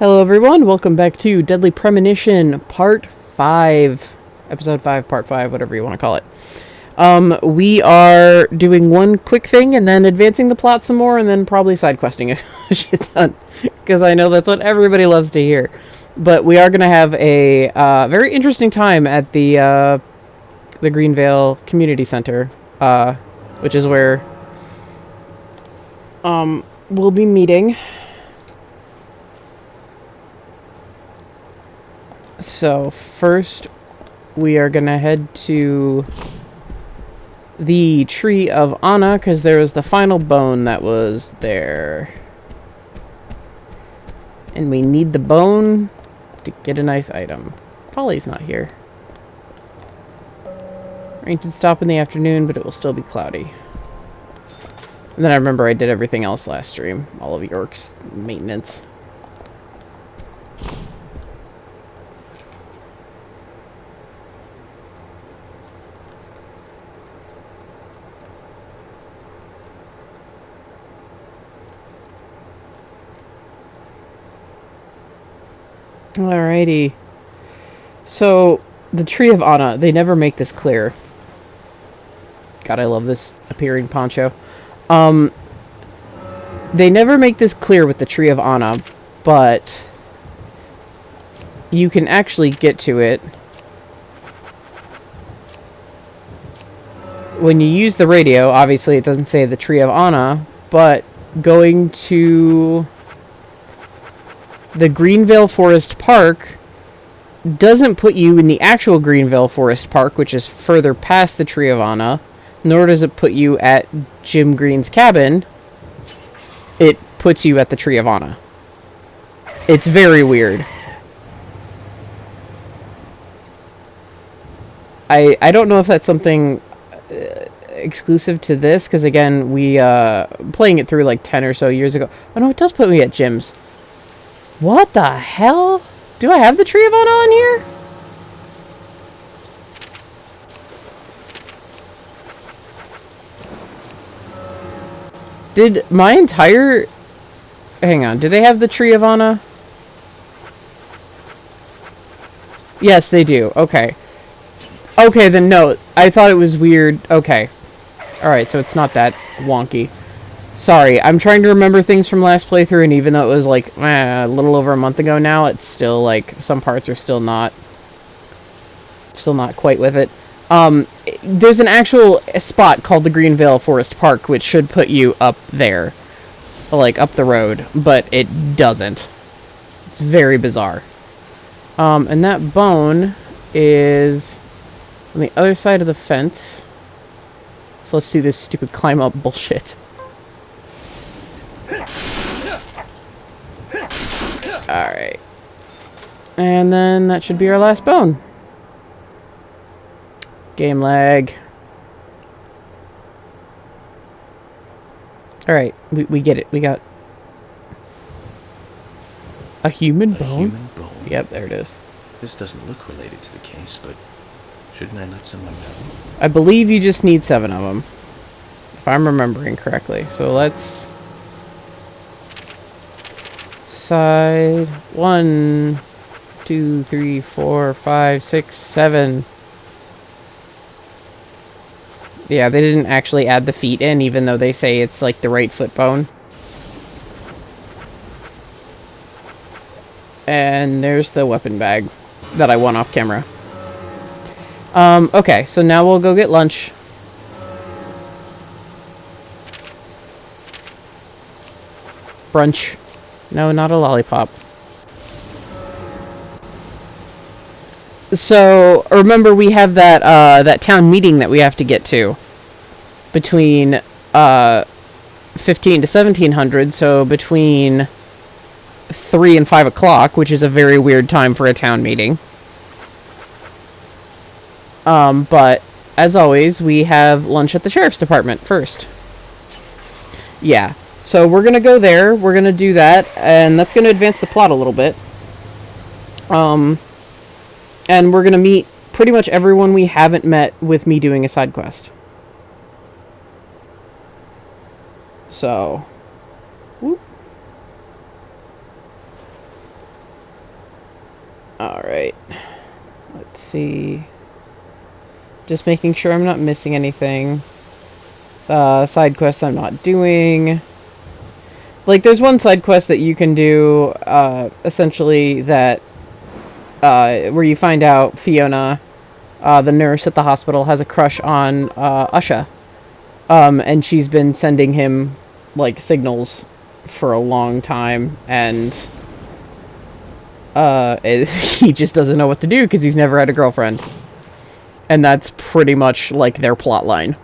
Hello everyone, welcome back to Deadly Premonition Part 5. Episode 5, Part 5, whatever you want to call it. We are doing one quick thing and then advancing the plot some more and then probably side questing a shit ton. Because I know that's what everybody loves to hear. But we are going to have a very interesting time at the Greenvale Community Center, which is where we'll be meeting. So first we are going to head to the Tree of Anna because there was the final bone that was there. And we need the bone to get a nice item. Polly's not here. Rain should stop in the afternoon, but it will still be cloudy. And then I remember I did everything else last stream. All of York's maintenance. Alrighty. So, the Tree of Anna, they never make this clear. God, I love this appearing poncho. They never make this clear with the Tree of Anna, but you can actually get to it when you use the radio. Obviously, it doesn't say the Tree of Anna, but going to the Greenvale Forest Park doesn't put you in the actual Greenvale Forest Park, which is further past the Tree of Anna, nor does it put you at Jim Green's cabin. It puts you at the Tree of Anna. It's very weird. I don't know if that's something exclusive to this, because again, we playing it through like 10 or so years ago. Oh no, it does put me at Jim's. What the hell? Do I have the Tree of Anna on here? Did my entire... Hang on, do they have the Tree of Anna? Yes, they do. Okay. Okay, then no. I thought it was weird. Okay. Alright, so it's not that wonky. Sorry, I'm trying to remember things from last playthrough, and even though it was like a little over a month ago now, it's still like some parts are still not quite with it. There's an actual spot called the Greenvale Forest Park, which should put you up there, like up the road, but it doesn't. It's very bizarre. And that bone is on the other side of the fence. So let's do this stupid climb up bullshit. Alright. And then that should be our last bone. Game lag. Alright, we get it. We got a human bone? A human bone? Yep, there it is. This doesn't look related to the case, but shouldn't I let someone know? I believe you just need 7 of them. If I'm remembering correctly. So let's... Side 1, 2, 3, 4, 5, 6, 7. Yeah, they didn't actually add the feet in, even though they say it's like the right foot bone. And there's the weapon bag that I won off camera. Okay, so now we'll go get lunch. Brunch. No, not a lollipop. So, remember we have that, that town meeting that we have to get to. Between, 15 to 1700, so between 3 and 5 o'clock, which is a very weird time for a town meeting. But, as always, we have lunch at the sheriff's department first. Yeah. So we're going to go there, we're going to do that, and that's going to advance the plot a little bit. And we're going to meet pretty much everyone we haven't met with me doing a side quest. So, whoop. Alright. Let's see. Just making sure I'm not missing anything. Side quest I'm not doing. Like, there's one side quest that you can do, essentially, that, where you find out Fiona, the nurse at the hospital, has a crush on, Usha. And she's been sending him, like, signals for a long time, and, he just doesn't know what to do because he's never had a girlfriend. And that's pretty much, like, their plot line.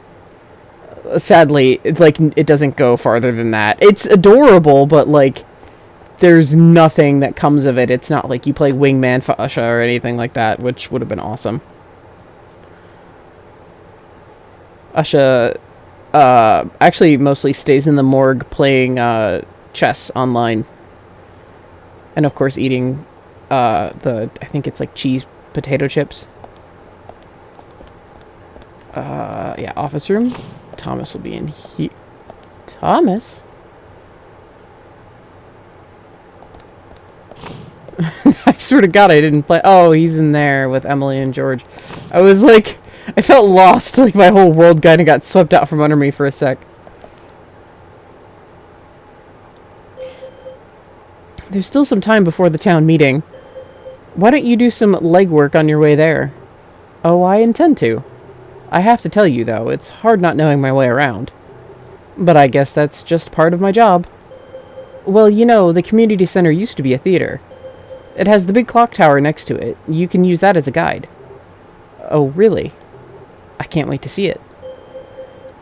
Sadly, it's like, it doesn't go farther than that. It's adorable, but, like, there's nothing that comes of it. It's not like you play wingman for Usha or anything like that, which would have been awesome. Usha, actually mostly stays in the morgue playing, chess online. And, of course, eating, I think it's, like, cheese potato chips. Yeah, office room. Thomas will be in here. Thomas? I swear to God I didn't play. Oh, he's in there with Emily and George. I was like, I felt lost. Like my whole world kind of got swept out from under me for a sec. There's still some time before the town meeting. Why don't you do some legwork on your way there? Oh, I intend to. I have to tell you, though, it's hard not knowing my way around. But I guess that's just part of my job. Well, you know, the community center used to be a theater. It has the big clock tower next to it. You can use that as a guide. Oh, really? I can't wait to see it.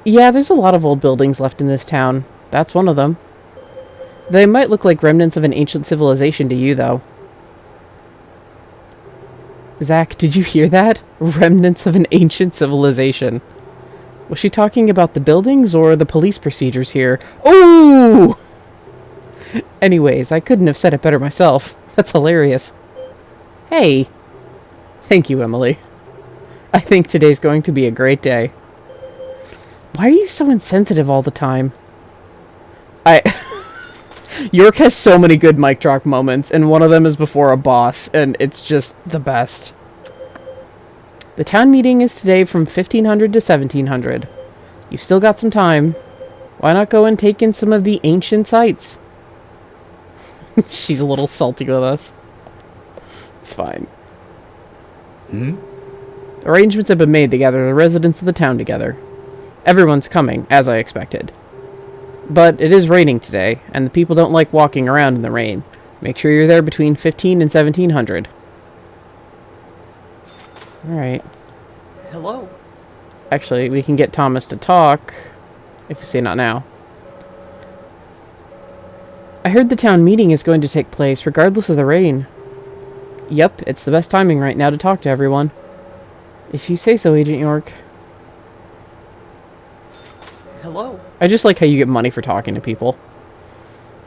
Yeah, there's a lot of old buildings left in this town. That's one of them. They might look like remnants of an ancient civilization to you, though. Zach, did you hear that? Remnants of an ancient civilization. Was she talking about the buildings or the police procedures here? Ooh! Anyways, I couldn't have said it better myself. That's hilarious. Hey. Thank you, Emily. I think today's going to be a great day. Why are you so insensitive all the time? York has so many good mic drop moments, and one of them is before a boss, and it's just the best. The town meeting is today from 1500 to 1700. You've still got some time. Why not go and take in some of the ancient sites? She's a little salty with us. It's fine. Arrangements have been made to gather the residents of the town together. Everyone's coming, as I expected. But it is raining today, and the people don't like walking around in the rain. Make sure you're there between 15 and 1700. Alright. Hello. Actually, we can get Thomas to talk, if you say not now. I heard the town meeting is going to take place regardless of the rain. Yep, it's the best timing right now to talk to everyone. If you say so, Agent York. Hello. I just like how you get money for talking to people.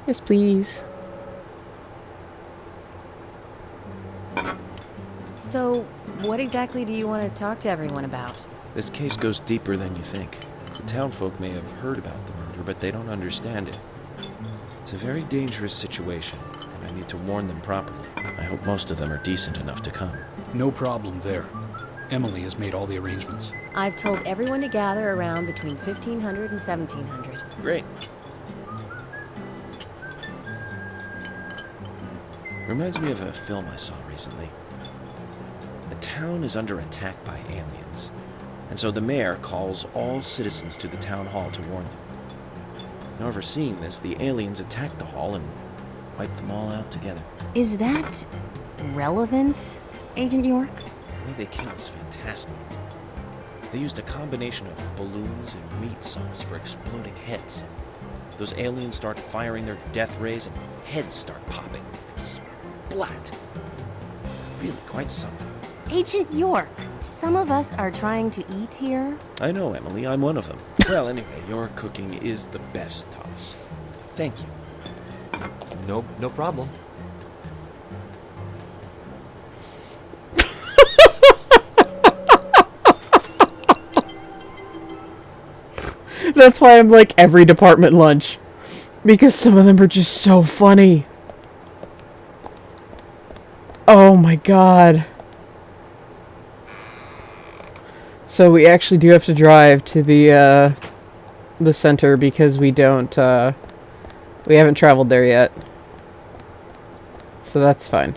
Yes, please. So, what exactly do you want to talk to everyone about? This case goes deeper than you think. The townfolk may have heard about the murder, but they don't understand it. It's a very dangerous situation, and I need to warn them properly. I hope most of them are decent enough to come. No problem there. Emily has made all the arrangements. I've told everyone to gather around between 1500 and 1700. Great. Reminds me of a film I saw recently. The town is under attack by aliens, and so the mayor calls all citizens to the town hall to warn them. Now, overseeing this, the aliens attacked the hall and wiped them all out together. Is that relevant, Agent York? The way they killed was fantastic. They used a combination of balloons and meat sauce for exploding heads. Those aliens start firing their death rays and heads start popping. Splat. Really quite something. Agent York, some of us are trying to eat here. I know, Emily. I'm one of them. Well, anyway, your cooking is the best, Thomas. Thank you. No problem. That's why I'm like every department lunch. Because some of them are just so funny. Oh my god. So we actually do have to drive to the center because we don't, we haven't traveled there yet. So that's fine.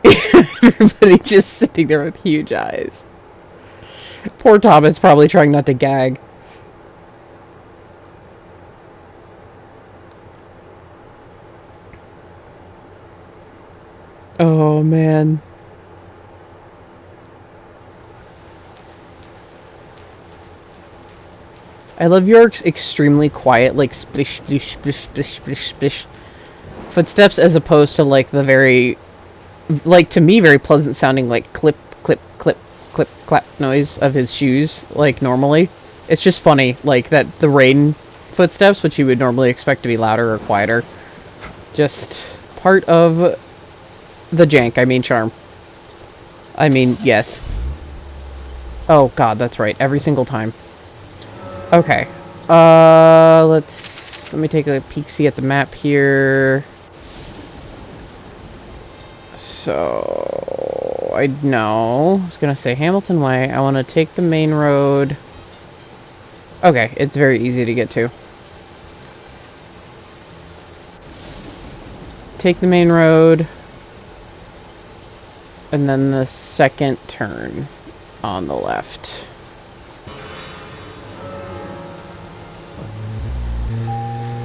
Everybody just sitting there with huge eyes. Poor Tom is probably trying not to gag. Oh, man. I love York's extremely quiet, like, splish, splish, splish, splish, splish, splish footsteps, as opposed to, like, the very, like, to me, very pleasant sounding, like, clip, clip, clip, clip, clap noise of his shoes, like, normally. It's just funny, like, that the rain footsteps, which you would normally expect to be louder or quieter, just part of the jank, I mean charm. I mean, yes. Oh, God, that's right, every single time. Okay, let me take a peek-see at the map here. So, I was gonna say Hamilton Way. I want to take the main road. Okay, it's very easy to get to. Take the main road, and then the second turn on the left.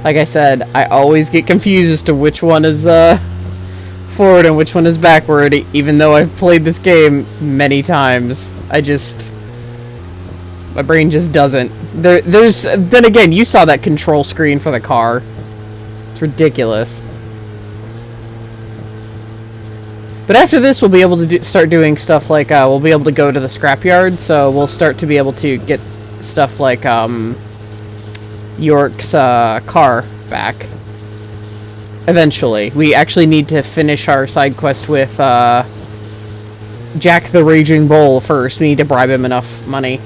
Like I said, I always get confused as to which one is forward and which one is backward, even though I've played this game many times. My brain just doesn't. Then again, you saw that control screen for the car. It's ridiculous. But after this, we'll be able to start doing stuff like, we'll be able to go to the scrapyard, so we'll start to be able to get stuff like, York's car back. Eventually. We actually need to finish our side quest with Jack the Raging Bull first. We need to bribe him enough money.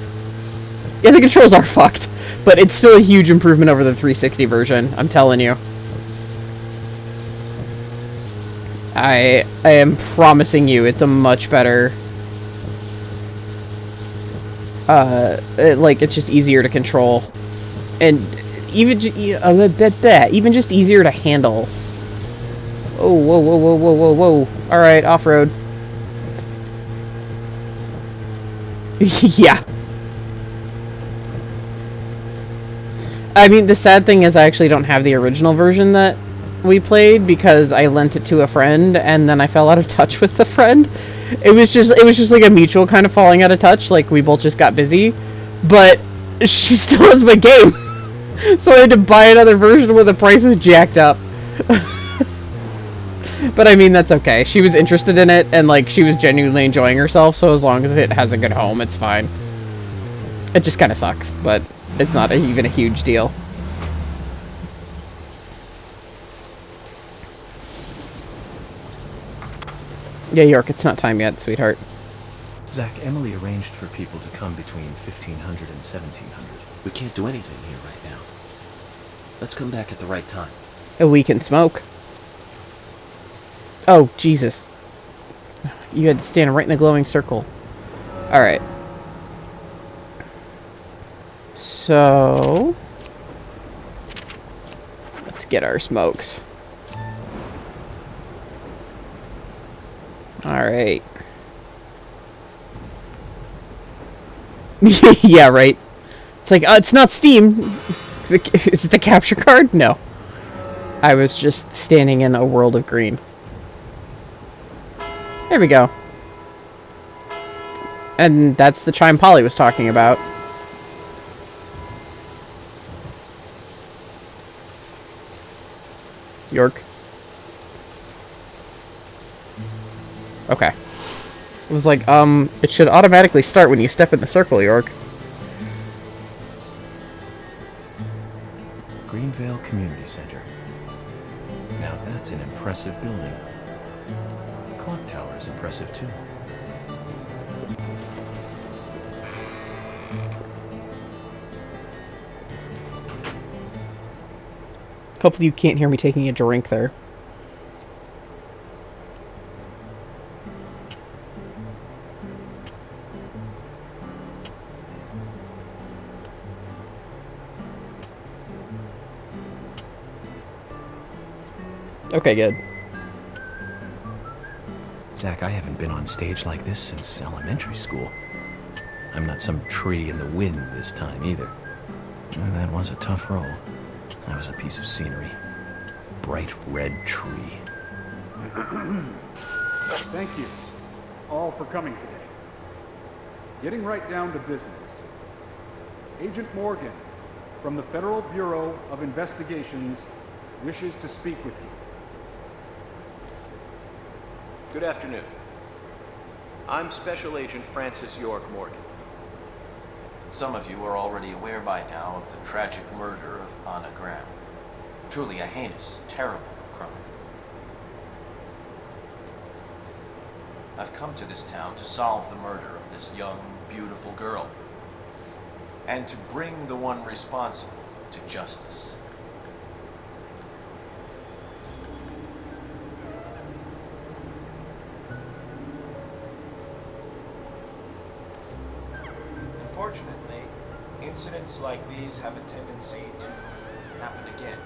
Yeah, the controls are fucked, but it's still a huge improvement over the 360 version, I'm telling you. I am promising you it's a much better... it's just easier to control. And even just easier to handle. Oh, whoa, whoa, whoa, whoa, whoa, whoa. Alright, off-road. Yeah. I mean, the sad thing is I actually don't have the original version that we played because I lent it to a friend and then I fell out of touch with the friend. It was just like a mutual kind of falling out of touch, like we both just got busy. But she still has my game. So I had to buy another version where the price was jacked up. But I mean, that's okay. She was interested in it, and like, she was genuinely enjoying herself, so as long as it has a good home, it's fine. It just kind of sucks, but it's not even a huge deal. Yeah, York, it's not time yet, sweetheart. Zach, Emily arranged for people to come between 1500 and 1700. We can't do anything here right now. Let's come back at the right time. We can smoke. Oh, Jesus. You had to stand right in the glowing circle. Alright. So... let's get our smokes. Alright. Yeah, right. It's like, it's not Steam. Is it the capture card? No. I was just standing in a world of green. There we go. And that's the chime Polly was talking about. York. Okay. It was like, it should automatically start when you step in the circle, York. Greenvale Community Center. Now that's an impressive building. The clock tower is impressive too. Hopefully you can't hear me taking a drink there. Okay, good. Zach, I haven't been on stage like this since elementary school. I'm not some tree in the wind this time, either. Well, that was a tough role. That was a piece of scenery. Bright red tree. Thank you all for coming today. Getting right down to business. Agent Morgan from the Federal Bureau of Investigations wishes to speak with you. Good afternoon. I'm Special Agent Francis York Morgan. Some of you are already aware by now of the tragic murder of Anna Graham. Truly a heinous, terrible crime. I've come to this town to solve the murder of this young, beautiful girl, and to bring the one responsible to justice. Unfortunately, incidents like these have a tendency to happen again.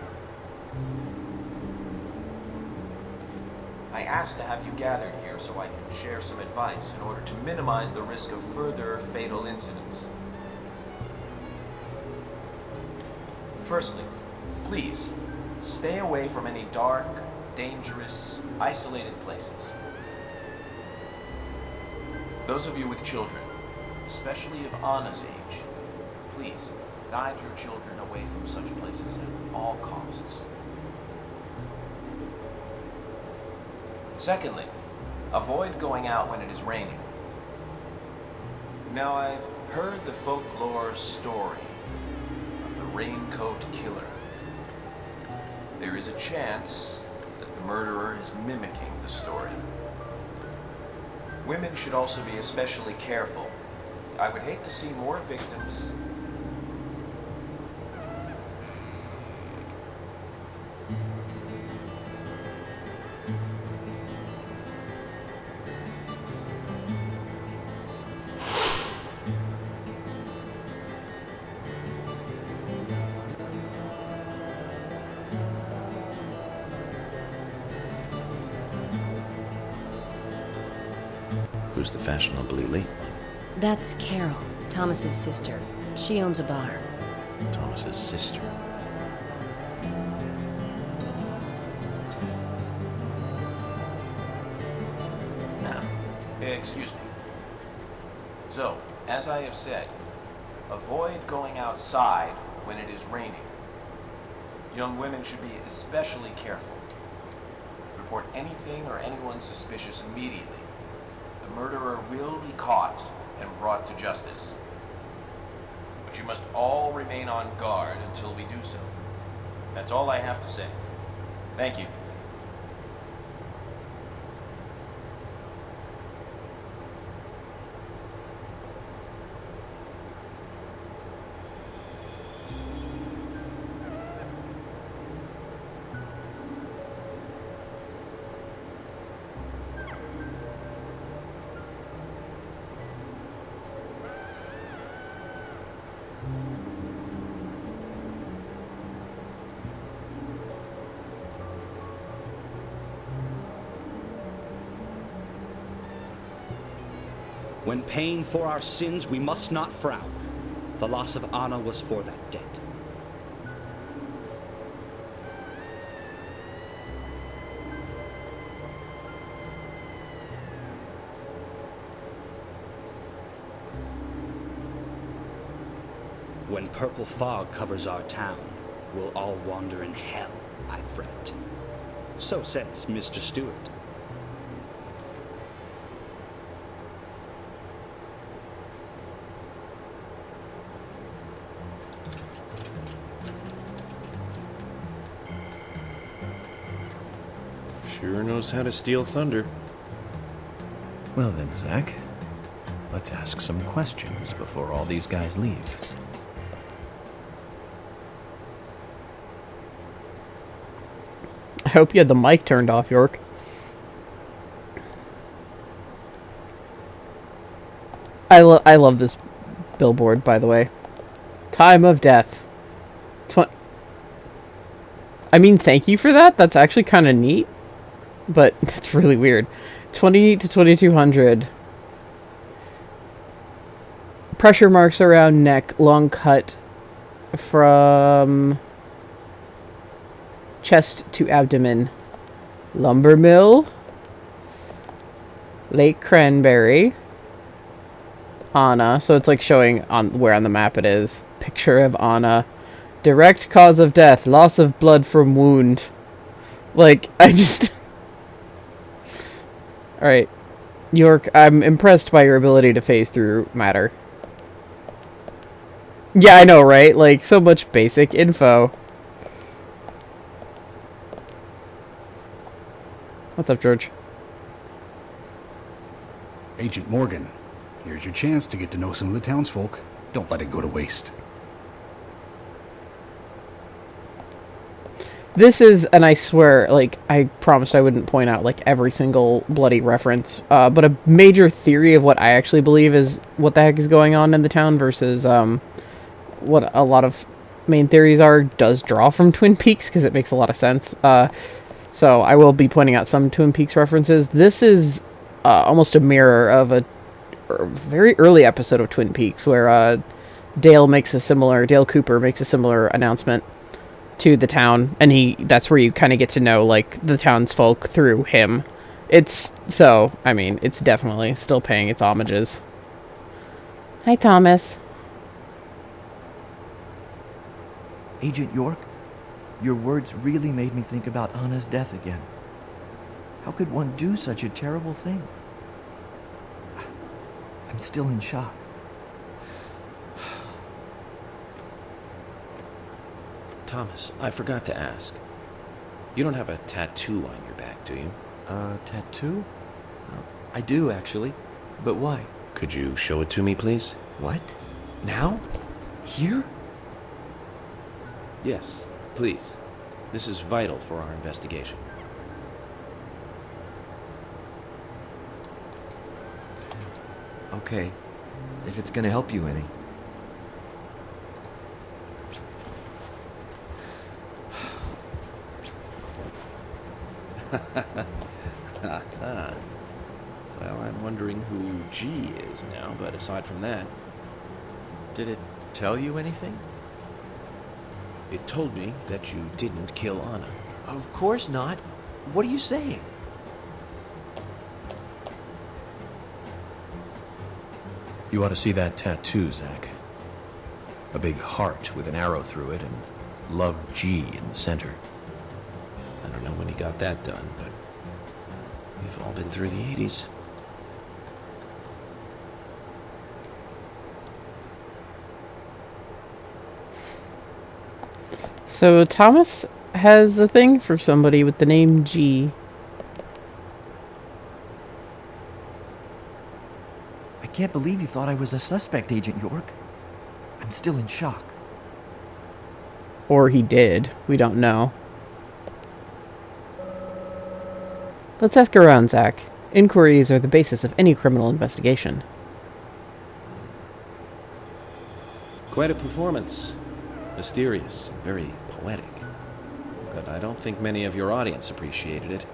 I asked to have you gathered here so I can share some advice in order to minimize the risk of further fatal incidents. Firstly, please, stay away from any dark, dangerous, isolated places. Those of you with children, especially of Anna's age, please guide your children away from such places at all costs. Secondly, avoid going out when it is raining. Now, I've heard the folklore story of the raincoat killer. There is a chance that the murderer is mimicking the story. Women should also be especially careful. I would hate to see more victims. Who's the fashionably late one? That's Carol, Thomas's sister. She owns a bar. Thomas's sister. Now, excuse me. So, as I have said, avoid going outside when it is raining. Young women should be especially careful. Report anything or anyone suspicious immediately. The murderer will be caught and brought to justice. But you must all remain on guard until we do so. That's all I have to say. Thank you. When paying for our sins, we must not frown. The loss of Anna was for that debt. When purple fog covers our town, we'll all wander in hell, I fret. So says Mr. Stewart. Sure knows how to steal thunder. Well then, Zach, let's ask some questions before all these guys leave. I hope you had the mic turned off, York. I love this billboard, by the way. Time of death. I mean, thank you for that. That's actually kind of neat. But that's really weird. 20 to 2200. Pressure marks around neck. Long cut from chest to abdomen. Lumber mill. Lake Cranberry. Anna. So it's like showing on where on the map it is. Picture of Anna. Direct cause of death. Loss of blood from wound. Like, I just... Alright. York, I'm impressed by your ability to phase through matter. Yeah, I know, right? Like, so much basic info. What's up, George? Agent Morgan, here's your chance to get to know some of the townsfolk. Don't let it go to waste. This is, and I swear, like, I promised I wouldn't point out, like, every single bloody reference, but a major theory of what I actually believe is what the heck is going on in the town versus, what a lot of main theories are, does draw from Twin Peaks, because it makes a lot of sense. So I will be pointing out some Twin Peaks references. This is, almost a mirror of a very early episode of Twin Peaks, where, Dale Cooper makes a similar announcement to the town, and that's where you kind of get to know, like, the townsfolk through him. It's definitely still paying its homages. Hi, Thomas. Agent York, your words really made me think about Anna's death again. How could one do such a terrible thing? I'm still in shock. Thomas, I forgot to ask. You don't have a tattoo on your back, do you? Tattoo? I do, actually. But why? Could you show it to me, please? What? Now? Here? Yes, please. This is vital for our investigation. Okay. If it's gonna help you any. Well, I'm wondering who G is now, but aside from that... Did it tell you anything? It told me that you didn't kill Anna. Of course not. What are you saying? You ought to see that tattoo, Zach. A big heart with an arrow through it and Love G in the center. I don't know when he got that done, but we've all been through the 80s. So Thomas has a thing for somebody with the name G. I can't believe you thought I was a suspect, Agent York. I'm still in shock. Or he did. We don't know. Let's ask around, Zach. Inquiries are the basis of any criminal investigation. Quite a performance. Mysterious and very poetic. But I don't think many of your audience appreciated it.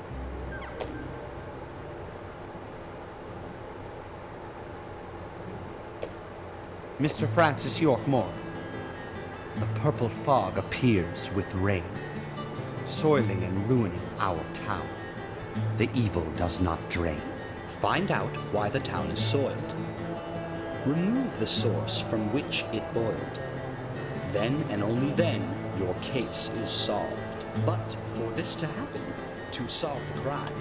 Mr. Francis York Moore. The purple fog appears with rain, soiling and ruining our town. The evil does not drain. Find out why the town is soiled. Remove the source from which it boiled. Then and only then your case is solved. But for this to happen, to solve the crime,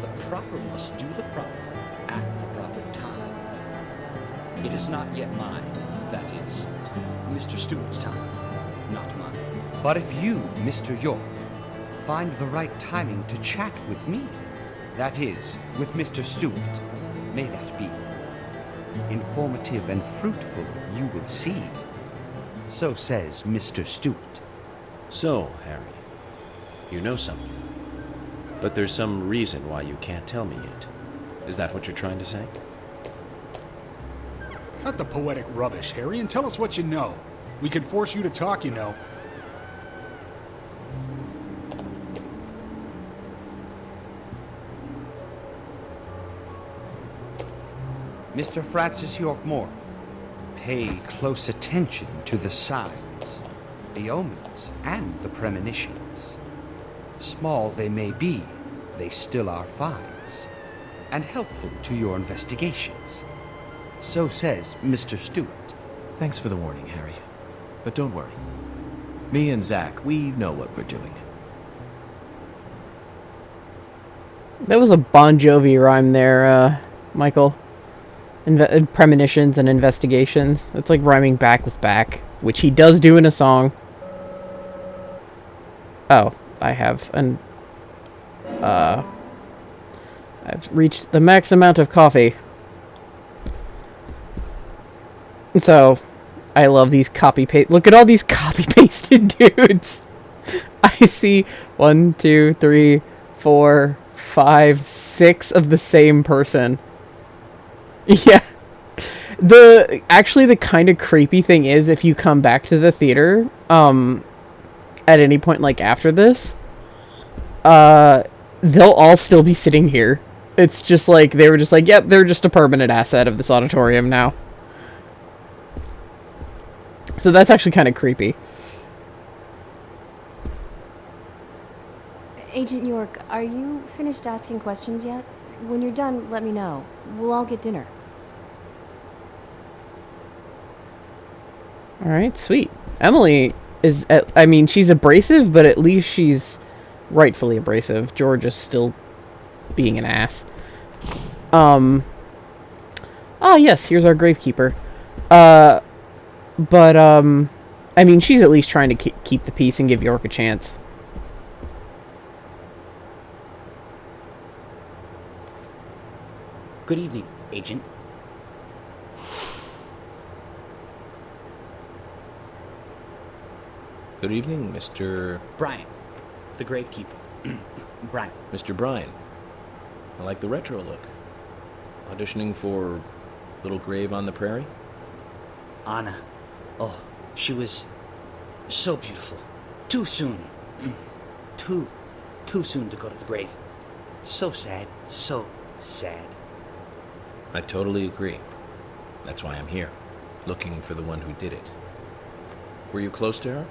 the proper must do the proper at the proper time. It is not yet mine, that is, Mr. Stewart's time, not mine. But if you, Mr. York, find the right timing to chat with me, that is, with Mr. Stewart, may that be. Informative and fruitful, you will see. So says Mr. Stewart. So, Harry, You know something. But there's some reason why you can't tell me yet. Is that what you're trying to say? Cut the poetic rubbish, Harry, and tell us what you know. We can force you to talk, you know. Mr. Francis York Moore, pay close attention to the signs, the omens, and the premonitions. Small they may be, they still are finds, and helpful to your investigations. So says Mr. Stewart. Thanks for the warning, Harry. But don't worry. Me and Zach, we know what we're doing. That was a Bon Jovi rhyme there, Michael. Premonitions and investigations. It's like rhyming back with back, which he does do in a song. Oh, I have an... I've reached the max amount of coffee. So, I love these copy-paste... Look at all these copy-pasted dudes! I see 1, 2, 3, 4, 5, 6 of the same person. Yeah. Actually, the kind of creepy thing is, if you come back to the theater, at any point, like, after this, they'll all still be sitting here. It's just like, they were just like, yep, they're just a permanent asset of this auditorium now. So that's actually kind of creepy. Agent York, are you finished asking questions yet? When you're done, let me know. We'll all get dinner. Alright, sweet. Emily is, I mean, she's abrasive, but at least she's rightfully abrasive. George is still being an ass. Oh, yes, here's our gravekeeper. I mean, she's at least trying to keep the peace and give York a chance. Good evening, Agent. Good evening, Mr... Brian, the gravekeeper. Brian. Mr. Brian. I like the retro look. Auditioning for Little Grave on the Prairie? Anna. Oh, she was so beautiful. Too soon. Too soon to go to the grave. So sad. So sad. I totally agree. That's why I'm here, looking for the one who did it. Were you close to her?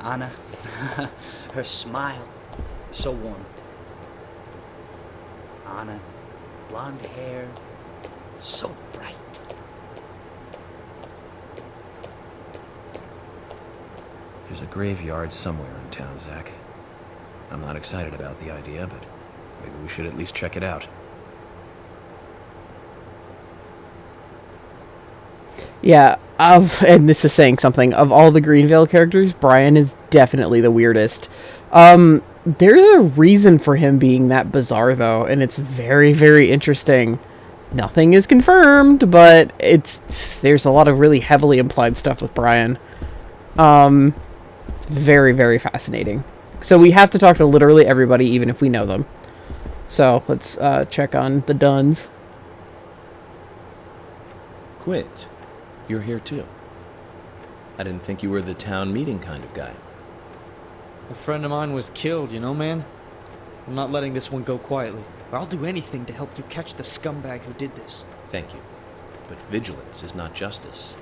Anna, her smile, so warm. Anna, blonde hair, so bright. There's a graveyard somewhere in town, Zach. I'm not excited about the idea, but maybe we should at least check it out. Yeah, and this is saying something. Of all the Greenvale characters, Brian is definitely the weirdest. There's a reason for him being that bizarre, though, and it's very, very interesting. Nothing is confirmed, but there's a lot of really heavily implied stuff with Brian. It's very, very fascinating. So we have to talk to literally everybody, even if we know them. So let's check on the Duns. Quint, you're here too. I didn't think you were the town meeting kind of guy. A friend of mine was killed, you know, man? I'm not letting this one go quietly. I'll do anything to help you catch the scumbag who did this. Thank you. But vigilance is not justice.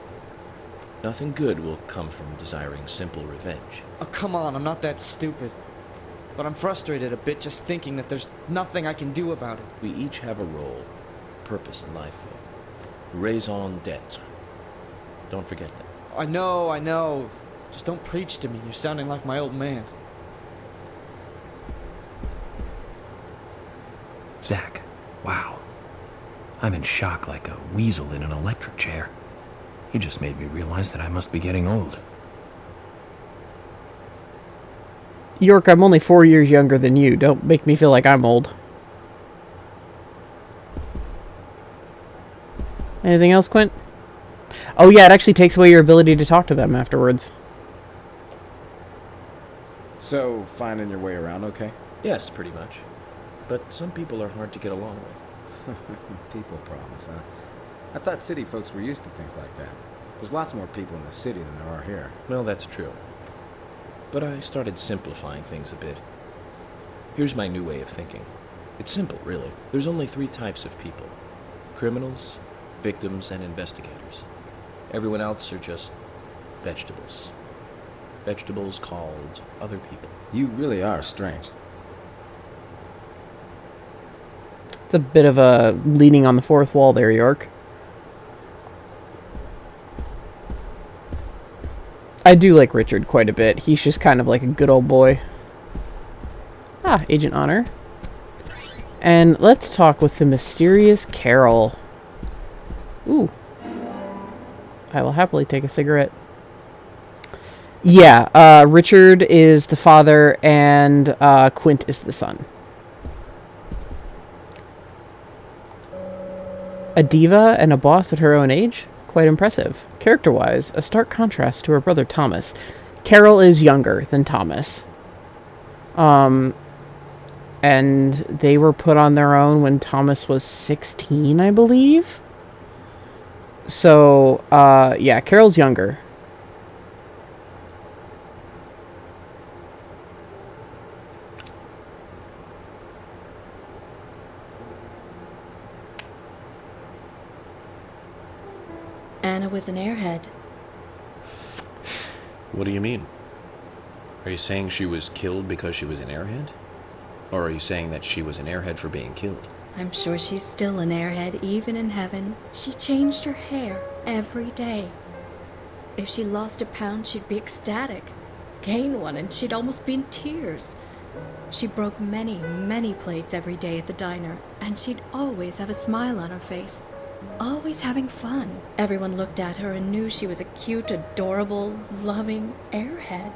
Nothing good will come from desiring simple revenge. Oh, come on, I'm not that stupid. But I'm frustrated a bit just thinking that there's nothing I can do about it. We each have a role, purpose in life. Raison d'etre. Don't forget that. I know. Just don't preach to me. You're sounding like my old man. Zach, wow. I'm in shock like a weasel in an electric chair. You just made me realize that I must be getting old. York, I'm only 4 years younger than you. Don't make me feel like I'm old. Anything else, Quint? Oh yeah, it actually takes away your ability to talk to them afterwards. So, finding your way around okay? Yes, pretty much. But some people are hard to get along with. People problems, huh? I thought city folks were used to things like that. There's lots more people in the city than there are here. Well, that's true. But I started simplifying things a bit. Here's my new way of thinking. It's simple, really. There's only 3 types of people. Criminals, victims, and investigators. Everyone else are just vegetables. Vegetables called other people. You really are strange. It's a bit of a leaning on the fourth wall there, York. I do like Richard quite a bit. He's just kind of like a good old boy. Ah, Agent Honor. And let's talk with the mysterious Carol. Ooh. I will happily take a cigarette. Yeah, Richard is the father and Quint is the son. A diva and a boss at her own age? Quite impressive. Character-wise, a stark contrast to her brother Thomas. Carol is younger than Thomas. And they were put on their own when Thomas was 16, I believe. So, yeah, Carol's younger. Anna was an airhead. What do you mean? Are you saying she was killed because she was an airhead? Or are you saying that she was an airhead for being killed? I'm sure she's still an airhead, even in heaven. She changed her hair every day. If she lost a pound, she'd be ecstatic. Gain one, and she'd almost be in tears. She broke many, many plates every day at the diner, and she'd always have a smile on her face. Always having fun. Everyone looked at her and knew she was a cute, adorable, loving airhead.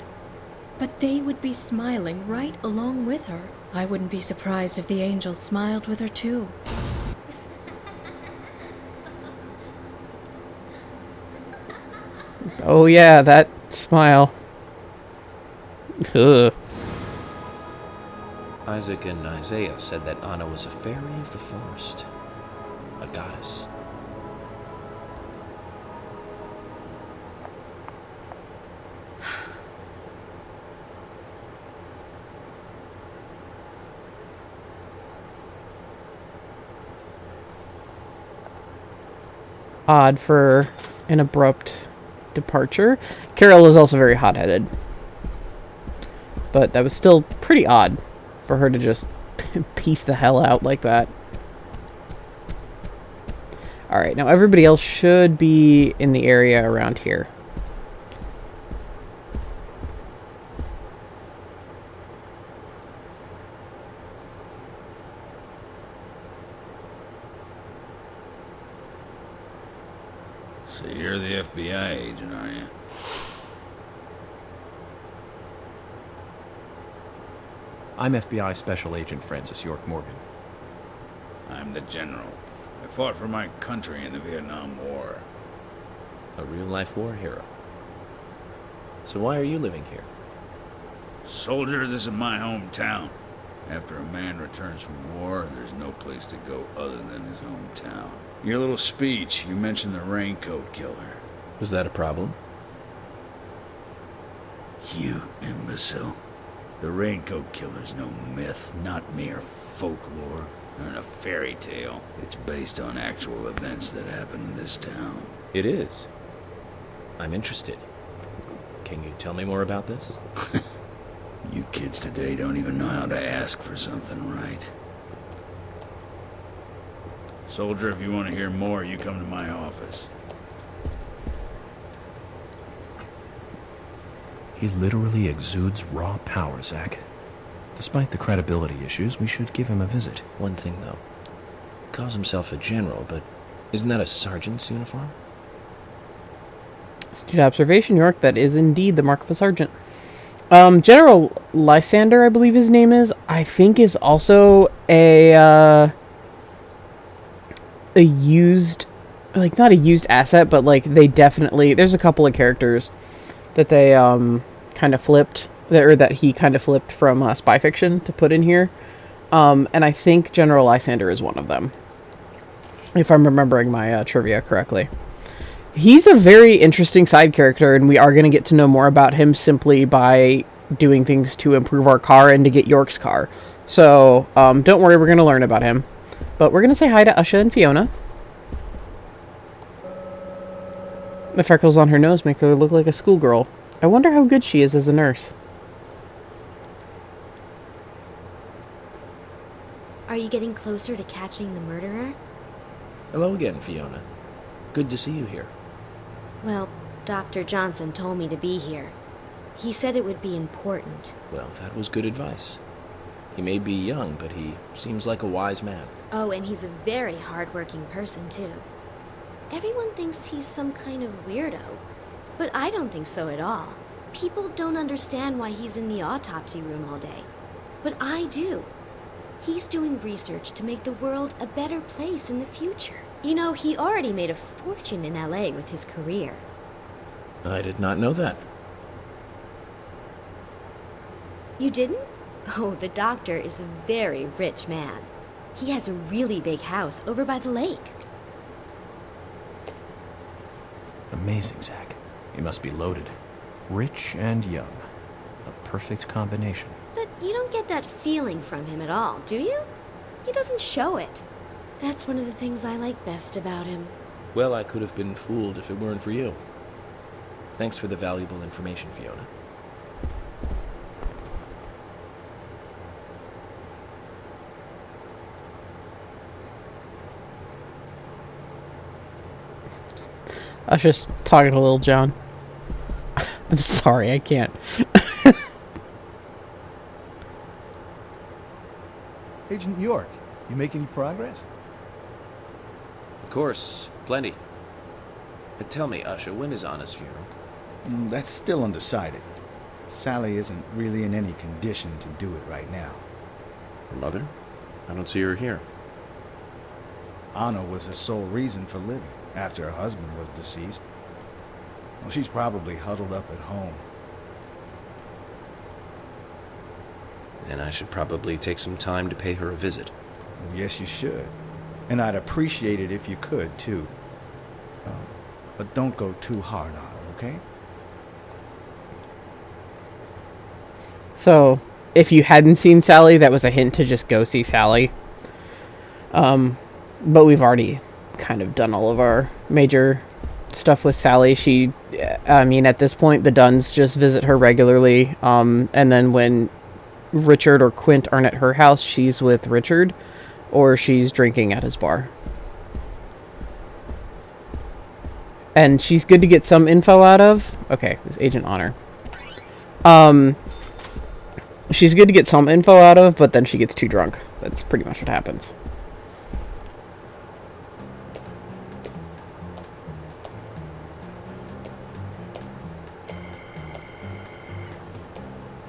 But they would be smiling right along with her. I wouldn't be surprised if the angels smiled with her too. Oh yeah, that smile. Ugh. Isaac and Isaiah said that Anna was a fairy of the forest. A goddess. Odd for an abrupt departure. Carol is also very hot-headed. But that was still pretty odd for her to just piece the hell out like that. Alright, now everybody else should be in the area around here. So you're the FBI agent, are you? I'm FBI Special Agent Francis York Morgan. I'm the general. I fought for my country in the Vietnam War. A real-life war hero. So why are you living here? Soldier, this is my hometown. After a man returns from war, there's no place to go other than his hometown. Your little speech, you mentioned the raincoat killer. Was that a problem? You imbecile. The raincoat killer's no myth, not mere folklore, or a fairy tale. It's based on actual events that happened in this town. It is. I'm interested. Can you tell me more about this? You kids today don't even know how to ask for something right. Soldier, if you want to hear more, you come to my office. He literally exudes raw power, Zach. Despite the credibility issues, we should give him a visit. One thing, though. He calls himself a general, but isn't that a sergeant's uniform? Astute observation, York. That is indeed the mark of a sergeant. General Lysander, I believe his name is, I think is also a used like, not a used asset, but like they definitely, there's a couple of characters that they kind of flipped, that he kind of flipped from spy fiction to put in here. And I think General Lysander is one of them, if I'm remembering my trivia correctly. He's a very interesting side character, and we are going to get to know more about him simply by doing things to improve our car and to get York's car. So, don't worry, we're going to learn about him. But we're going to say hi to Usha and Fiona. The freckles on her nose make her look like a schoolgirl. I wonder how good she is as a nurse. Are you getting closer to catching the murderer? Hello again, Fiona. Good to see you here. Well, Dr. Johnson told me to be here. He said it would be important. Well, that was good advice. He may be young, but he seems like a wise man. Oh, and he's a very hard-working person, too. Everyone thinks he's some kind of weirdo, but I don't think so at all. People don't understand why he's in the autopsy room all day, but I do. He's doing research to make the world a better place in the future. You know, he already made a fortune in LA with his career. I did not know that. You didn't? Oh, the doctor is a very rich man. He has a really big house over by the lake. Amazing, Zach. He must be loaded. Rich and young. A perfect combination. But you don't get that feeling from him at all, do you? He doesn't show it. That's one of the things I like best about him. Well, I could have been fooled if it weren't for you. Thanks for the valuable information, Fiona. I was just talking to Little John. I'm sorry, I can't. Agent York, you make any progress? Of course, plenty. But tell me, Usha, when is Anna's funeral? That's still undecided. Sally isn't really in any condition to do it right now. Her mother? I don't see her here. Anna was her sole reason for living after her husband was deceased. Well, she's probably huddled up at home. Then I should probably take some time to pay her a visit. Well, yes, you should. And I'd appreciate it if you could, too. But don't go too hard on her, okay? So, if you hadn't seen Sally, that was a hint to just go see Sally. But we've already kind of done all of our major stuff with Sally. I mean, at this point, the Dunns just visit her regularly. And then when Richard or Quint aren't at her house, she's with Richard, or she's drinking at his bar. And she's good to get some info out of. Okay, this Agent Honor. She's good to get some info out of, but then she gets too drunk. That's pretty much what happens.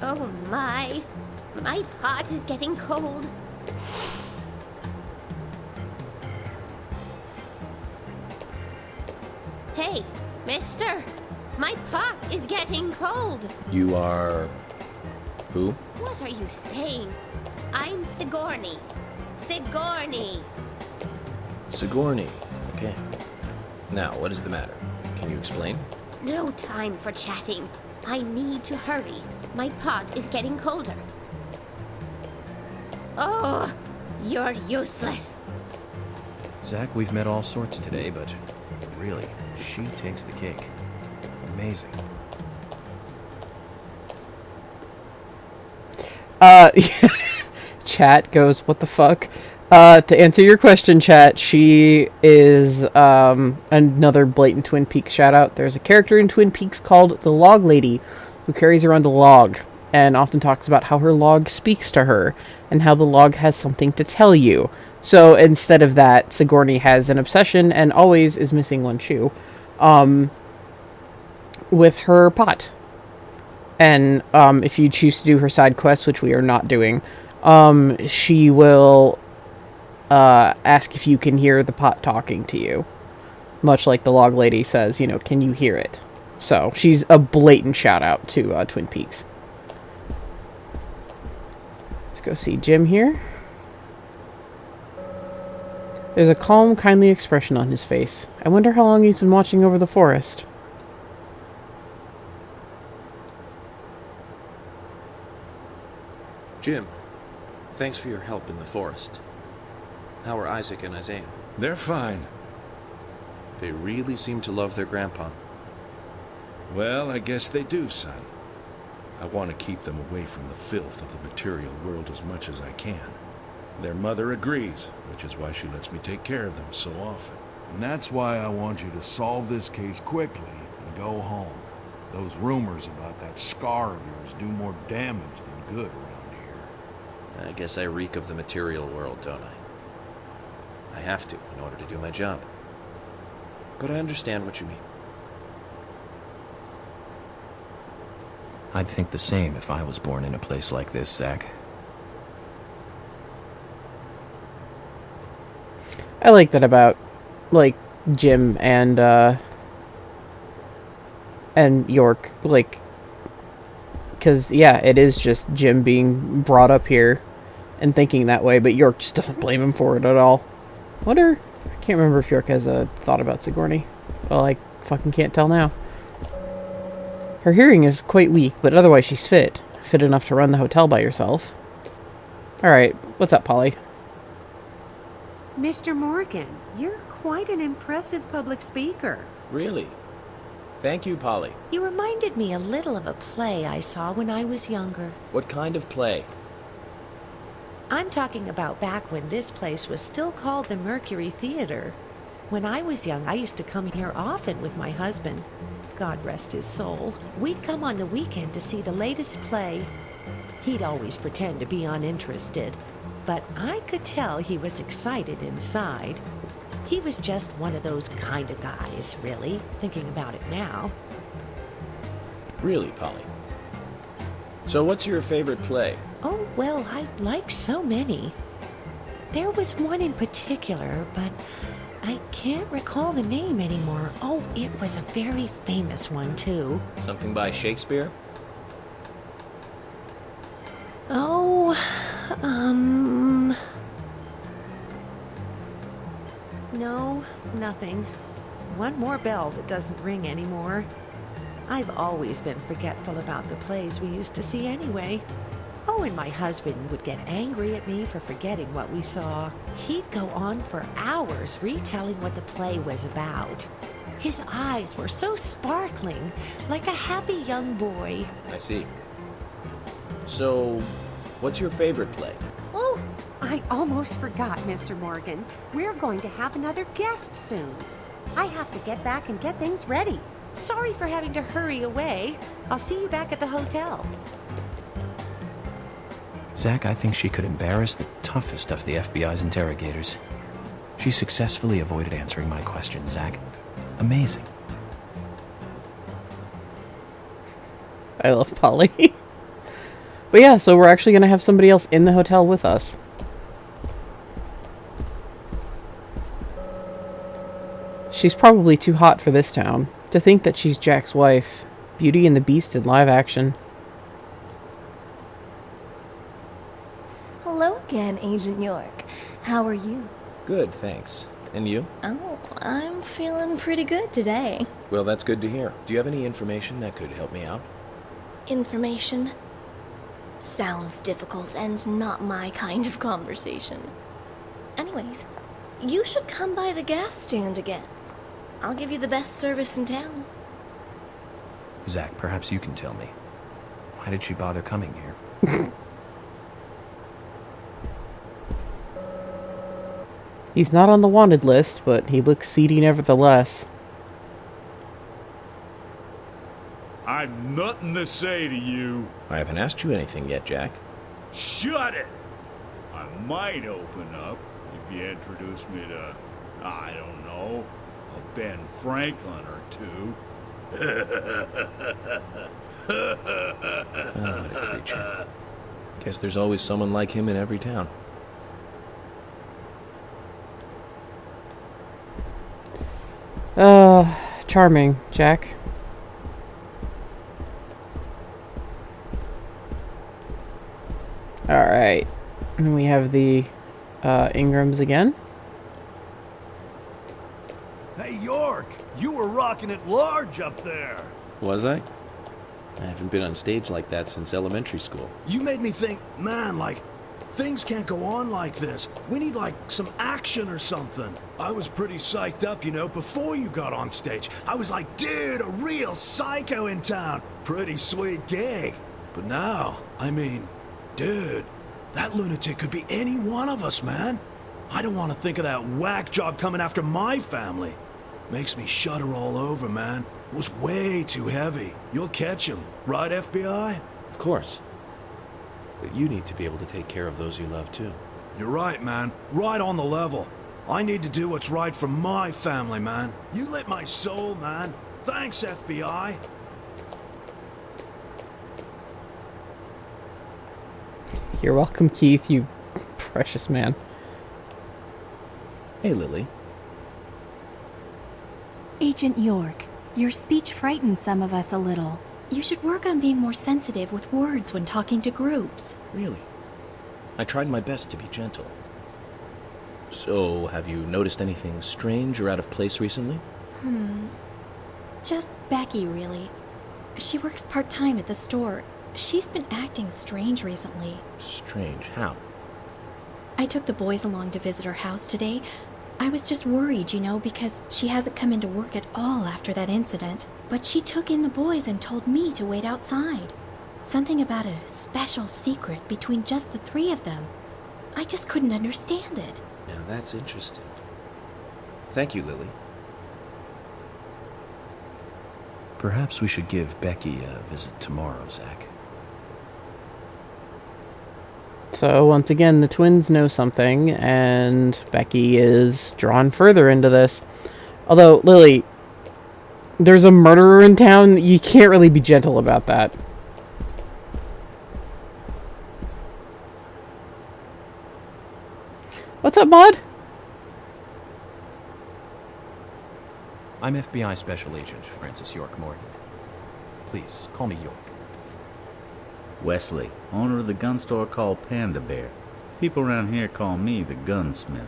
Oh my pot is getting cold. Hey, mister, my pot is getting cold. You are... who? What are you saying? I'm Sigourney. Sigourney. Sigourney. Okay. Now, what is the matter? Can you explain? No time for chatting. I need to hurry. My pot is getting colder. Oh, you're useless. Zach, we've met all sorts today, but really, she takes the cake. Amazing. Chat goes, what the fuck? To answer your question, chat, she is another blatant Twin Peaks shout out. There's a character in Twin Peaks called the Log Lady who carries around a log and often talks about how her log speaks to her and how the log has something to tell you. So instead of that, Sigourney has an obsession and always is missing one shoe with her pot. And if you choose to do her side quests, which we are not doing, she will ask if you can hear the pot talking to you. Much like the log lady says, you know, can you hear it? So, she's a blatant shout out to Twin Peaks. Let's go see Jim here. There's a calm, kindly expression on his face. I wonder how long he's been watching over the forest. Jim, thanks for your help in the forest. How are Isaac and Isaiah? They're fine. They really seem to love their grandpa. Well, I guess they do, son. I want to keep them away from the filth of the material world as much as I can. Their mother agrees, which is why she lets me take care of them so often. And that's why I want you to solve this case quickly and go home. Those rumors about that scar of yours do more damage than good around here. I guess I reek of the material world, don't I? I have to in order to do my job. But I understand what you mean. I'd think the same if I was born in a place like this, Zach. I like that about, like, Jim and York, like, because, yeah, it is just Jim being brought up here and thinking that way, but York just doesn't blame him for it at all. I can't remember if York has a thought about Sigourney. Well, I fucking can't tell now. Her hearing is quite weak, but otherwise she's fit. Fit enough to run the hotel by yourself. Alright, what's up, Polly? Mr. Morgan, you're quite an impressive public speaker. Really? Thank you, Polly. You reminded me a little of a play I saw when I was younger. What kind of play? I'm talking about back when this place was still called the Mercury Theater. When I was young, I used to come here often with my husband. God rest his soul. We'd come on the weekend to see the latest play. He'd always pretend to be uninterested, but I could tell he was excited inside. He was just one of those kind of guys, really, thinking about it now. Really, Polly? So what's your favorite play? Oh, well, I like so many. There was one in particular, but I can't recall the name anymore. Oh, it was a very famous one, too. Something by Shakespeare? Oh, no, nothing. One more bell that doesn't ring anymore. I've always been forgetful about the plays we used to see anyway. Oh, and my husband would get angry at me for forgetting what we saw. He'd go on for hours retelling what the play was about. His eyes were so sparkling, like a happy young boy. I see. So, what's your favorite play? Oh, I almost forgot, Mr. Morgan. We're going to have another guest soon. I have to get back and get things ready. Sorry for having to hurry away. I'll see you back at the hotel. Zach, I think she could embarrass the toughest of the FBI's interrogators. She successfully avoided answering my question, Zach. Amazing. I love Polly. But yeah, so we're actually going to have somebody else in the hotel with us. She's probably too hot for this town. To think that she's Jack's wife. Beauty and the Beast in live action. Hello again, Agent York. How are you? Good, thanks. And you? Oh, I'm feeling pretty good today. Well, that's good to hear. Do you have any information that could help me out? Information? Sounds difficult and not my kind of conversation. Anyways, you should come by the gas stand again. I'll give you the best service in town. Zach, perhaps you can tell me. Why did she bother coming here? He's not on the wanted list, but he looks seedy nevertheless. I've nothing to say to you. I haven't asked you anything yet, Jack. Shut it! I might open up if you introduce me to, I don't know, a Ben Franklin or two. Oh, what a creature. Guess there's always someone like him in every town. charming, Jack. Alright. And we have the Ingrams again. Hey, York! You were rocking it large up there! Was I? I haven't been on stage like that since elementary school. You made me think, man, like, things can't go on like this. We need, like, some action or something. I was pretty psyched up, you know, before you got on stage. I was like, dude, a real psycho in town. Pretty sweet gig. But now, I mean, dude, that lunatic could be any one of us, man. I don't want to think of that whack job coming after my family. Makes me shudder all over, man. It was way too heavy. You'll catch him, right, FBI? Of course. But you need to be able to take care of those you love, too. You're right, man. Right on the level. I need to do what's right for my family, man. You lit my soul, man. Thanks, FBI. You're welcome, Keith, you precious man. Hey, Lily. Agent York, your speech frightens some of us a little. You should work on being more sensitive with words when talking to groups. Really? I tried my best to be gentle. So, have you noticed anything strange or out of place recently? Just Becky, really. She works part-time at the store. She's been acting strange recently. Strange? How? I took the boys along to visit her house today. I was just worried, you know, because she hasn't come into work at all after that incident. But she took in the boys and told me to wait outside. Something about a special secret between just the three of them. I just couldn't understand it. Now that's interesting. Thank you, Lily. Perhaps we should give Becky a visit tomorrow, Zach. So, once again, the twins know something, and Becky is drawn further into this. Although, Lily, there's a murderer in town. You can't really be gentle about that. What's up, Maud? I'm FBI Special Agent Francis York Morgan. Please, call me York. Wesley, owner of the gun store called Panda Bear. People around here call me the gunsmith.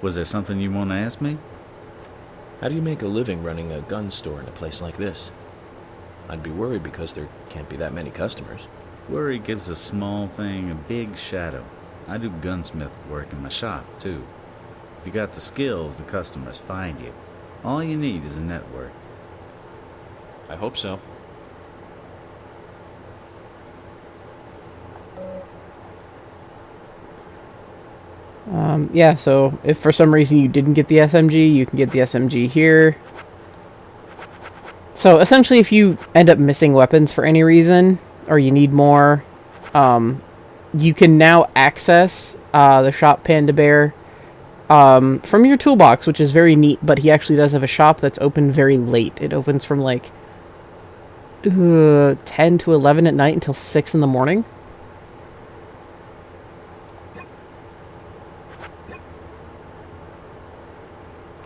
Was there something you want to ask me? How do you make a living running a gun store in a place like this? I'd be worried because there can't be that many customers. Worry gives a small thing a big shadow. I do gunsmith work in my shop, too. If you got the skills, the customers find you. All you need is a network. I hope so. Yeah, so if for some reason you didn't get the SMG, you can get the SMG here. So essentially, if you end up missing weapons for any reason, or you need more, you can now access the shop Panda Bear from your toolbox, which is very neat, but he actually does have a shop that's open very late. It opens from like 10 to 11 at night until 6 in the morning.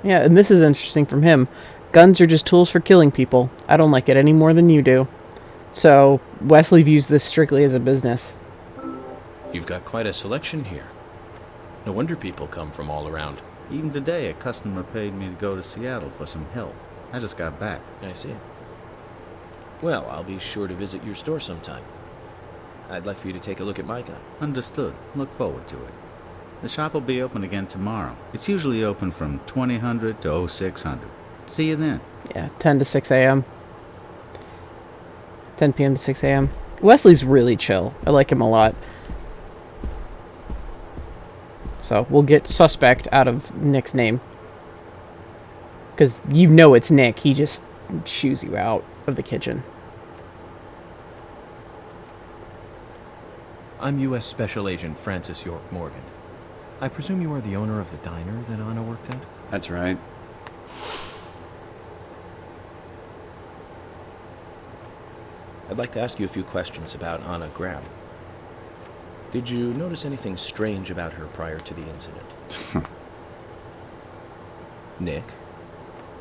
Yeah, and this is interesting from him. Guns are just tools for killing people. I don't like it any more than you do. So, Wesley views this strictly as a business. You've got quite a selection here. No wonder people come from all around. Even today, a customer paid me to go to Seattle for some help. I just got back. I see. Well, I'll be sure to visit your store sometime. I'd like for you to take a look at my gun. Understood. Look forward to it. The shop will be open again tomorrow. It's usually open from 2000 to 0600. See you then. Yeah, 10 to 6 a.m. 10 p.m. to 6 a.m. Wesley's really chill. I like him a lot. So, we'll get suspect out of Nick's name. Because you know it's Nick. He just shoos you out of the kitchen. I'm U.S. Special Agent Francis York Morgan. I presume you are the owner of the diner that Anna worked at? That's right. I'd like to ask you a few questions about Anna Graham. Did you notice anything strange about her prior to the incident? Nick,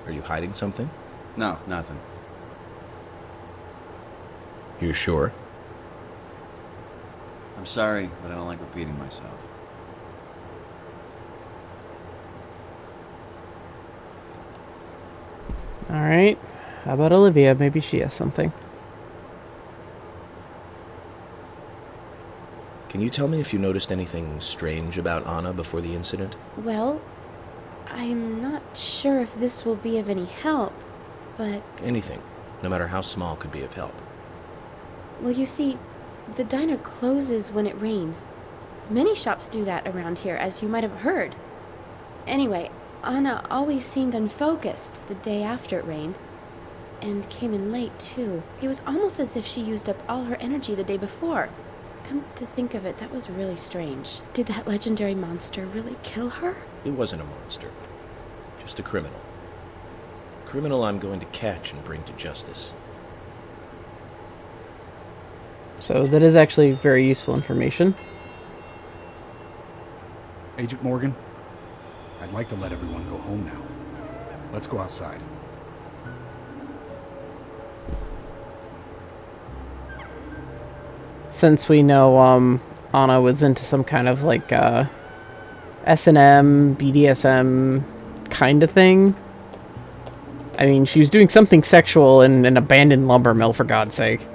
are you hiding something? No, nothing. You sure? I'm sorry, but I don't like repeating myself. Alright. How about Olivia? Maybe she has something. Can you tell me if you noticed anything strange about Anna before the incident? Well, I'm not sure if this will be of any help, but... Anything, no matter how small, could be of help. Well, you see, the diner closes when it rains. Many shops do that around here, as you might have heard. Anyway, Anna always seemed unfocused the day after it rained. And came in late, too. It was almost as if she used up all her energy the day before. Come to think of it, that was really strange. Did that legendary monster really kill her? It wasn't a monster. Just a criminal. Criminal I'm going to catch and bring to justice. So that is actually very useful information. Agent Morgan, I'd like to let everyone go home now. Let's go outside. Since we know Anna was into some kind of like S&M, BDSM kind of thing. I mean, she was doing something sexual in an abandoned lumber mill, for God's sake.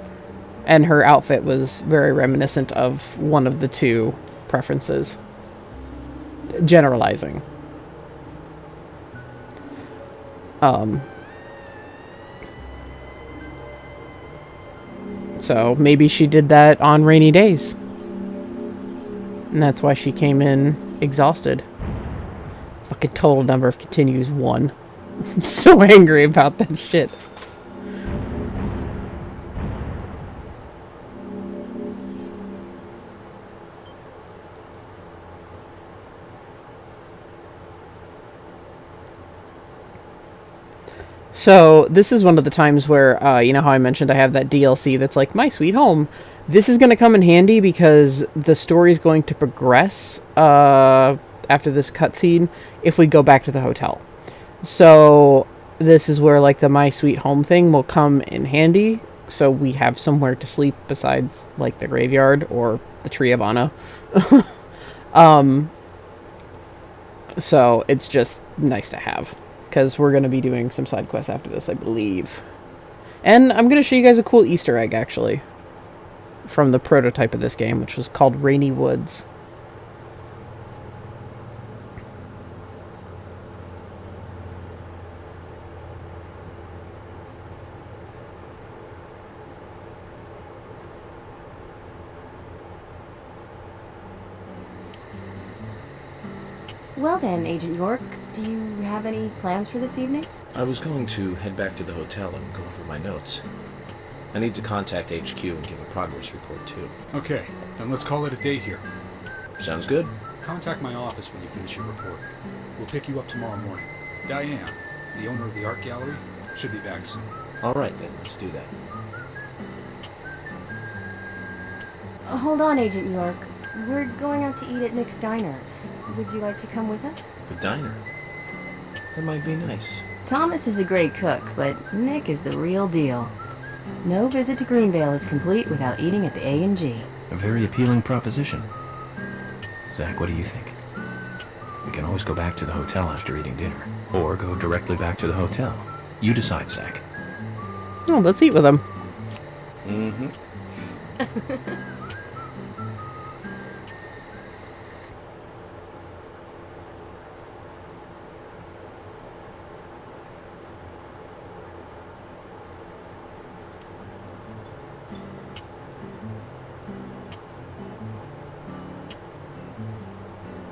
And her outfit was very reminiscent of one of the two preferences. Generalizing. So maybe she did that on rainy days. And that's why she came in exhausted. Fucking total number of continues 1. I'm so angry about that shit. So, this is one of the times where, you know how I mentioned I have that DLC that's like, My Sweet Home. This is going to come in handy because the story is going to progress after this cutscene if we go back to the hotel. So, this is where, like, the My Sweet Home thing will come in handy. So, we have somewhere to sleep besides, like, the graveyard or the Tree of Anna. So, it's just nice to have. Because we're going to be doing some side quests after this, I believe. And I'm going to show you guys a cool Easter egg, actually. From the prototype of this game, which was called Rainy Woods. Well then, Agent York, do you have any plans for this evening? I was going to head back to the hotel and go over my notes. I need to contact HQ and give a progress report, too. Okay, then let's call it a day here. Sounds good. Contact my office when you finish your report. We'll pick you up tomorrow morning. Diane, the owner of the art gallery, should be back soon. All right, then. Let's do that. Hold on, Agent York. We're going out to eat at Nick's Diner. Would you like to come with us? The diner? That might be nice. Thomas is a great cook, but Nick is the real deal. No visit to Greenvale is complete without eating at the A&G. A very appealing proposition. Zach, what do you think? We can always go back to the hotel after eating dinner. Or go directly back to the hotel. You decide, Zach. Oh, let's eat with him. Mm-hmm.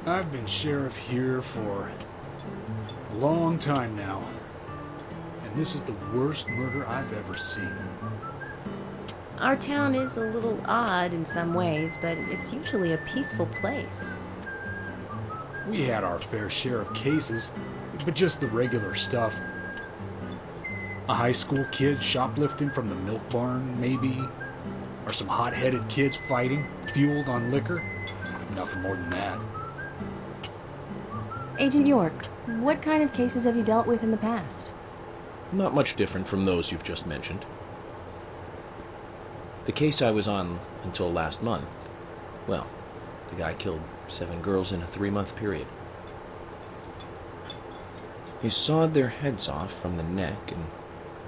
I've been sheriff here for a long time now, and this is the worst murder I've ever seen. Our town is a little odd in some ways, but it's usually a peaceful place. We had our fair share of cases, but just the regular stuff. A high school kid shoplifting from the milk barn, maybe. Are some hot-headed kids fighting, fueled on liquor? Nothing more than that. Agent York, what kind of cases have you dealt with in the past? Not much different from those you've just mentioned. The case I was on until last month, well, the guy killed 7 girls in a 3-month period. He sawed their heads off from the neck and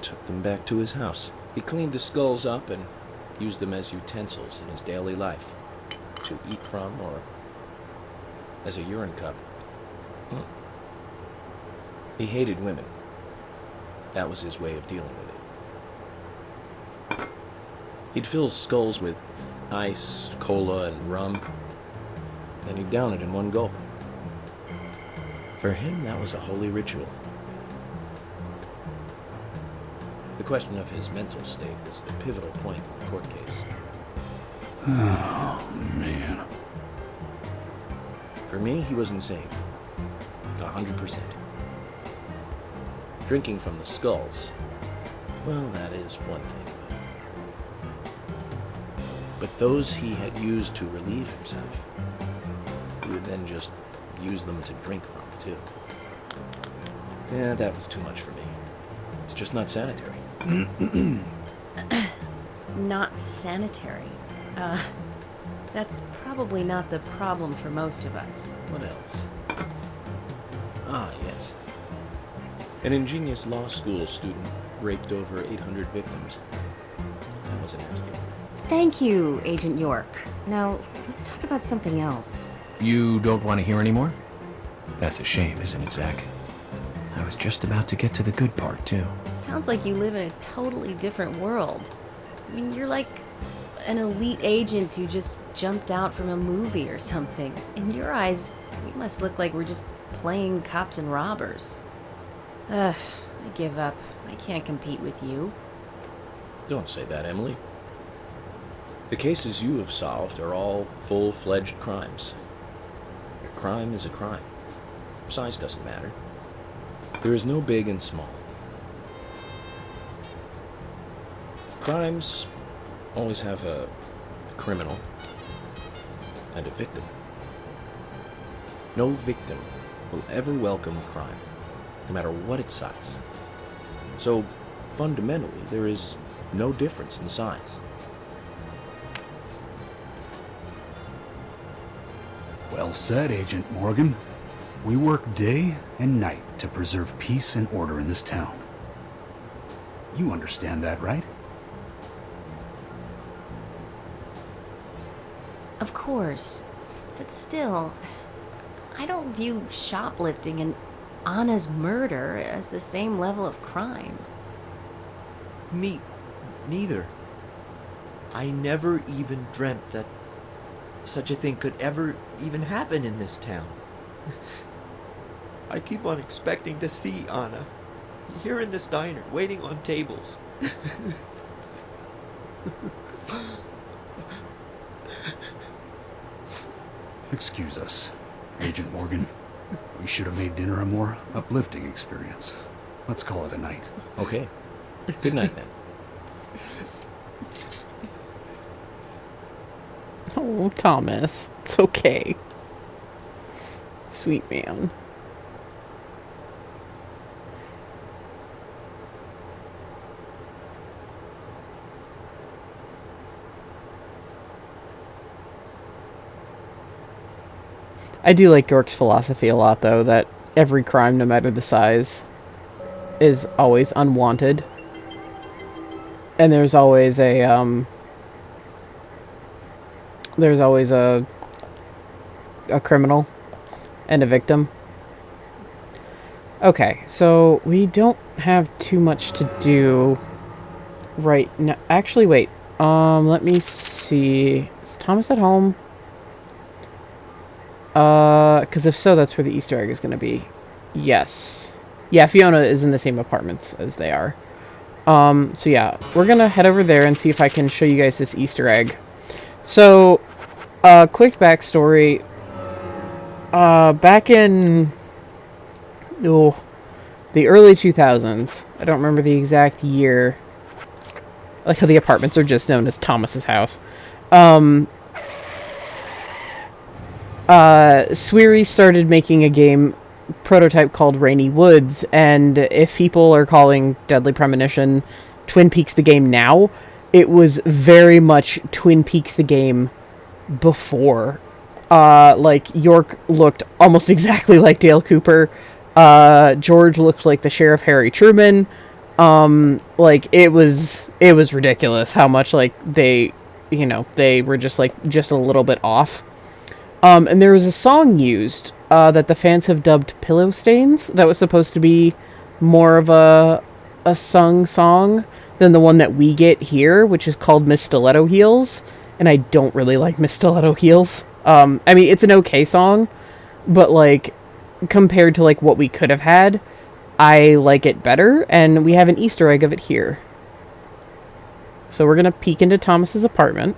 took them back to his house. He cleaned the skulls up and used them as utensils in his daily life, to eat from or as a urine cup. He hated women. That was his way of dealing with it. He'd fill skulls with ice, cola, and rum, then he'd down it in one gulp. For him, that was a holy ritual. The question of his mental state was the pivotal point in the court case. Oh, man. For me, he was insane. 100%. Drinking from the skulls, well, that is one thing. But those he had used to relieve himself, he would then just use them to drink from, too. Yeah, that was too much for me. It's just not sanitary. Not sanitary. That's probably not the problem for most of us. What else? Ah, yes. An ingenious law school student raped over 800 victims. That was a nasty one. Thank you, Agent York. Now, let's talk about something else. You don't want to hear anymore? That's a shame, isn't it, Zach? I was just about to get to the good part, too. Sounds like you live in a totally different world. I mean, you're like an elite agent who just jumped out from a movie or something. In your eyes, we must look like we're just playing cops and robbers. Ugh, I give up. I can't compete with you. Don't say that, Emily. The cases you have solved are all full-fledged crimes. A crime is a crime. Size doesn't matter. There is no big and small. Crimes always have a criminal and a victim. No victim will ever welcome a crime, no matter what its size. So, fundamentally, there is no difference in size. Well said, Agent Morgan. We work day and night to preserve peace and order in this town. You understand that, right? Of course. But still, I don't view shoplifting and Anna's murder as the same level of crime. Me neither. I never even dreamt that such a thing could ever even happen in this town. I keep on expecting to see Anna here in this diner, waiting on tables. Excuse us, Agent Morgan. We should have made dinner a more uplifting experience. Let's call it a night. Okay. Good night, then. Oh, Thomas. It's okay. Sweet man. I do like York's philosophy a lot, though, that every crime, no matter the size, is always unwanted. And there's always a, a criminal and a victim. Okay, so we don't have too much to do right now. Actually, wait. Let me see. Is Thomas at home? Because if so, that's where the Easter egg is going to be. Yes. Yeah, Fiona is in the same apartments as they are. So yeah, we're going to head over there and see if I can show you guys this Easter egg. So, quick backstory. Back in the early 2000s, I don't remember the exact year like how the apartments are just known as Thomas's house. Sweary started making a game prototype called Rainy Woods, and if people are calling Deadly Premonition Twin Peaks the game now, it was very much Twin Peaks the game before. Like, York looked almost exactly like Dale Cooper. George looked like the Sheriff Harry Truman. Like, it was ridiculous how much, like, they were just a little bit off. And there was a song used, that the fans have dubbed Pillow Stains, that was supposed to be more of a sung song than the one that we get here, which is called Miss Stiletto Heels, and I don't really like Miss Stiletto Heels. I mean, it's an okay song, but, like, compared to, like, what we could have had, I like it better, and we have an Easter egg of it here. So we're gonna peek into Thomas's apartment.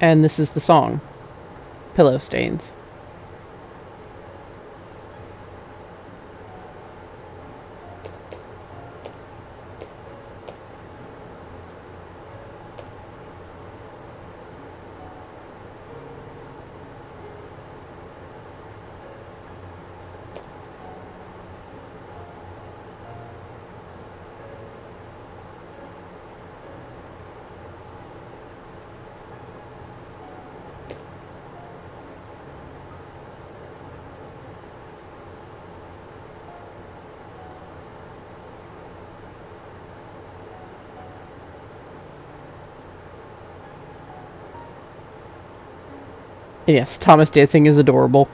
And this is the song, Pillow Stains. Yes, Thomas dancing is adorable.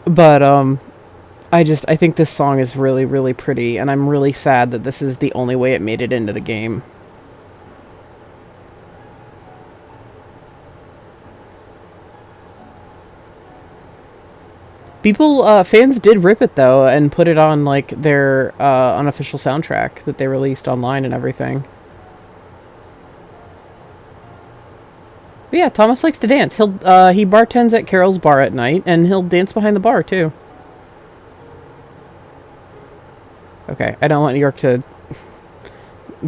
But, I think this song is really, really pretty, and I'm really sad that this is the only way it made it into the game. Fans did rip it, though, and put it on, like, their, unofficial soundtrack that they released online and everything. But yeah, Thomas likes to dance. He bartends at Carol's bar at night, and he'll dance behind the bar, too. Okay, I don't want York to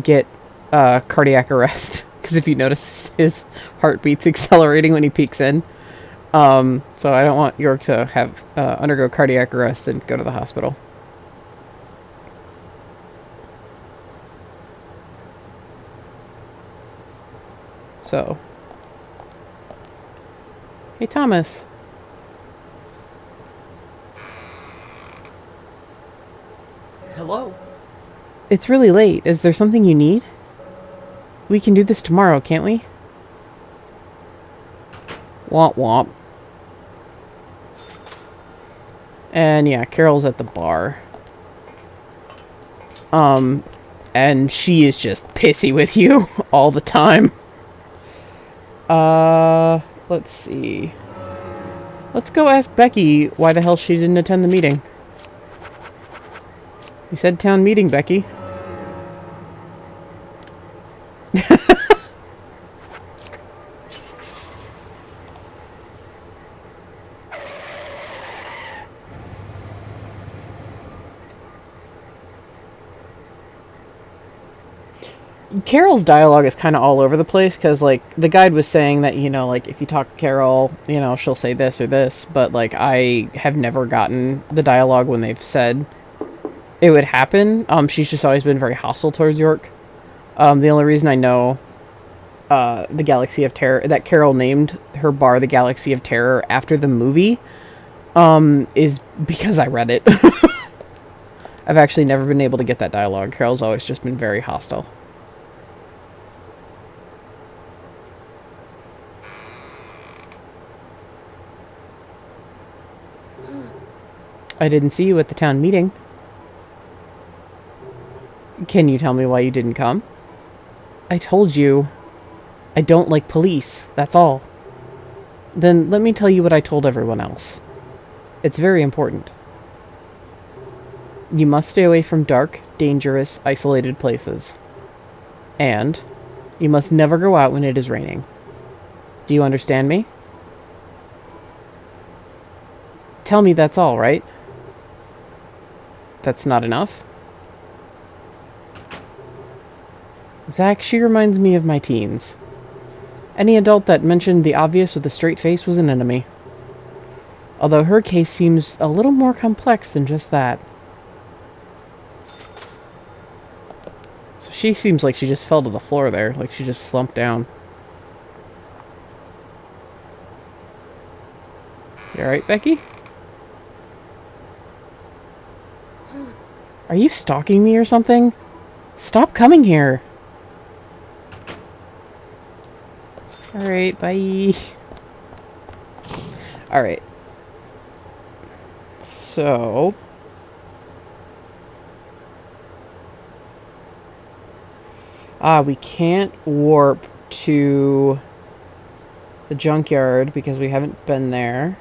get, cardiac arrest, because if you notice, his heartbeat's accelerating when he peeks in. So I don't want York to have, undergo cardiac arrest and go to the hospital. So... Hey, Thomas. Hello? It's really late. Is there something you need? We can do this tomorrow, can't we? Womp womp. And yeah, Carol's at the bar. And she is just pissy with you all the time. Let's see. Let's go ask Becky why the hell she didn't attend the meeting. You said town meeting, Becky. Carol's dialogue is kind of all over the place, because, like, the guide was saying that, like, if you talk to Carol, she'll say this or this, but, like, I have never gotten the dialogue when they've said it would happen. She's just always been very hostile towards York. The only reason I know the Galaxy of Terror, that Carol named her bar the Galaxy of Terror after the movie, is because I read it. I've actually never been able to get that dialogue. Carol's always just been very hostile. I didn't see you at the town meeting. Can you tell me why you didn't come? I told you I don't like police, that's all. Then let me tell you what I told everyone else. It's very important. You must stay away from dark, dangerous, isolated places. And you must never go out when it is raining. Do you understand me? tell me that's all, right? That's not enough? Zach, she reminds me of my teens. Any adult that mentioned the obvious with a straight face was an enemy. Although her case seems a little more complex than just that. So she seems like she just fell to the floor there, like she just slumped down. You alright, Becky? Are you stalking me or something? Stop coming here. Alright, bye. Alright. So... we can't warp to the junkyard because we haven't been there.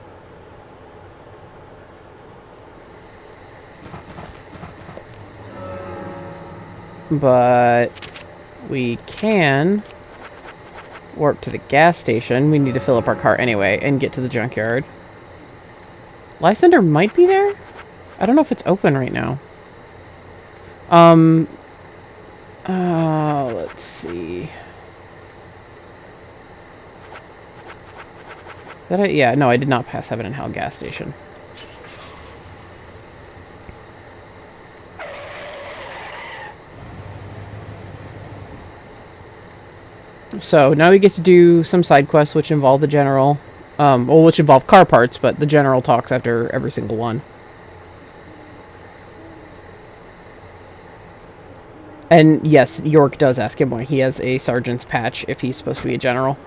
But we can warp to the gas station. We need to fill up our car anyway and get to the junkyard. Lysander might be there? I don't know if it's open right now. Let's see. Yeah, no, I did not pass Heaven and Hell gas station. So now we get to do some side quests which involve the general. Well, which involve car parts, but the general talks after every single one. And yes, York does ask him why he has a sergeant's patch if he's supposed to be a general.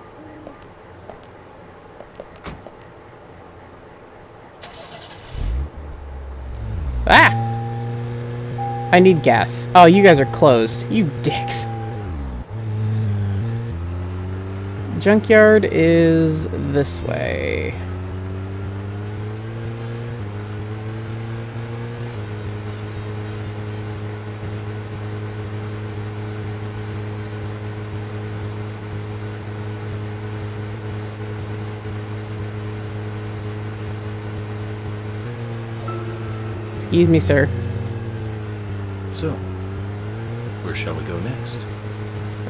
Ah! I need gas. Oh, you guys are closed. You dicks. Junkyard is this way. Excuse me, sir. So, where shall we go next?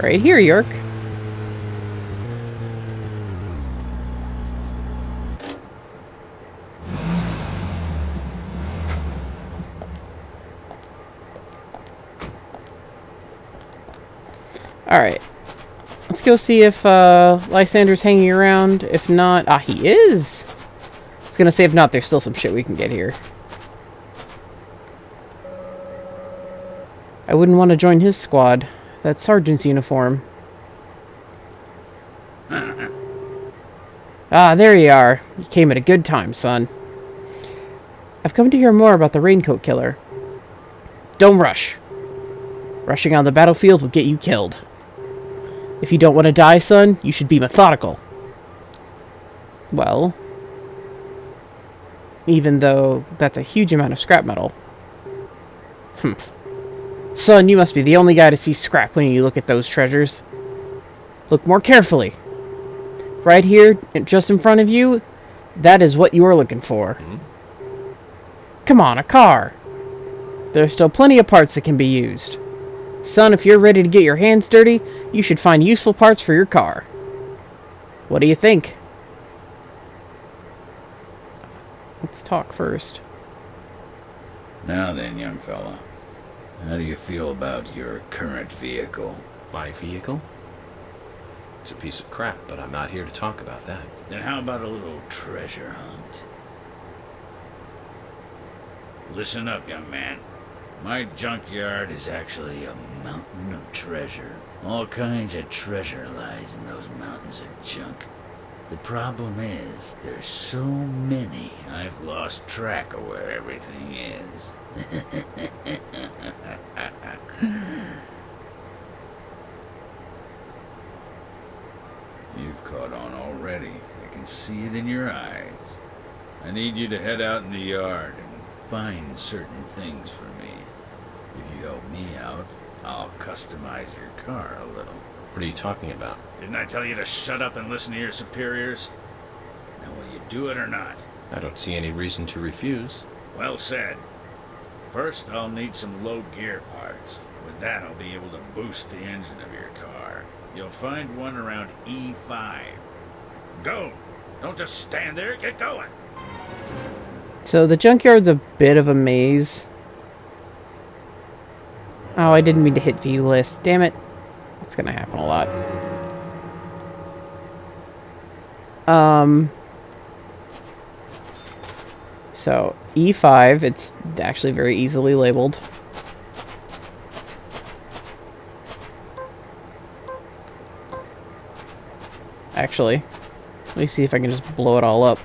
Right here, York. Alright. Let's go see if Lysander's hanging around. If not... he is! I was gonna say if not, there's still some shit we can get here. I wouldn't want to join his squad. That sergeant's uniform. There you are. You came at a good time, son. I've come to hear more about the Raincoat Killer. Don't rush. Rushing on the battlefield will get you killed. If you don't want to die, son, you should be methodical. Well, even though that's a huge amount of scrap metal. Son, you must be the only guy to see scrap when you look at those treasures. Look more carefully. Right here, just in front of you, that is what you are looking for. Come on, a car. There's still plenty of parts that can be used. Son, if you're ready to get your hands dirty, you should find useful parts for your car. What do you think? Let's talk first. Now then, young fella. How do you feel about your current vehicle? My vehicle? It's a piece of crap, but I'm not here to talk about that. Then how about a little treasure hunt? Listen up, young man. My junkyard is actually a mountain of treasure. All kinds of treasure lies in those mountains of junk. The problem is, there's so many, I've lost track of where everything is. You've caught on already. I can see it in your eyes. I need you to head out in the yard and find certain things for me. If you help me out, I'll customize your car a little. What are you talking about? Didn't I tell you to shut up and listen to your superiors? Now will you do it or not? I don't see any reason to refuse. Well said. First, I'll need some low gear parts. With that, I'll be able to boost the engine of your car. You'll find one around E5. Go! Don't just stand there, get going! So the junkyard's a bit of a maze. Oh, I didn't mean to hit view list. Damn it. That's gonna happen a lot. So, E5, it's actually very easily labeled. Actually, let me see if I can just blow it all up.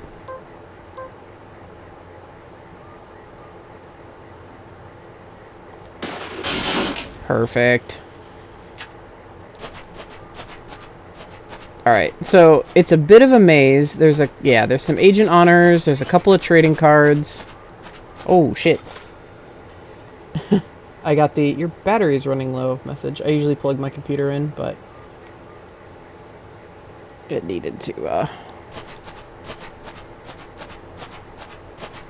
Perfect. Alright, so it's a bit of a maze. There's some agent honors, there's a couple of trading cards. Oh, shit. I got the, your battery's running low message. I usually plug my computer in, but it needed to,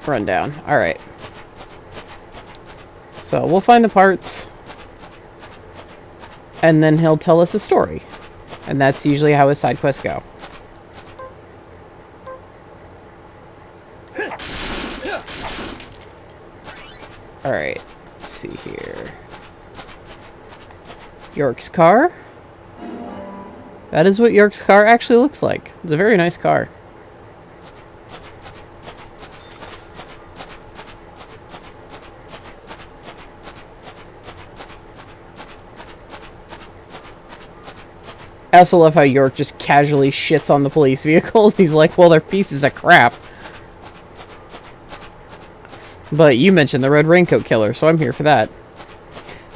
run down. Alright. So, we'll find the parts, and then he'll tell us a story. And that's usually how his side quests go. Alright, let's see here. York's car? That is what York's car actually looks like. It's a very nice car. I also love how York just casually shits on the police vehicles. He's like, well, they're pieces of crap. But you mentioned the Red Raincoat Killer, so I'm here for that.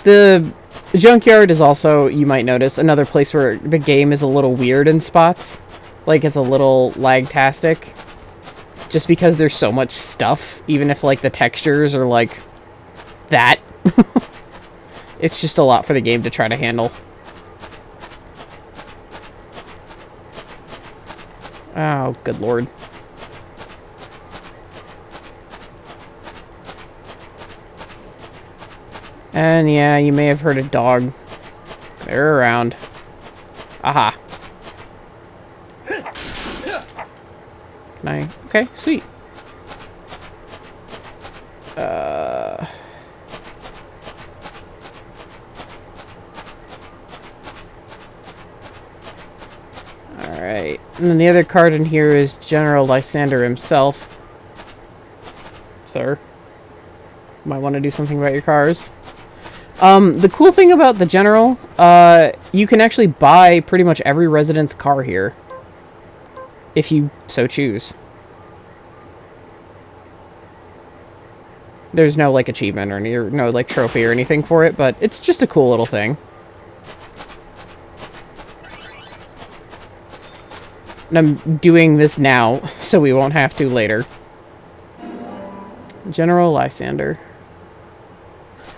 The junkyard is also, you might notice, another place where the game is a little weird in spots. Like, it's a little lag-tastic. Just because there's so much stuff, even if, like, the textures are, like, that. It's just a lot for the game to try to handle. Oh, good lord. And yeah, you may have heard a dog. They're around. Aha. Can I? Okay, sweet. Alright. And then the other card in here is General Lysander himself. Sir. Might want to do something about your cars. The cool thing about the General, you can actually buy pretty much every resident's car here. If you so choose. There's no, like, achievement or no, like, trophy or anything for it, but it's just a cool little thing. And I'm doing this now, so we won't have to later. General Lysander.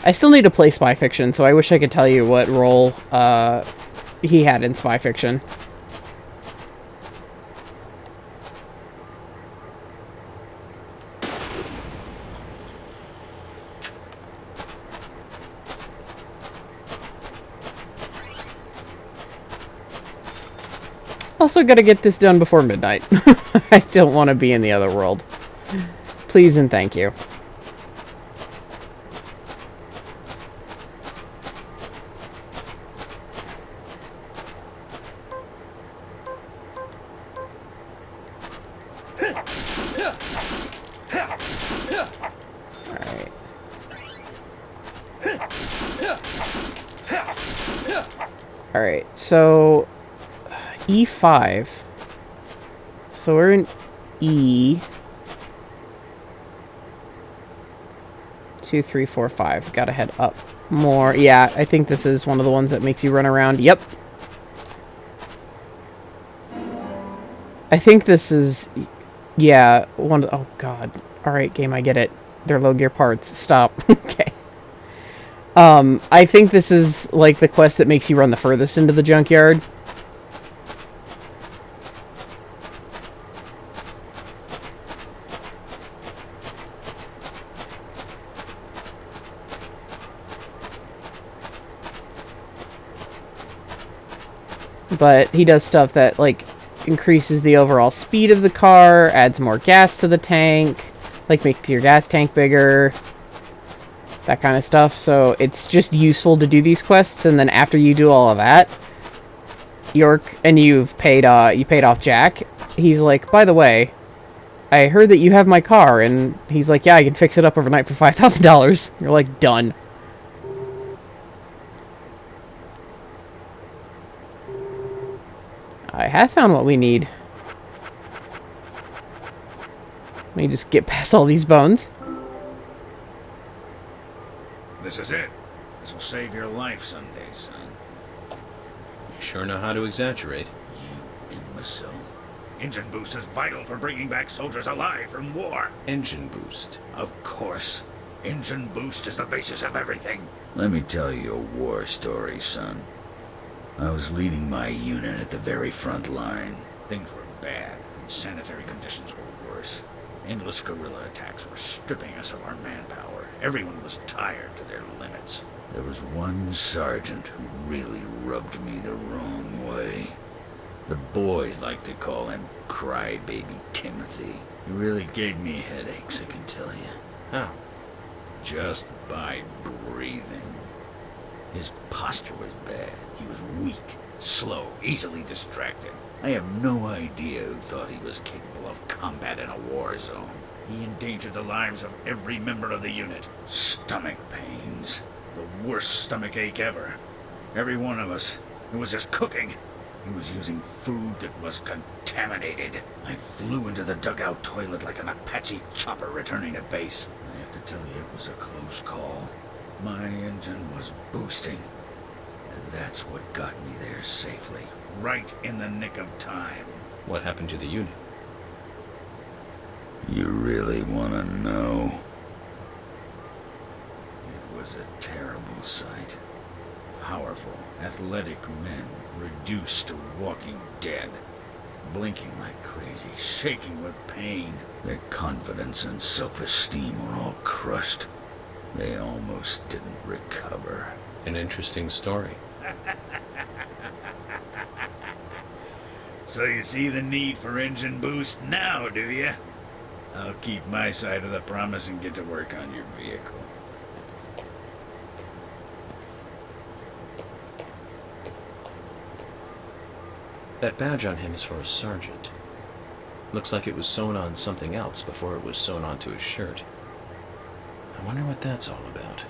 I still need to play Spy Fiction, so I wish I could tell you what role he had in Spy Fiction. Also gotta get this done before midnight. I don't want to be in the other world. Please and thank you. Alright. Alright, so E5. So we're in E. 2, 3, 4, 5. Gotta head up more. Yeah, I think this is one of the ones that makes you run around. Yep. I think this is... Yeah, one... Oh, God. Alright, game, I get it. They're low gear parts. Stop. Okay. I think this is, like, the quest that makes you run the furthest into the junkyard. but he does stuff that, like, increases the overall speed of the car, adds more gas to the tank, like, makes your gas tank bigger, that kind of stuff. So it's just useful to do these quests, and then after you do all of that, York, and you paid off Jack, he's like, by the way, I heard that you have my car, and he's like, yeah, I can fix it up overnight for $5,000. You're like, done. I have found what we need. Let me just get past all these bones. This is it. This will save your life someday, son. You sure know how to exaggerate. You imbecile. Engine boost is vital for bringing back soldiers alive from war. Engine boost? Of course. Engine boost is the basis of everything. Let me tell you a war story, son. I was leading my unit at the very front line. Things were bad, and sanitary conditions were worse. Endless guerrilla attacks were stripping us of our manpower. Everyone was tired to their limits. There was one sergeant who really rubbed me the wrong way. The boys like to call him Crybaby Timothy. He really gave me headaches, I can tell you. How? Just by breathing. His posture was bad. He was weak, slow, easily distracted. I have no idea who thought he was capable of combat in a war zone. He endangered the lives of every member of the unit. Stomach pains. The worst stomach ache ever. Every one of us. It was just cooking. He was using food that was contaminated. I flew into the dugout toilet like an Apache chopper returning to base. I have to tell you, it was a close call. My engine was boosting. And that's what got me there safely. Right in the nick of time. What happened to the unit? You really want to know? It was a terrible sight. Powerful, athletic men reduced to walking dead. Blinking like crazy, shaking with pain. Their confidence and self-esteem were all crushed. They almost didn't recover. An interesting story. So you see the need for engine boost now, do you? I'll keep my side of the promise and get to work on your vehicle. That badge on him is for a sergeant. Looks like it was sewn on something else before it was sewn onto his shirt. I wonder what that's all about.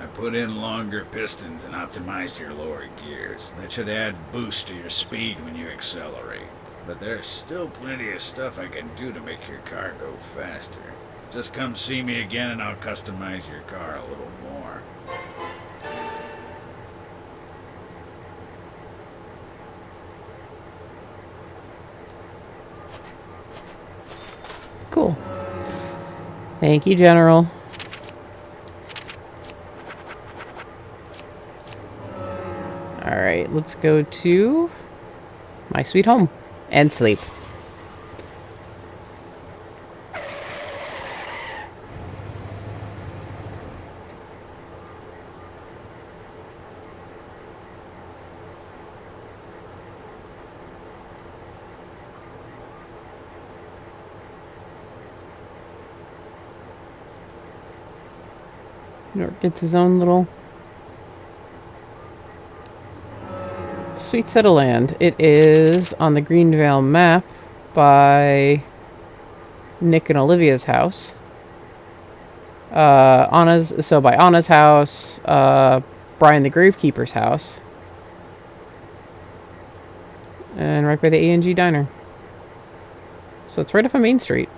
I put in longer pistons and optimized your lower gears. That should add boost to your speed when you accelerate. But there's still plenty of stuff I can do to make your car go faster. Just come see me again and I'll customize your car a little more. Cool. Thank you, General. Alright, let's go to my sweet home and sleep. York gets his own little sweet set of land. It is on the Greenvale map by Nick and Olivia's house. By Anna's house, Brian the Gravekeeper's house, and right by the A&G Diner. So it's right off of Main Street.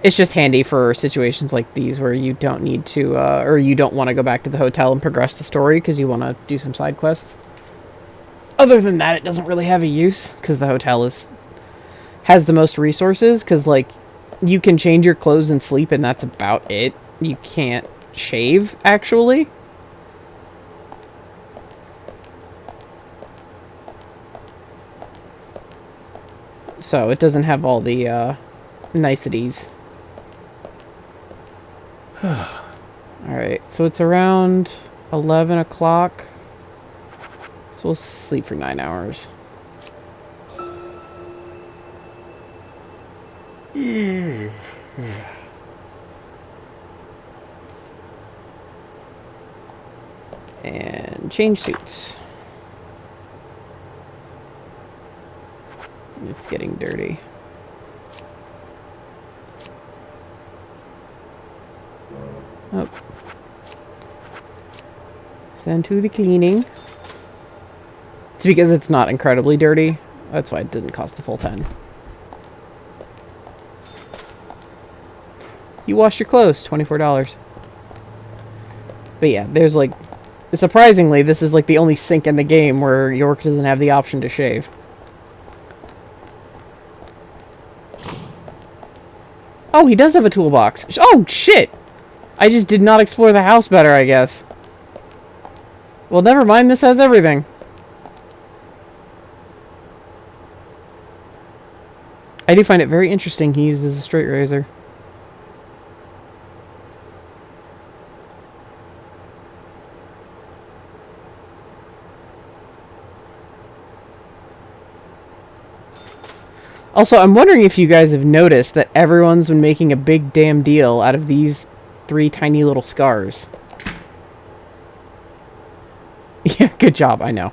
It's just handy for situations like these where you don't need to, or you don't want to go back to the hotel and progress the story because you want to do some side quests. Other than that, it doesn't really have a use because the hotel has the most resources because, like, you can change your clothes and sleep and that's about it. You can't shave, actually. So it doesn't have all the niceties. Alright, so it's around 11 o'clock. So we'll sleep for 9 hours. And change suits. It's getting dirty. Oh. Send to the cleaning. It's because it's not incredibly dirty. That's why it didn't cost the full 10. You wash your clothes, $24. But yeah, there's like... Surprisingly, this is like the only sink in the game where York doesn't have the option to shave. Oh, he does have a toolbox. Oh, shit! I just did not explore the house better, I guess. Well, never mind, this has everything. I do find it very interesting he uses a straight razor. Also, I'm wondering if you guys have noticed that everyone's been making a big damn deal out of these 3 tiny little scars. Yeah, good job, I know.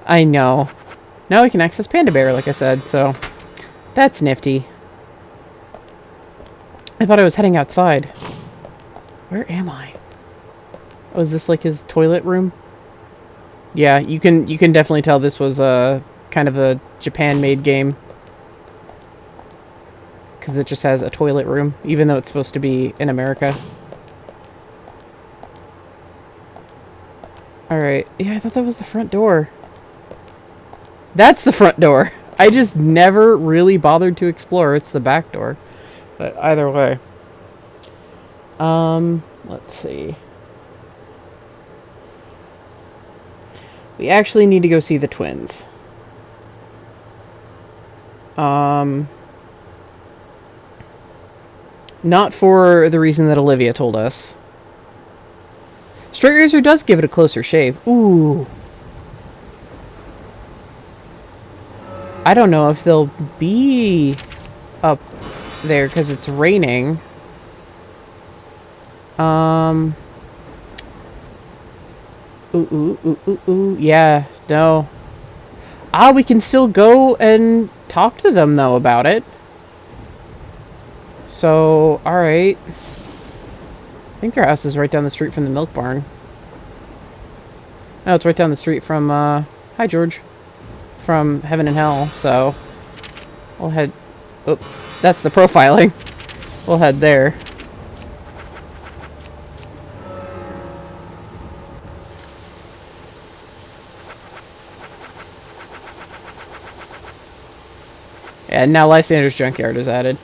I know. Now we can access Panda Bear, like I said, so... That's nifty. I thought I was heading outside. Where am I? Oh, is this like his toilet room? Yeah, you can definitely tell this was kind of a Japan-made game. Because it just has a toilet room, even though it's supposed to be in America. Alright, yeah, I thought that was the front door. That's the front door! I just never really bothered to explore. It's the back door. But either way. Let's see. We actually need to go see the twins. Not for the reason that Olivia told us. Straight razor does give it a closer shave. Ooh. I don't know if they'll be up there because it's raining. Ooh. Yeah, no. Ah, we can still go and talk to them, though, about it. So, alright. I think their house is right down the street from the milk barn. No, it's right down the street from, hi, George. From Heaven and Hell, so... We'll head... Oh, that's the profiling. We'll head there. And now Lysander's Junkyard is added.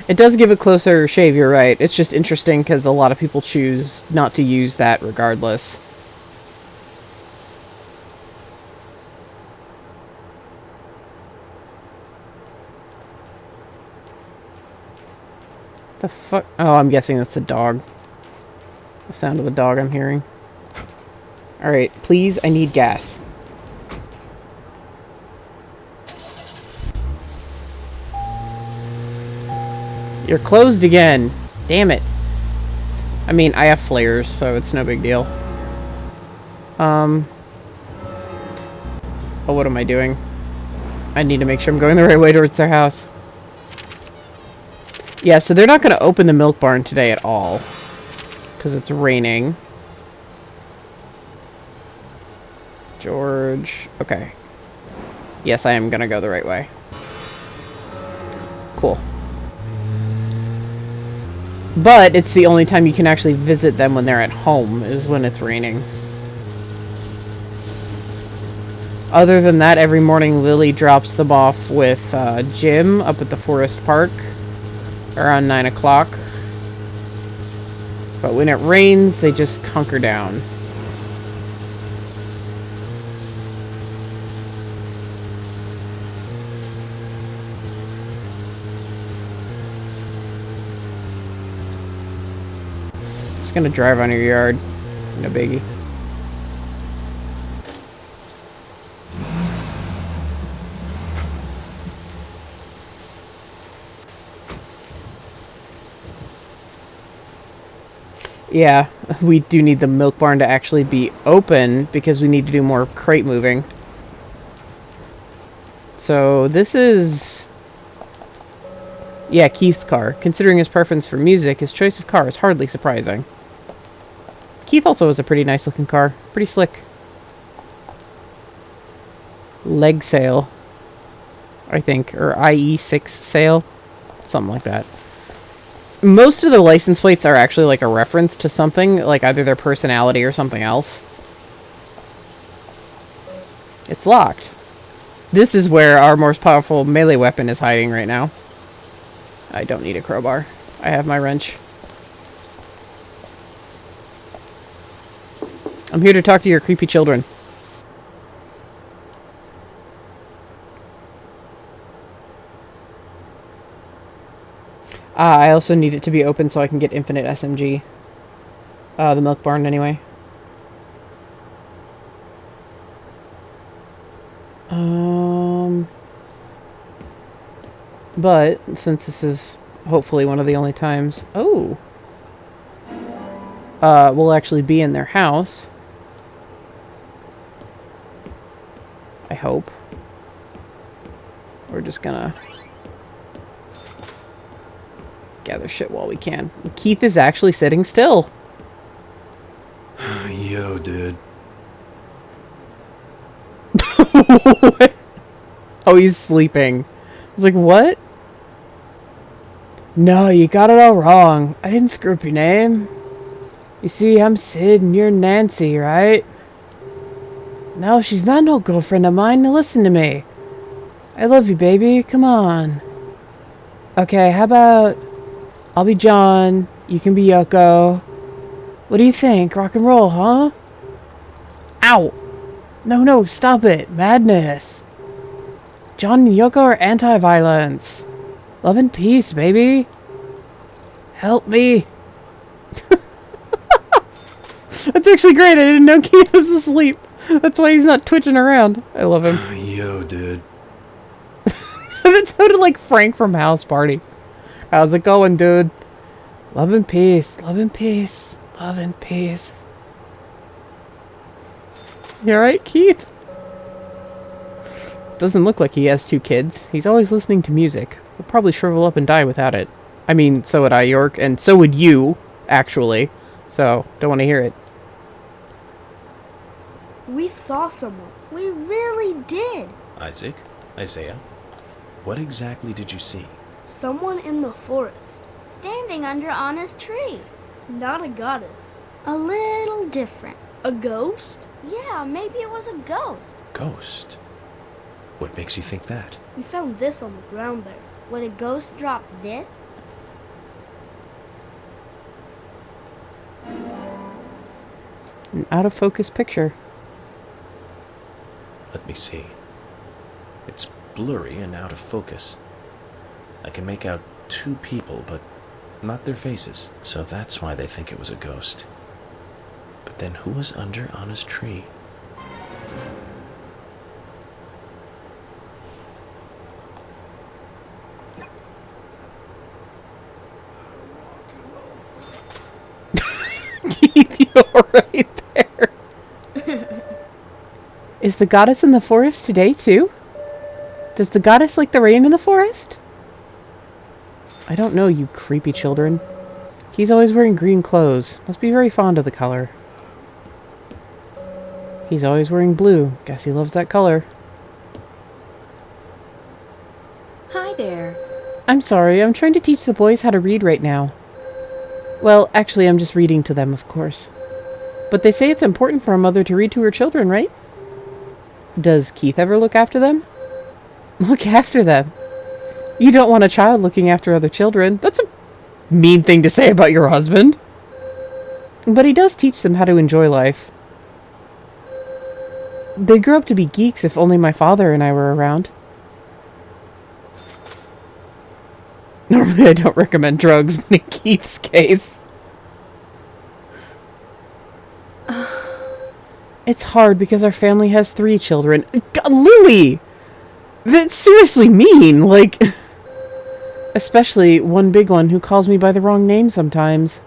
It does give a closer shave, you're right. It's just interesting because a lot of people choose not to use that regardless. The fuck? Oh, I'm guessing that's the dog. The sound of the dog I'm hearing. Alright, please, I need gas. You're closed again. Damn it. I mean, I have flares, so it's no big deal. Oh, what am I doing? I need to make sure I'm going the right way towards their house. Yeah, so they're not going to open the milk barn today at all. Because it's raining. George. Okay. Yes, I am going to go the right way. Cool. But it's the only time you can actually visit them when they're at home, is when it's raining. Other than that, every morning Lily drops them off with Jim up at the Forest Park around 9 o'clock. But when it rains, they just hunker down. Just gonna drive on your yard. No biggie. Yeah, we do need the milk barn to actually be open because we need to do more crate moving. So this is... yeah, Keith's car. Considering his preference for music, his choice of car is hardly surprising. Keith also has a pretty nice looking car. Pretty slick. Leg sale, I think. Or IE6 sale. Something like that. Most of the license plates are actually like a reference to something, like either their personality or something else. It's locked. This is where our most powerful melee weapon is hiding right now. I don't need a crowbar. I have my wrench. I'm here to talk to your creepy children. I also need it to be open so I can get infinite SMG. The milk barn, anyway. But, since this is hopefully one of the only times... oh! We'll actually be in their house. I hope. We're just gonna... gather shit while we can. Keith is actually sitting still. Yo, dude. Oh, he's sleeping. I was like, what? No, you got it all wrong. I didn't screw up your name. You see, I'm Sid and you're Nancy, right? No, she's not no girlfriend of mine. Now listen to me. I love you, baby. Come on. Okay, how about... I'll be John. You can be Yoko. What do you think? Rock and roll, huh? Ow! No, stop it. Madness. John and Yoko are anti-violence. Love and peace, baby. Help me. That's actually great. I didn't know Keith was asleep. That's why he's not twitching around. I love him. Yo, dude. That sounded like Frank from House Party. How's it going, dude? Love and peace. Love and peace. Love and peace. You alright, Keith? Doesn't look like he has 2 kids. He's always listening to music. He'll probably shrivel up and die without it. I mean, so would I, York, and so would you, actually. So, don't want to hear it. We saw someone. We really did. Isaac? Isaiah? What exactly did you see? Someone in the forest. Standing under Anna's tree. Not a goddess. A little different. A ghost? Yeah, maybe it was a ghost. Ghost? What makes you think that? We found this on the ground there. Would a ghost drop this? An out-of-focus picture. Let me see. It's blurry and out of focus. I can make out 2 people, but not their faces. So that's why they think it was a ghost. But then who was under Anna's tree? Keith, you're right there. Is the goddess in the forest today, too? Does the goddess like the rain in the forest? I don't know, you creepy children. He's always wearing green clothes. Must be very fond of the color. He's always wearing blue. Guess he loves that color. Hi there. I'm sorry, I'm trying to teach the boys how to read right now. Well, actually, I'm just reading to them, of course. But they say it's important for a mother to read to her children, right? Does Keith ever look after them? Look after them? You don't want a child looking after other children. That's a mean thing to say about your husband. But he does teach them how to enjoy life. They'd grow up to be geeks if only my father and I were around. Normally I don't recommend drugs, but in Keith's case. It's hard because our family has 3 children. God, Lily! That's seriously mean, like... Especially one big one who calls me by the wrong name sometimes.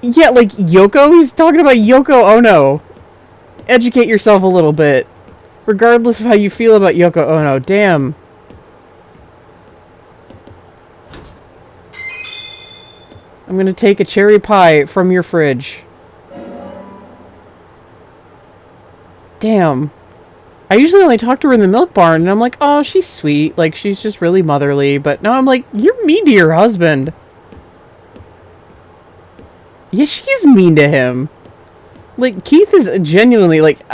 Yeah, like Yoko? He's talking about Yoko Ono. Educate yourself a little bit. Regardless of how you feel about Yoko Ono. Damn. I'm gonna take a cherry pie from your fridge. Damn. I usually only talk to her in the milk barn, and I'm like, oh, she's sweet. Like, she's just really motherly. But now I'm like, you're mean to your husband. Yeah, she is mean to him. Like, Keith is genuinely, like,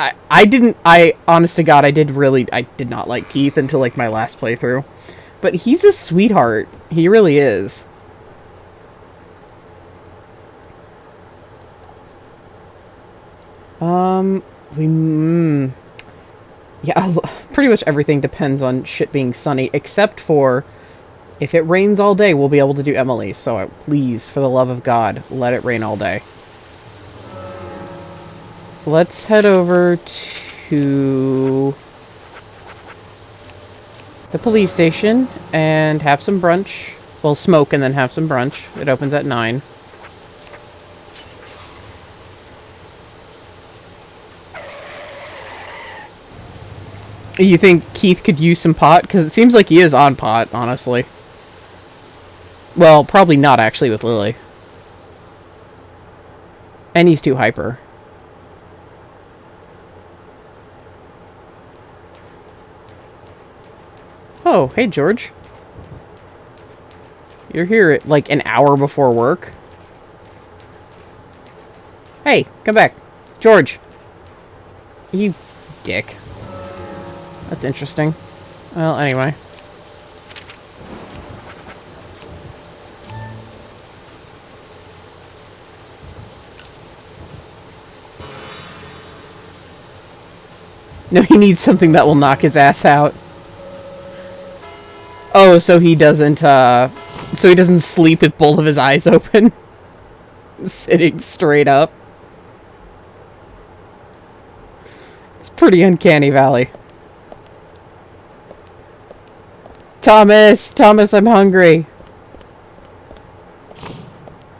honest to God, I did not like Keith until, like, my last playthrough. But he's a sweetheart. He really is. Yeah, pretty much everything depends on shit being sunny, except for if it rains all day, we'll be able to do Emily. So please, for the love of God, let it rain all day. Let's head over to the police station and have some brunch. Well, smoke and then have some brunch. It opens at 9. You think Keith could use some pot? Because it seems like he is on pot, honestly. Well, probably not actually with Lily. And he's too hyper. Oh, hey George. You're here at like an hour before work. Hey, come back. George. You dick. That's interesting. Well, anyway. No, he needs something that will knock his ass out. Oh, so he doesn't sleep with both of his eyes open. Sitting straight up. It's pretty uncanny valley. Thomas, I'm hungry.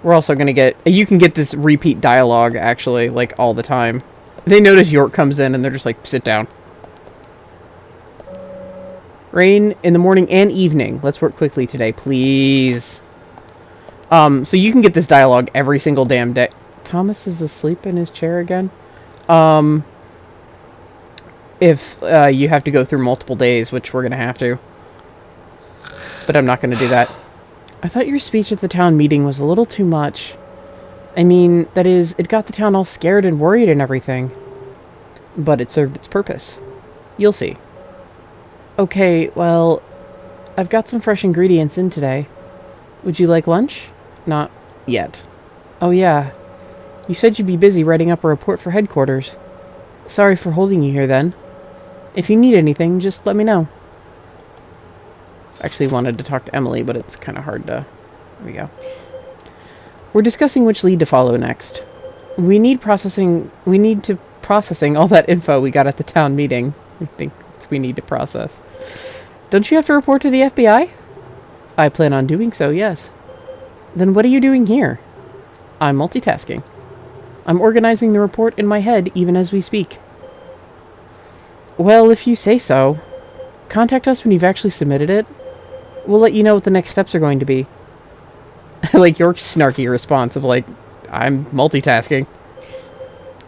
We're also gonna get... You can get this repeat dialogue, actually, like, all the time. They notice York comes in, and they're just like, sit down. Rain in the morning and evening. Let's work quickly today, please. So you can get this dialogue every single damn day. Thomas is asleep in his chair again? If you have to go through multiple days, which we're gonna have to. But I'm not going to do that. I thought your speech at the town meeting was a little too much. I mean, that is, it got the town all scared and worried and everything. But it served its purpose. You'll see. Okay, well, I've got some fresh ingredients in today. Would you like lunch? Not yet. Oh yeah. You said you'd be busy writing up a report for headquarters. Sorry for holding you here then. If you need anything, just let me know. Actually wanted to talk to Emily, but it's kind of hard to... There we go. We're discussing which lead to follow next. We need to processing all that info we got at the town meeting. I think we need to process. Don't you have to report to the FBI? I plan on doing so, yes. Then what are you doing here? I'm multitasking. I'm organizing the report in my head even as we speak. Well, if you say so. Contact us when you've actually submitted it. We'll let you know what the next steps are going to be. I like York's snarky response of like, I'm multitasking.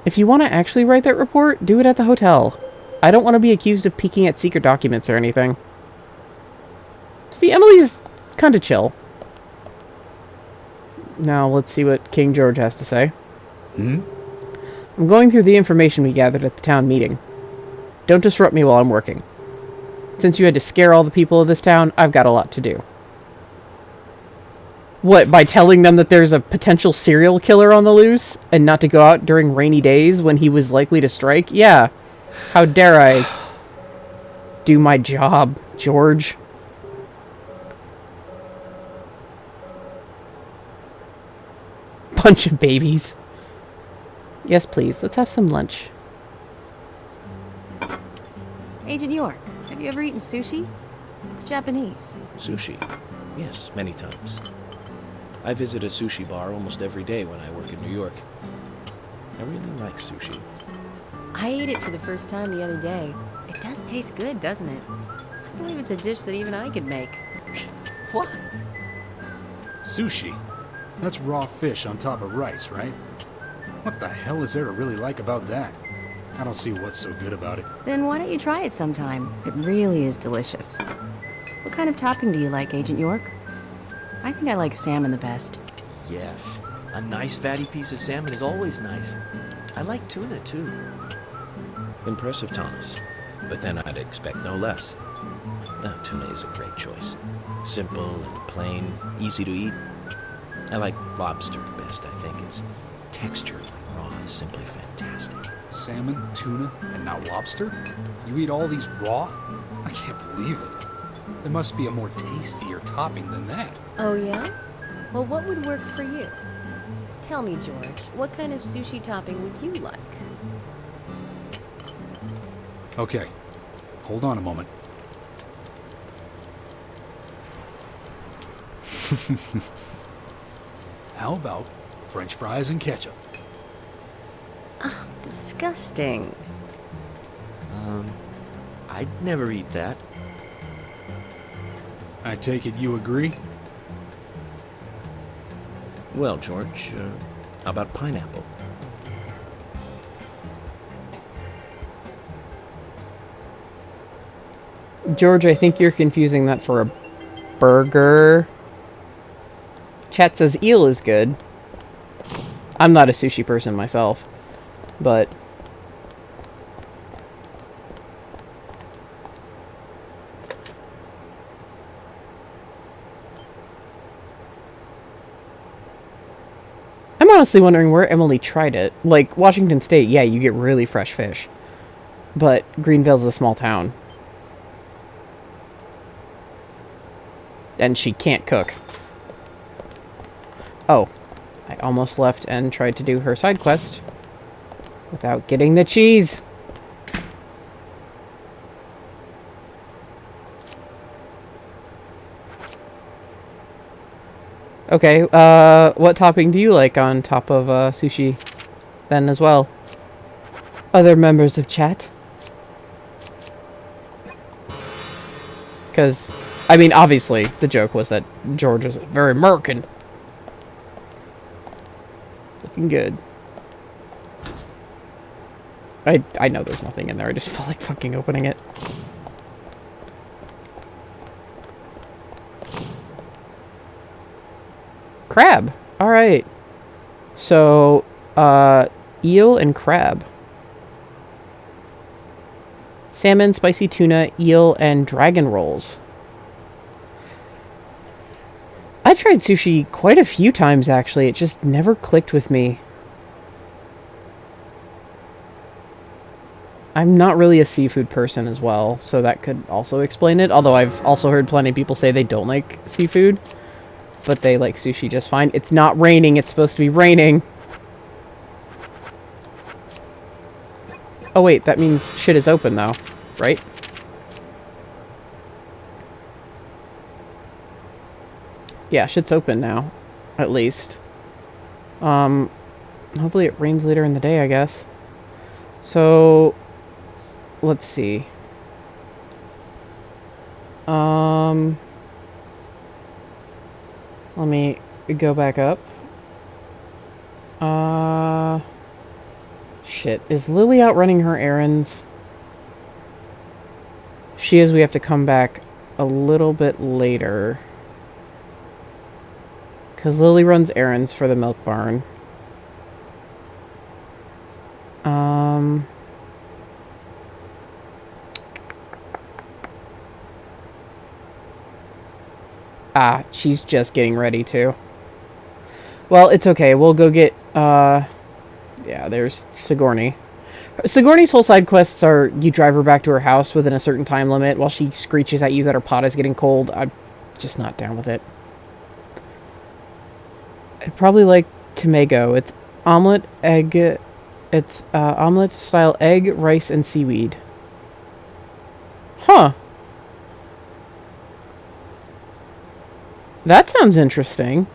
If you want to actually write that report, do it at the hotel. I don't want to be accused of peeking at secret documents or anything. See, Emily's kind of chill. Now, let's see what King George has to say. I'm going through the information we gathered at the town meeting. Don't disrupt me while I'm working. Since you had to scare all the people of this town, I've got a lot to do. What, by telling them that there's a potential serial killer on the loose, and not to go out during rainy days when he was likely to strike? Yeah. How dare I do my job, George? Bunch of babies. Yes, please. Let's have some lunch. Agent York, have you ever eaten sushi? It's Japanese. Sushi? Yes, many times. I visit a sushi bar almost every day when I work in New York. I really like sushi. I ate it for the first time the other day. It does taste good, doesn't it? I believe it's a dish that even I could make. What? Sushi? That's raw fish on top of rice, right? What the hell is there to really like about that? I don't see what's so good about it. Then why don't you try it sometime? It really is delicious. What kind of topping do you like, Agent York? I think I like salmon the best. Yes. A nice fatty piece of salmon is always nice. I like tuna, too. Impressive, Thomas. But then I'd expect no less. Tuna is a great choice. Simple and plain, easy to eat. I like lobster best, I think. Its texture when raw is simply fantastic. Salmon, tuna, and now lobster? You eat all these raw? I can't believe it. There must be a more tastier topping than that. Oh, yeah? Well, what would work for you? Tell me, George, what kind of sushi topping would you like? Okay, hold on a moment. How about French fries and ketchup? Oh, disgusting. I'd never eat that. I take it you agree? Well, George, how about pineapple? George, I think you're confusing that for a burger. Chat says eel is good. I'm not a sushi person myself, but... I'm honestly wondering where Emily tried it. Like, Washington State, yeah, you get really fresh fish. But Greenvale's a small town. And she can't cook. Oh, I almost left and tried to do her side quest without getting the cheese. Okay, what topping do you like on top of sushi then as well? Other members of chat? Because, I mean, obviously, the joke was that George is very American. Looking good. I know there's nothing in there, I just felt like fucking opening it. Crab! Alright. So, eel and crab. Salmon, spicy tuna, eel, and dragon rolls. I tried sushi quite a few times, actually. It just never clicked with me. I'm not really a seafood person as well, so that could also explain it. Although I've also heard plenty of people say they don't like seafood, but they like sushi just fine. It's not raining. It's supposed to be raining. Oh wait, that means shit is open though, right? Yeah, shit's open now, at least. Hopefully it rains later in the day, I guess. So, let's see. Let me go back up. Shit. Is Lily out running her errands? She is. We have to come back a little bit later. Because Lily runs errands for the milk barn. She's just getting ready to. Well, it's okay. We'll go get, yeah, there's Sigourney. Sigourney's whole side quests are you drive her back to her house within a certain time limit while she screeches at you that her pot is getting cold. I'm just not down with it. I'd probably like Tomago. It's omelet, egg, It's omelet style egg, rice, and seaweed. Huh. That sounds interesting.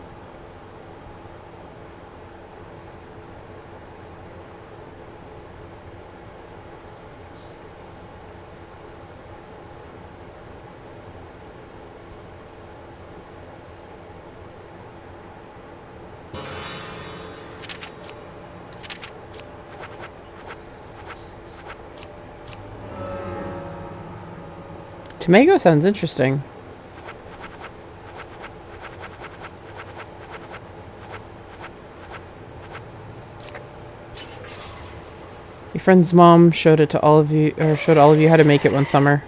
Tomago sounds interesting. Your friend's mom showed it to all of you, or showed all of you how to make it one summer.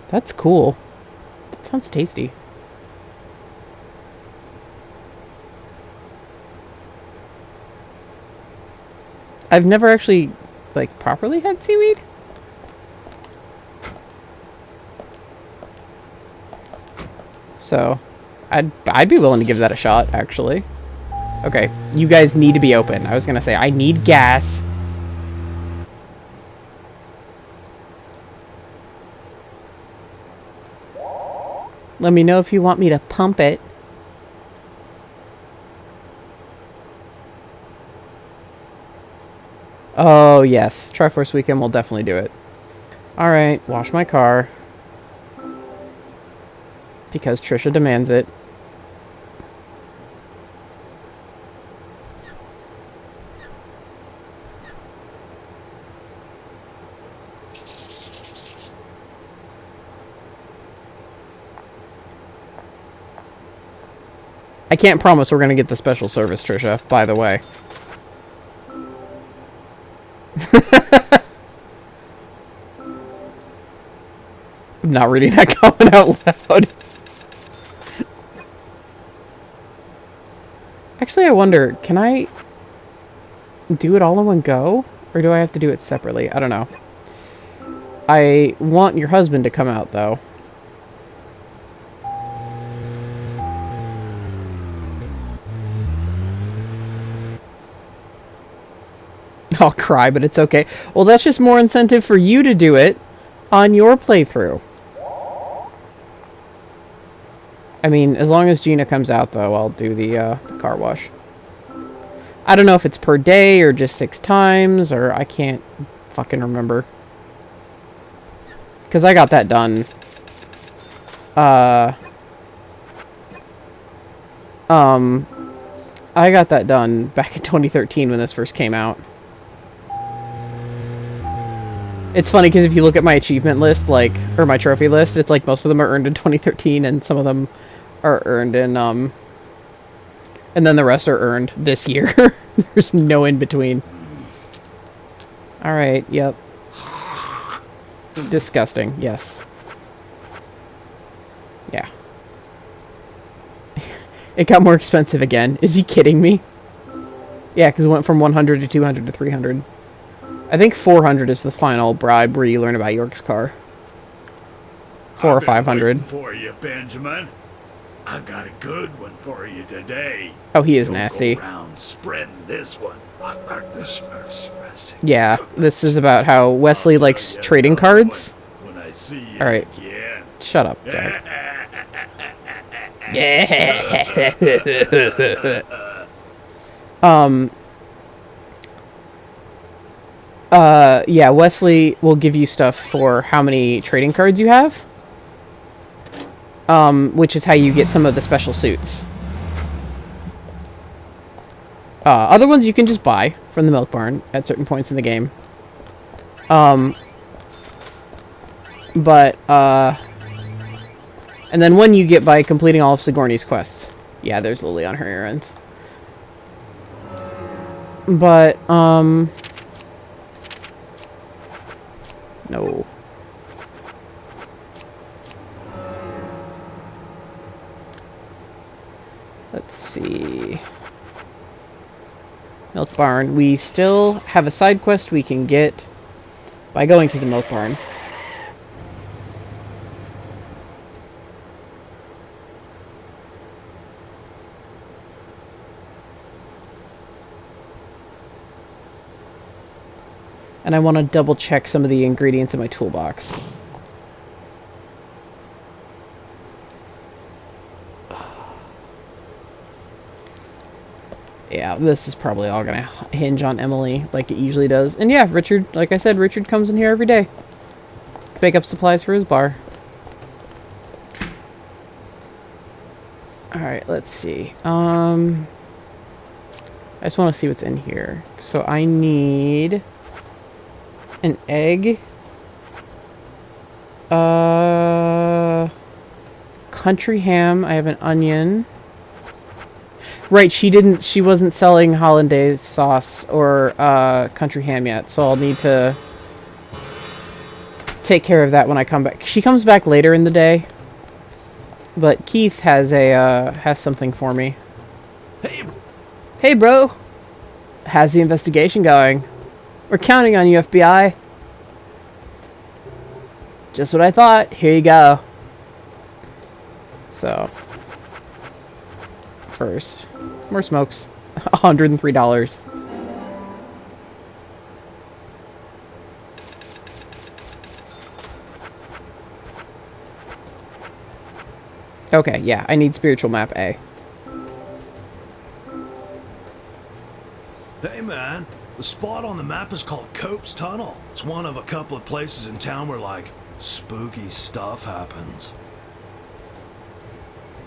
That's cool. That sounds tasty. I've never actually, like, properly had seaweed. So, I'd be willing to give that a shot, actually. Okay, you guys need to be open. I was gonna say, I need gas. Let me know if you want me to pump it. Oh, yes. Triforce Weekend will definitely do it. Alright, wash my car. Because Trisha demands it. I can't promise we're going to get the special service, Trisha, by the way. I'm not reading that comment out loud. Actually, I wonder, can I do it all in one go? Or do I have to do it separately? I don't know. I want your husband to come out, though. I'll cry, but it's okay. Well, that's just more incentive for you to do it on your playthrough. I mean, as long as Gina comes out, though, I'll do the car wash. I don't know if it's per day or just 6 times, or I can't fucking remember. Because I got that done. I got that done back in 2013 when this first came out. It's funny because if you look at my achievement list, like, or my trophy list, it's like most of them are earned in 2013 and some of them are earned in, and then the rest are earned this year. There's no in between. Alright, yep. Disgusting, yes. Yeah. It got more expensive again. Is he kidding me? Yeah, because it went from 100 to 200 to 300. I think 400 is the final bribe where you learn about York's car. 400 or 500. For you, Benjamin. I've got a good one for you today. Oh, he is Don't nasty. Go around spreading this one. Yeah, this is about how Wesley likes trading cards. Alright. Shut up, Jack. Yeah, Wesley will give you stuff for how many trading cards you have. Which is how you get some of the special suits. Other ones you can just buy from the milk barn at certain points in the game. And then one you get by completing all of Sigourney's quests. Yeah, there's Lily on her errands. But, no. Let's see. Milk barn. We still have a side quest we can get by going to the milk barn. And I want to double check some of the ingredients in my toolbox. Yeah, this is probably all gonna hinge on Emily like it usually does. And yeah, Richard, like I said, Richard comes in here every day to pick up supplies for his bar. Alright, let's see. I just want to see what's in here. So I need an egg. Country ham. I have an onion. Right, she wasn't selling hollandaise sauce or country ham yet, so I'll need to take care of that when I come back. She comes back later in the day, but Keith has has something for me. Hey, bro. How's the investigation going? We're counting on you, FBI. Just what I thought. Here you go. So, first, more smokes. $103. Okay, yeah, I need spiritual map A. Hey man, the spot on the map is called Cope's Tunnel. It's one of a couple of places in town where, like, spooky stuff happens.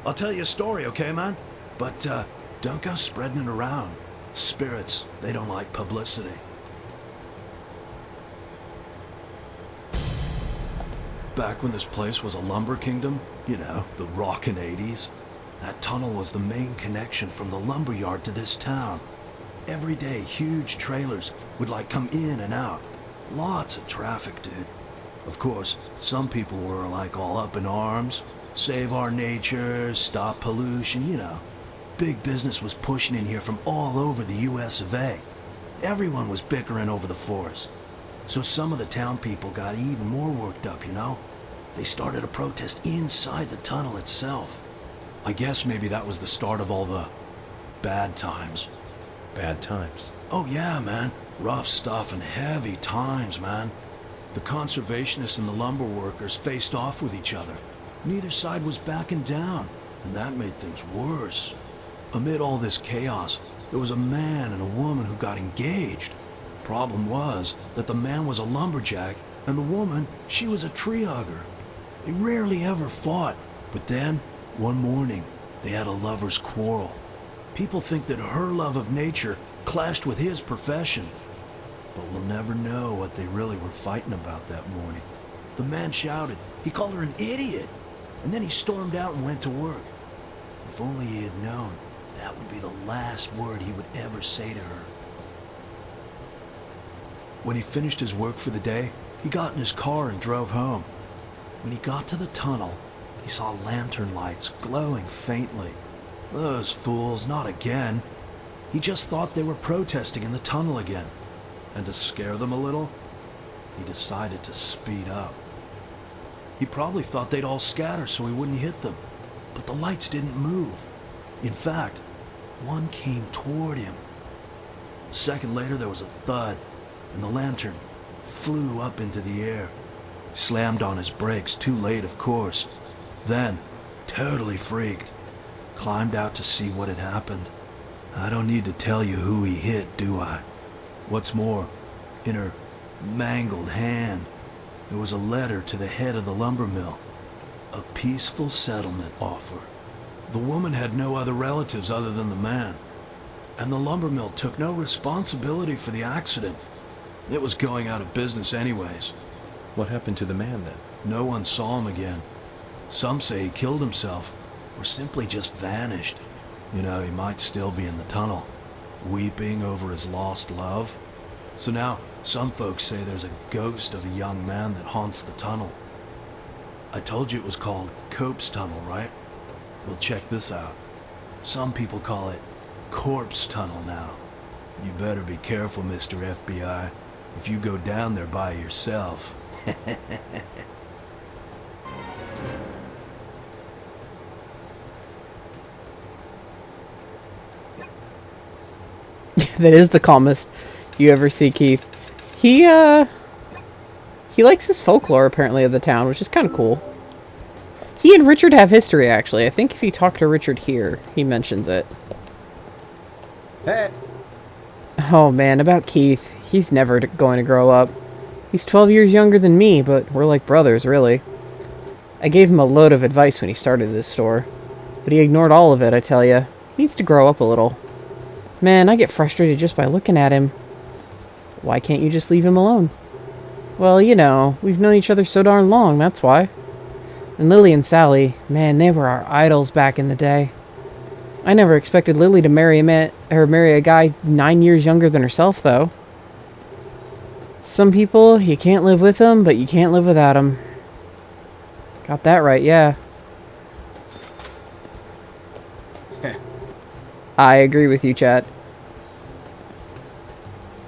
I'll tell you a story, okay, man? But, don't go spreading it around. Spirits, they don't like publicity. Back when this place was a lumber kingdom, you know, the rockin' 80s, that tunnel was the main connection from the lumber yard to this town. Every day, huge trailers would, like, come in and out. Lots of traffic, dude. Of course, some people were, like, all up in arms. Save our nature, stop pollution, you know. Big business was pushing in here from all over the US of A. Everyone was bickering over the forest. So some of the town people got even more worked up, you know? They started a protest inside the tunnel itself. I guess maybe that was the start of all the bad times. Bad times? Oh yeah, man. Rough stuff and heavy times, man. The conservationists and the lumber workers faced off with each other. Neither side was backing down, and that made things worse. Amid all this chaos, there was a man and a woman who got engaged. Problem was that the man was a lumberjack, and the woman, she was a tree hugger. They rarely ever fought, but then, one morning, they had a lover's quarrel. People think that her love of nature clashed with his profession, but we'll never know what they really were fighting about that morning. The man shouted, he called her an idiot, and then he stormed out and went to work. If only he had known, that would be the last word he would ever say to her. When he finished his work for the day, he got in his car and drove home. When he got to the tunnel, he saw lantern lights glowing faintly. Those fools, not again. He just thought they were protesting in the tunnel again. And to scare them a little, he decided to speed up. He probably thought they'd all scatter so he wouldn't hit them. But the lights didn't move. In fact, one came toward him. A second later, there was a thud, and the lantern flew up into the air. Slammed on his brakes, too late, of course. Then, totally freaked, climbed out to see what had happened. I don't need to tell you who he hit, do I? What's more, in her mangled hand, there was a letter to the head of the lumber mill. A peaceful settlement offer. The woman had no other relatives other than the man. And the lumber mill took no responsibility for the accident. It was going out of business anyways. What happened to the man then? No one saw him again. Some say he killed himself, or simply just vanished. You know, he might still be in the tunnel, weeping over his lost love. So now, some folks say there's a ghost of a young man that haunts the tunnel. I told you it was called Cope's Tunnel, right? Well, check this out. Some people call it Corpse Tunnel now. You better be careful, Mr. FBI, if you go down there by yourself. That is the calmest you ever see Keith. He likes his folklore, apparently, of the town, which is kind of cool. He and Richard have history, actually. I think if you talk to Richard here, he mentions it. Hey. Oh, man, about Keith. He's never going to grow up. He's 12 years younger than me, but we're like brothers, really. I gave him a load of advice when he started this store, but he ignored all of it, I tell ya. He needs to grow up a little. Man, I get frustrated just by looking at him. Why can't you just leave him alone? Well, you know, we've known each other so darn long, that's why. And Lily and Sally, man, they were our idols back in the day. I never expected Lily to marry a guy 9 years younger than herself, though. Some people, you can't live with them, but you can't live without them. Got that right, yeah. I agree with you, chat.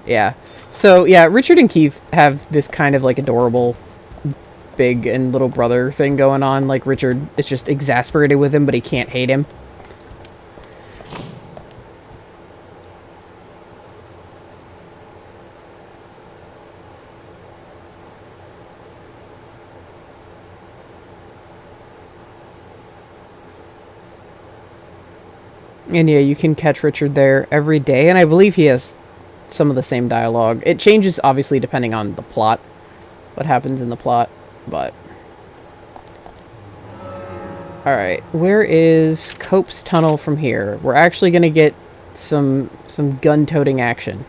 Yeah. So, yeah, Richard and Keith have this kind of, like, adorable big and little brother thing going on. Like, Richard is just exasperated with him, but he can't hate him. And yeah, you can catch Richard there every day, and I believe he has some of the same dialogue. It changes, obviously, depending on the plot, what happens in the plot, but... Alright, where is Cope's Tunnel from here? We're actually going to get some gun-toting action.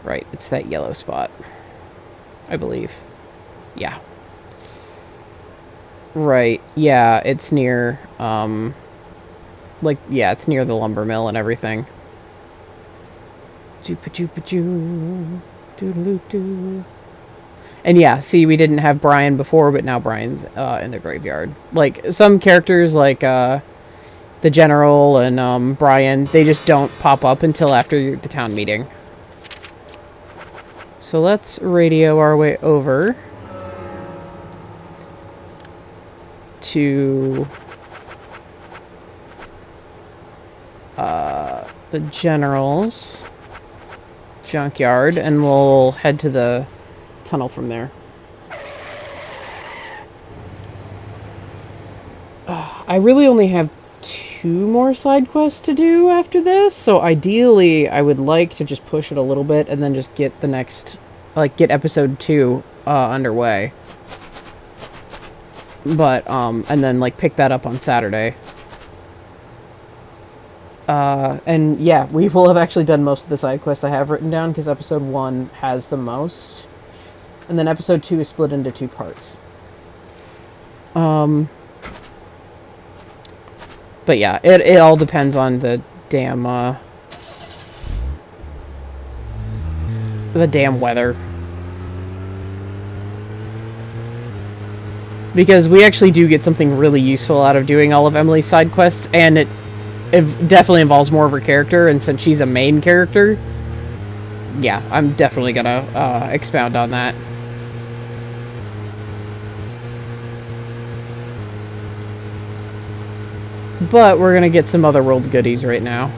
Right, it's that yellow spot, I believe. Yeah. Right, yeah, it's near, like, yeah, it's near the lumber mill and everything. And yeah, see, we didn't have Brian before, but now Brian's in the graveyard. Like, some characters, like the General and Brian, they just don't pop up until after the town meeting. So let's radio our way over to the General's junkyard, and we'll head to the tunnel from there. I really only have 2 more side quests to do after this, so ideally I would like to just push it a little bit and then just get the next, like, get episode 2 underway. But, and then, like, pick that up on Saturday. And yeah, we will have actually done most of the side quests I have written down, because episode 1 has the most. And then episode 2 is split into 2 parts. But yeah, it all depends on the damn, weather. Because we actually do get something really useful out of doing all of Emily's side quests, and it definitely involves more of her character, and since she's a main character, yeah, I'm definitely gonna expound on that. But we're gonna get some other world goodies right now.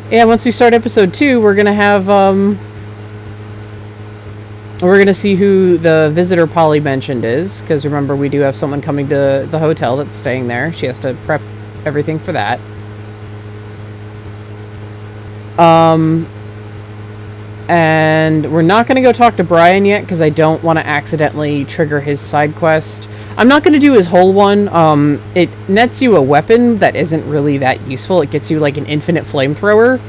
Yeah, once we start episode 2, we're gonna have, we're gonna see who the visitor Polly mentioned is, because remember, we do have someone coming to the hotel that's staying there. She has to prep everything for that. And we're not going to go talk to Brian yet, because I don't want to accidentally trigger his side quest. I'm not going to do his whole one. It nets you a weapon that isn't really that useful. It gets you, like, an infinite flamethrower.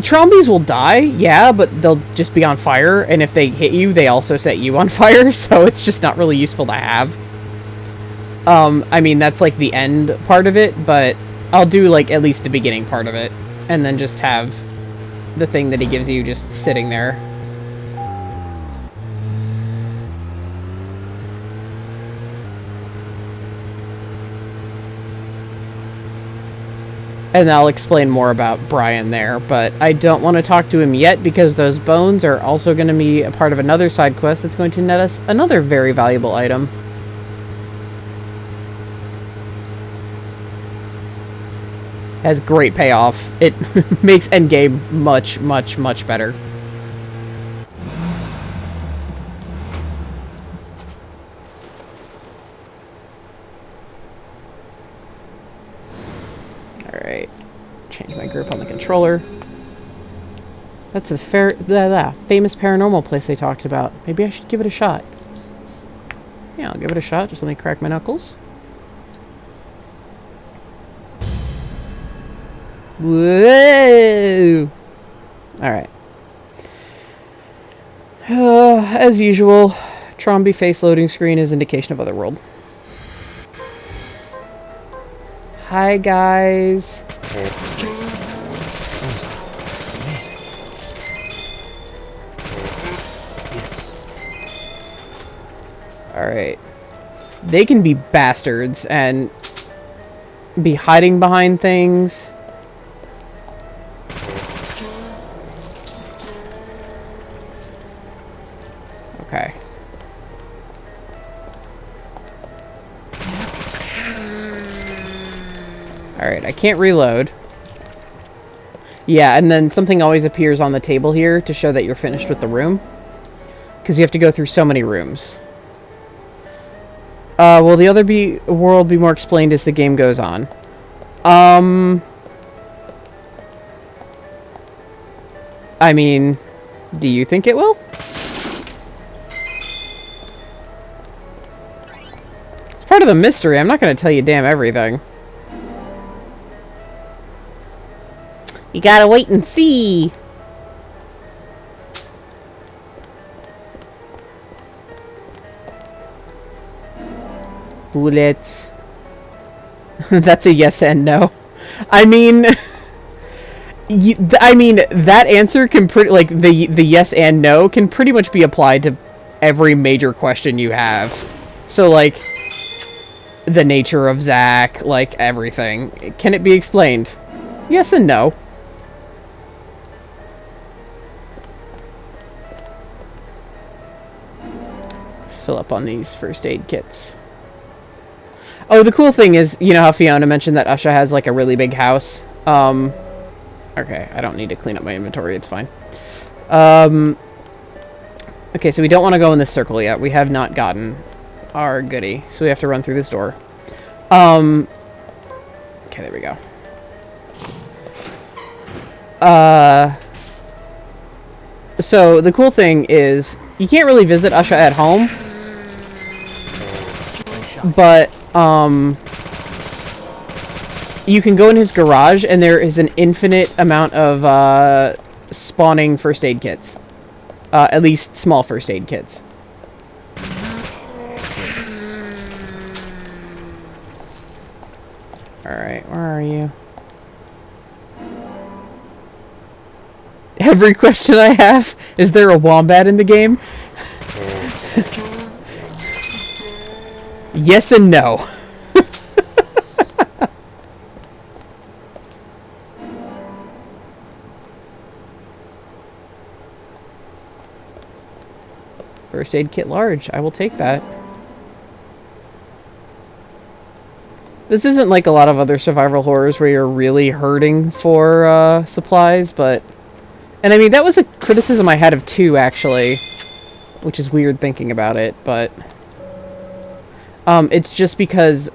Trombies will die, yeah, but they'll just be on fire, and if they hit you, they also set you on fire, so it's just not really useful to have. I mean, that's, like, the end part of it, but I'll do, like, at least the beginning part of it, and then just have the thing that he gives you just sitting there. And I'll explain more about Brian there, but I don't want to talk to him yet because those bones are also going to be a part of another side quest that's going to net us another very valuable item. has great payoff. It makes endgame much, much, much better. Alright. Change my grip on the controller. That's the famous paranormal place they talked about. Maybe I should give it a shot. Yeah, I'll give it a shot. Just let me crack my knuckles. Whoa! Alright. As usual, Tromby face loading screen is indication of otherworld. Hi, guys. Alright. They can be bastards and be hiding behind things. Okay. Alright, I can't reload. Yeah, and then something always appears on the table here to show that you're finished with the room. Because you have to go through so many rooms. Will the other world be more explained as the game goes on? I mean, do you think it will? It's part of the mystery. I'm not going to tell you damn everything. You gotta wait and see. Bullets. That's a yes and no. I mean, that answer can pretty the yes and no can pretty much be applied to every major question you have. So like the nature of Zach, like everything. Can it be explained? Yes and no. Fill up on these first aid kits. Oh, the cool thing is, you know how Fiona mentioned that Usha has like a really big house? Okay, I don't need to clean up my inventory, it's fine. Okay, so we don't want to go in this circle yet. We have not gotten our goodie, so we have to run through this door. Okay, there we go. So the cool thing is, you can't really visit Usha at home, but you can go in his garage, and there is an infinite amount of spawning first aid kits. At least small first aid kits. Alright, where are you? Every question I have, is there a wombat in the game? Yes and no. First aid kit large. I will take that. This isn't like a lot of other survival horrors where you're really hurting for supplies, but... And I mean, that was a criticism I had of 2, actually. Which is weird thinking about it, but... it's just because...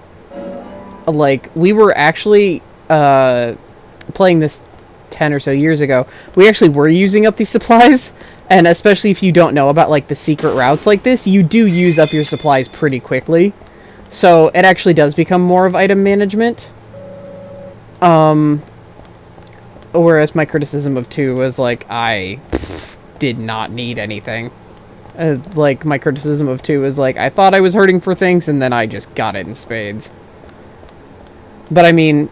Like, we were actually playing this 10 or so years ago. We actually were using up these supplies. And especially if you don't know about, like, the secret routes like this, you do use up your supplies pretty quickly. So, it actually does become more of item management. Whereas my criticism of 2 was, like, I did not need anything. Like, my criticism of 2 was, like, I thought I was hurting for things, and then I just got it in spades. But, I mean,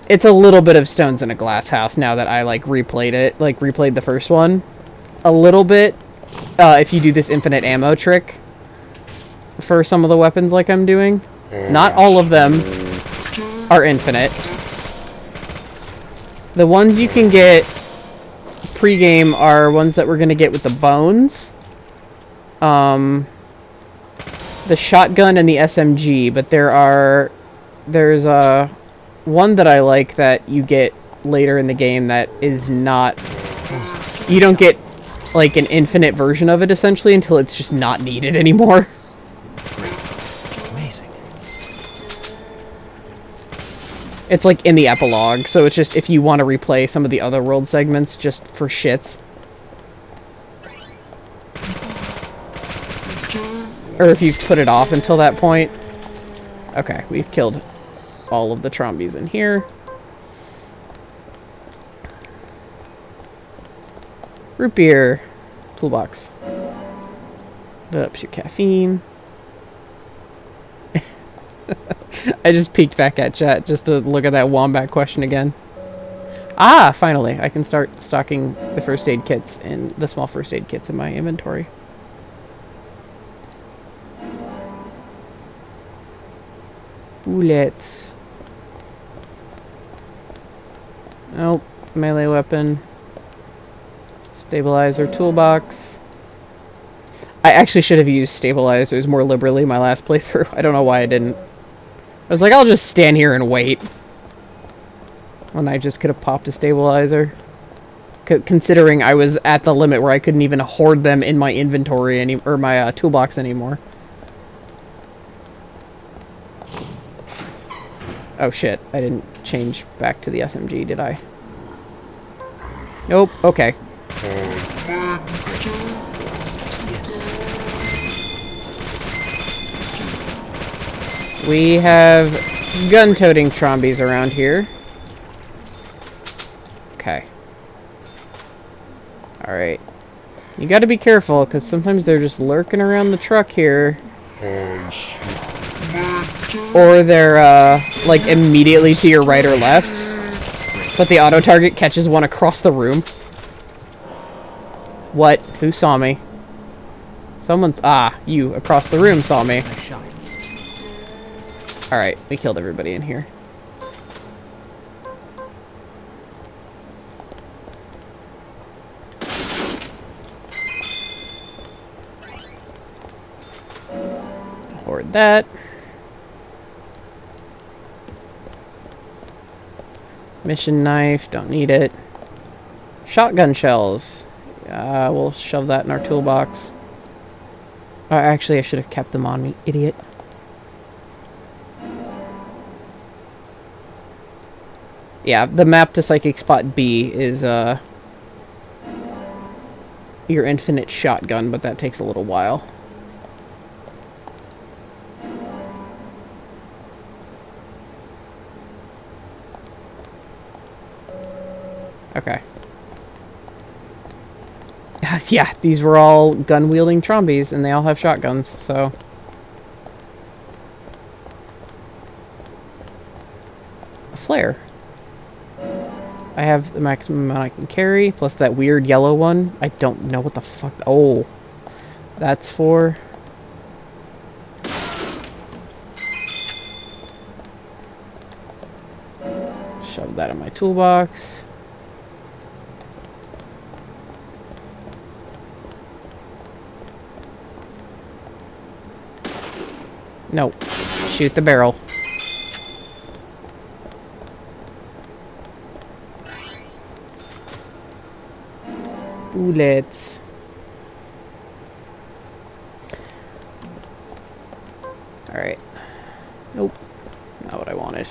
it's a little bit of stones in a glass house now that I, like, replayed it. Like, replayed the first one. A little bit, if you do this infinite ammo trick for some of the weapons like I'm doing. Not all of them are infinite. The ones you can get pre-game are ones that we're going to get with the bones. The shotgun and the SMG, but there's one that I like that you get later in the game that is not... You don't get, like, an infinite version of it, essentially, until it's just not needed anymore. Amazing. It's, like, in the epilogue, so it's just if you want to replay some of the other world segments just for shits. Or if you've put it off until that point. Okay, we've killed all of the trombies in here. Root beer. Toolbox. Ups your caffeine. I just peeked back at chat just to look at that wombat question again. Ah, finally. I can start stocking the first aid kits and the small first aid kits in my inventory. Bullets. Nope. Melee weapon. Stabilizer toolbox. I actually should have used stabilizers more liberally my last playthrough. I don't know why I didn't. I was like, I'll just stand here and wait. When I just could have popped a stabilizer. Considering I was at the limit where I couldn't even hoard them in my inventory or my toolbox anymore. Oh shit, I didn't change back to the SMG, did I? Nope, okay. We have gun-toting trombies around here. Okay. Alright. You gotta be careful, because sometimes they're just lurking around the truck here. Or they're, like, immediately to your right or left. But the auto-target catches one across the room. What? Who saw me? Someone's... Ah, you across the room saw me. Alright, we killed everybody in here. Hoard that. Mission knife, don't need it. Shotgun shells. We'll shove that in our toolbox. Actually, I should have kept them on me, idiot. Yeah, the map to Psychic Spot B is, your infinite shotgun, but that takes a little while. Okay. Yeah, these were all gun-wielding trombies, and they all have shotguns, so... A flare. I have the maximum amount I can carry, plus that weird yellow one. I don't know what the fuck... Oh. That's for... Shove that in my toolbox. No. Shoot the barrel. Bullets. Alright. Nope. Not what I wanted.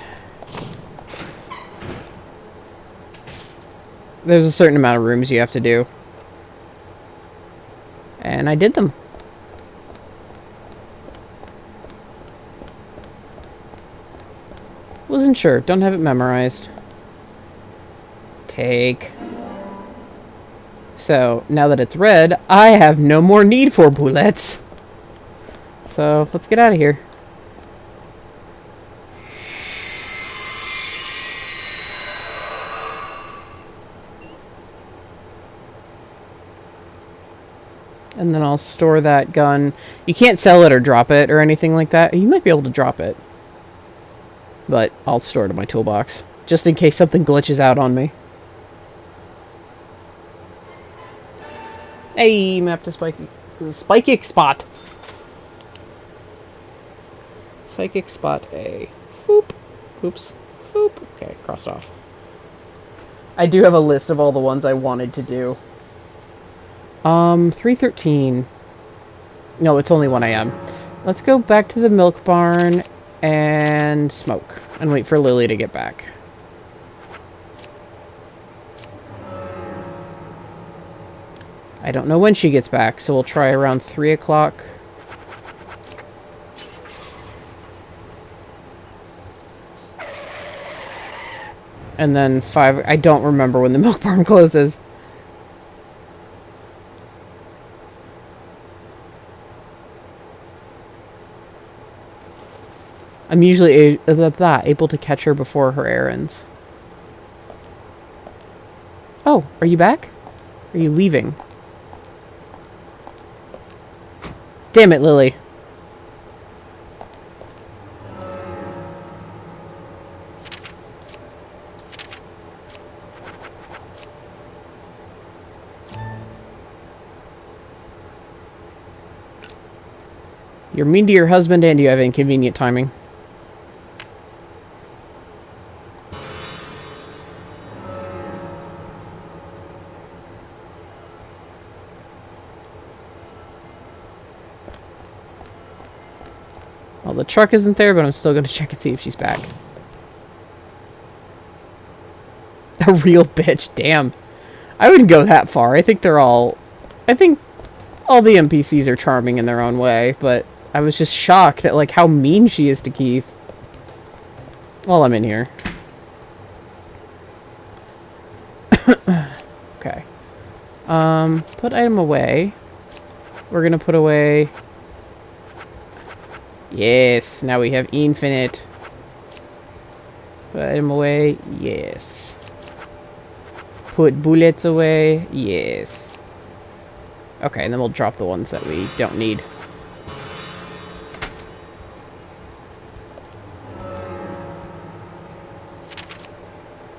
There's a certain amount of rooms you have to do. And I did them. Wasn't sure. Don't have it memorized. Take. So, now that it's red, I have no more need for bullets. So, let's get out of here. And then I'll store that gun. You can't sell it or drop it or anything like that. You might be able to drop it. But I'll store it in my toolbox. Just in case something glitches out on me. Hey, map to Psychic Spot. Psychic Spot A. Whoop. Oops. Boop. Okay, crossed off. I do have a list of all the ones I wanted to do. 3:13. No, it's only 1 a.m. Let's go back to the milk barn and smoke and wait for Lily to get back. I don't know when she gets back, so we'll try around 3 o'clock. And then 5... I don't remember when the milk barn closes. I'm usually able to catch her before her errands. Oh, are you back? Are you leaving? Damn it, Lily. You're mean to your husband and you have inconvenient timing. Well, the truck isn't there, but I'm still going to check and see if she's back. A real bitch, damn. I wouldn't go that far. I think all the NPCs are charming in their own way, but I was just shocked at, like, how mean she is to Keith. While I'm in here. Okay. Put item away. We're gonna put away... Yes, now we have infinite. Put item away. Yes. Put bullets away. Yes. Okay, and then we'll drop the ones that we don't need.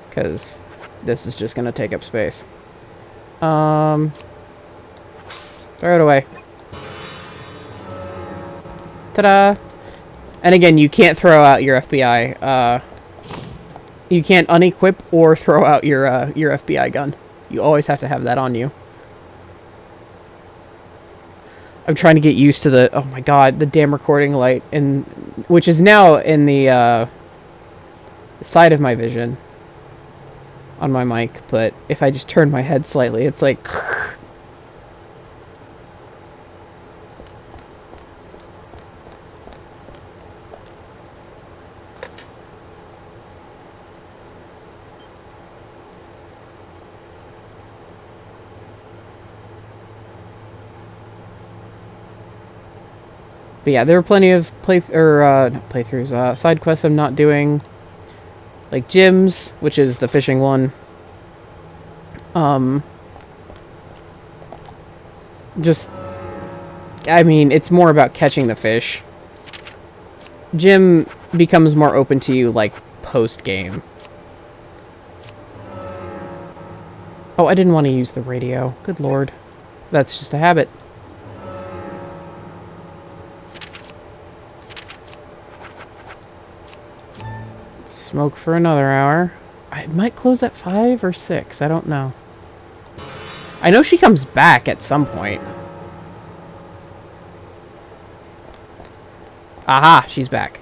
Because this is just going to take up space. Throw it away. Ta-da! And again, you can't throw out your FBI. You can't unequip or throw out your FBI gun. You always have to have that on you. I'm trying to get used to the... Oh my god, the damn recording light. Which is now in the side of my vision. On my mic. But if I just turn my head slightly, it's like... But yeah, there were plenty of playthroughs, side quests I'm not doing. Like Jim's, which is the fishing one. I mean, it's more about catching the fish. Jim becomes more open to you, like, post-game. Oh, I didn't want to use the radio. Good lord. That's just a habit. Smoke for another hour. I might close at 5 or 6. I don't know. I know she comes back at some point. Aha! She's back.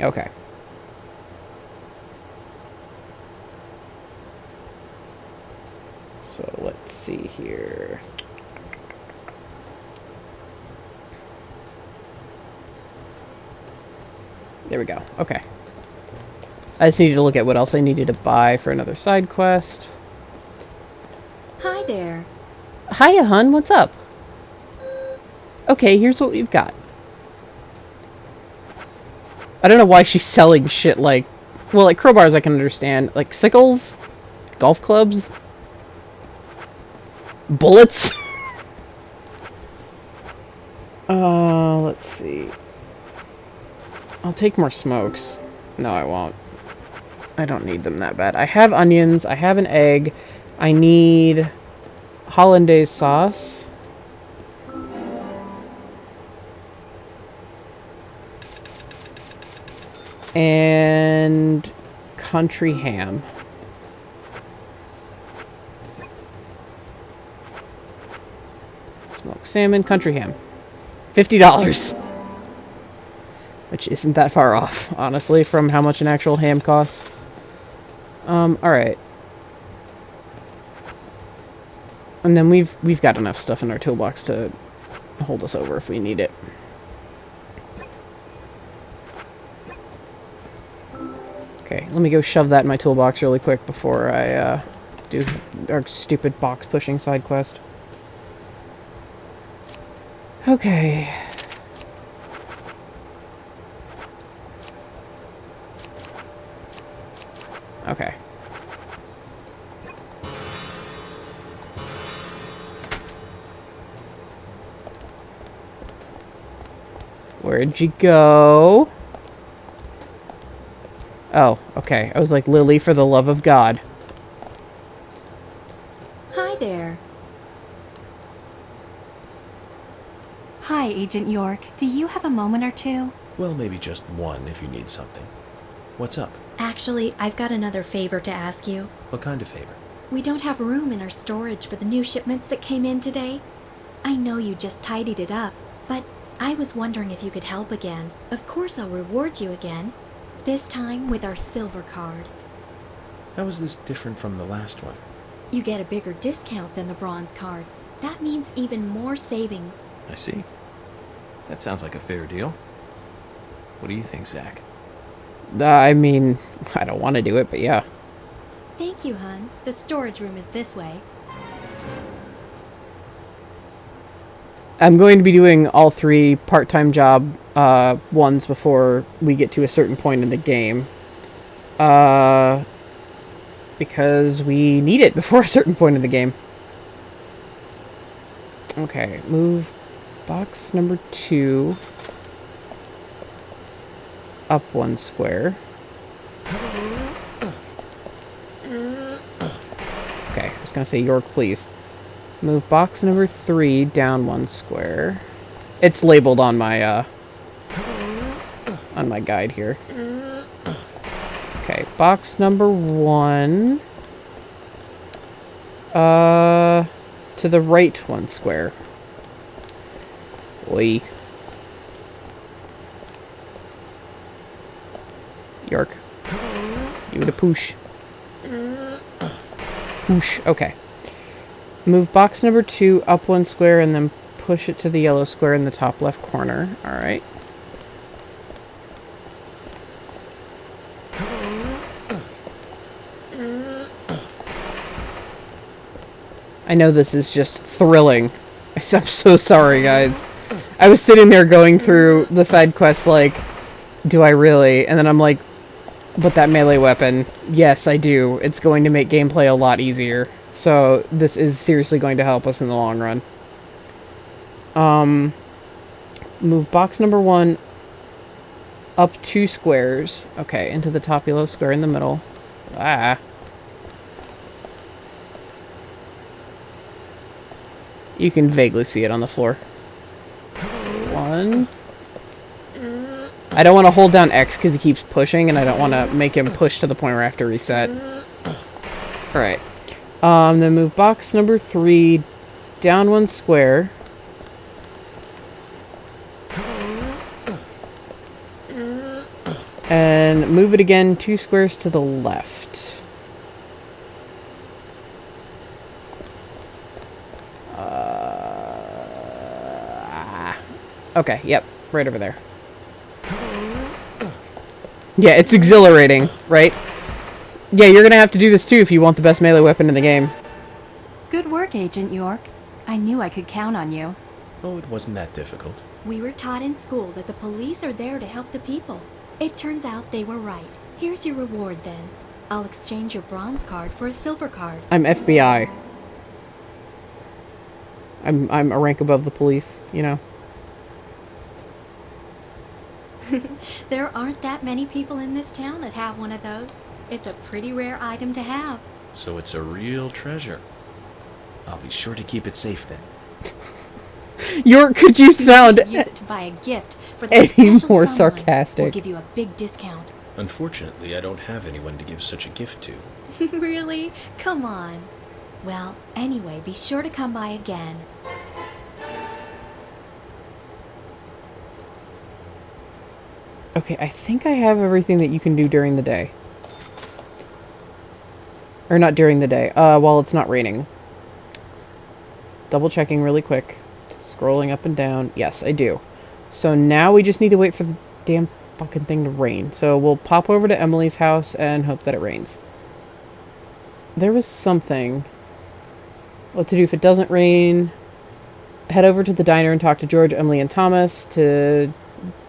Okay. So let's see here. There we go. Okay. I just needed to look at what else I needed to buy for another side quest. Hi there. Hiya, hun. What's up? Okay, here's what we've got. I don't know why she's selling shit like... Well, like crowbars I can understand. Like sickles? Golf clubs? Bullets? Let's see. I'll take more smokes. No, I won't. I don't need them that bad. I have onions. I have an egg. I need hollandaise sauce. And country ham. Smoked salmon, country ham. $50. Which isn't that far off, honestly, from how much an actual ham costs. Alright. And then we've got enough stuff in our toolbox to hold us over if we need it. Okay, let me go shove that in my toolbox really quick before I do our stupid box pushing side quest. Okay. Okay. Where'd you go? Oh, okay. I was like, Lily, for the love of God. Hi there. Hi, Agent York. Do you have a moment or two? Well, maybe just one if you need something. What's up? Actually, I've got another favor to ask you. What kind of favor? We don't have room in our storage for the new shipments that came in today. I know you just tidied it up, but I was wondering if you could help again. Of course I'll reward you again. This time with our silver card. How is this different from the last one? You get a bigger discount than the bronze card. That means even more savings. I see. That sounds like a fair deal. What do you think, Zach? I mean, I don't want to do it, but yeah. Thank you, hon. The storage room is this way. I'm going to be doing all 3 part-time job ones before we get to a certain point in the game. Because we need it before a certain point in the game. Okay, move box number 2 up 1 square. Okay, I was gonna say York, please. Move box number 3 down 1 square. It's labeled on my guide here. Okay, box number 1 to the right 1 square. Oi. York. You to push. Push. Okay. Move box number 2 up 1 square and then push it to the yellow square in the top left corner. Alright. I know this is just thrilling. I'm so sorry, guys. I was sitting there going through the side quest like, do I really? And then I'm like, but that melee weapon, yes, I do. It's going to make gameplay a lot easier. So this is seriously going to help us in the long run. Move box number 1 up 2 squares. Okay, into the top yellow square in the middle. Ah. You can vaguely see it on the floor. So 1. I don't want to hold down X because he keeps pushing, and I don't want to make him push to the point where I have to reset. Alright. Then move box number 3 down 1 square. And move it again 2 squares to the left. Okay, yep, right over there. Yeah, it's exhilarating, right? Yeah, you're gonna have to do this too if you want the best melee weapon in the game. Good work, Agent York. I knew I could count on you. Oh, it wasn't that difficult. We were taught in school that the police are there to help the people. It turns out they were right. Here's your reward then. I'll exchange your bronze card for a silver card. I'm FBI. I'm a rank above the police, you know. There aren't that many people in this town that have one of those. It's a pretty rare item to have. So it's a real treasure. I'll be sure to keep it safe then. Could you sound should use it to buy a gift for that any special more someone, sarcastic? or give you a big discount. Unfortunately, I don't have anyone to give such a gift to. Really? Come on. Well, anyway, be sure to come by again. Okay, I think I have everything that you can do during the day. Or not during the day, while it's not raining. Double checking really quick. Scrolling up and down. Yes, I do. So now we just need to wait for the damn fucking thing to rain. So we'll pop over to Emily's house and hope that it rains. There was something. What to do if it doesn't rain. Head over to the diner and talk to George, Emily, and Thomas to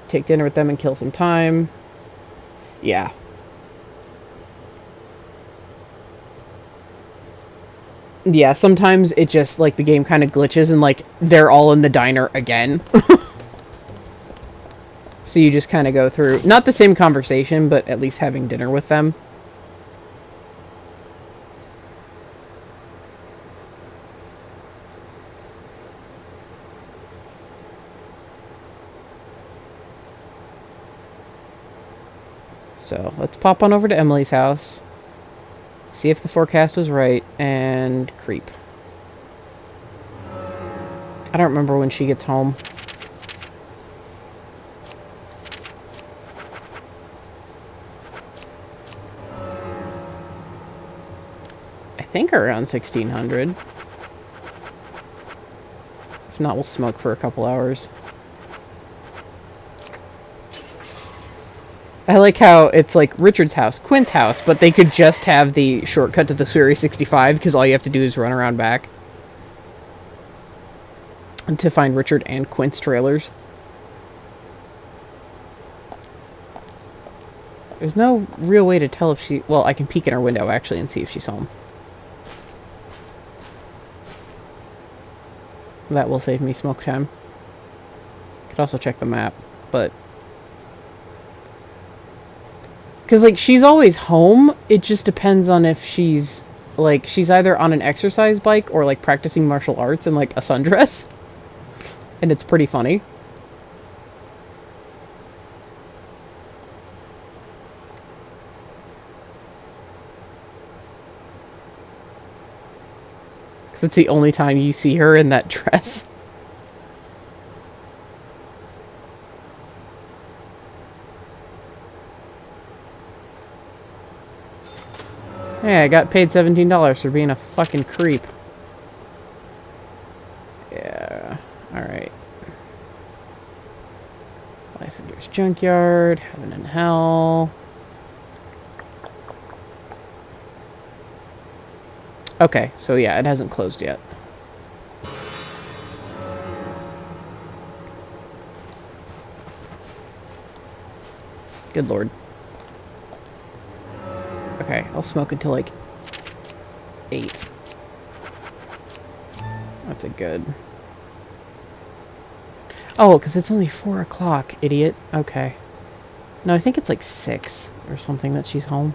take dinner with them and kill some time. Yeah. Yeah, sometimes it just, like, the game kind of glitches and, like, they're all in the diner again. So you just kind of go through, not the same conversation, but at least having dinner with them. So let's pop on over to Emily's house. See if the forecast was right, and creep. I don't remember when she gets home. I think around 1600. If not, we'll smoke for a couple hours. I like how it's like Richard's house, Quinn's house, but they could just have the shortcut to the Suri 65 because all you have to do is run around back and to find Richard and Quint's trailers. There's no real way to tell if she... Well, I can peek in her window actually and see if she's home. That will save me smoke time. Could also check the map, but... Because, like, she's always home. It just depends on if she's, like, she's either on an exercise bike or, like, practicing martial arts in, like, a sundress. And it's pretty funny. Because it's the only time you see her in that dress. Hey, I got paid $17 for being a fucking creep. Yeah, alright. Lysander's Junkyard, Heaven and Hell. Okay, so yeah, it hasn't closed yet. Good lord. Okay, I'll smoke until like 8. That's a good... Oh, because it's only 4 o'clock, idiot. Okay. No, I think it's like 6 or something that she's home.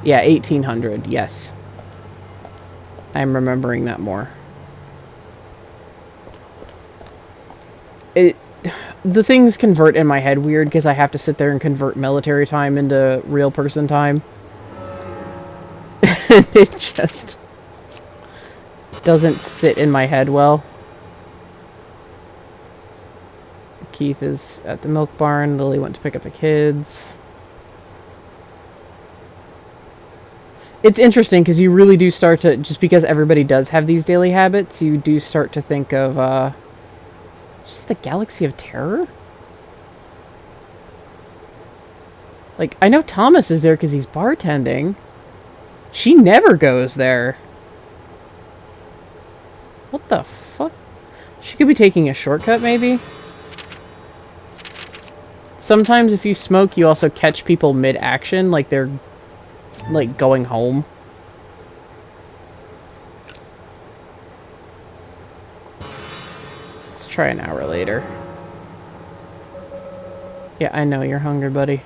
Yeah, 1800, yes. I'm remembering that more. The things convert in my head weird because I have to sit there and convert military time into real person time. And it just doesn't sit in my head well. Keith is at the milk barn. Lily went to pick up the kids. It's interesting because you really do start to, just because everybody does have these daily habits, you do start to think of, just the Galaxy of Terror? Like, I know Thomas is there because he's bartending. She never goes there. What the fuck? She could be taking a shortcut, maybe? Sometimes if you smoke, you also catch people mid-action, like they're, like, going home. Let's try an hour later. Yeah, I know you're hungry, buddy.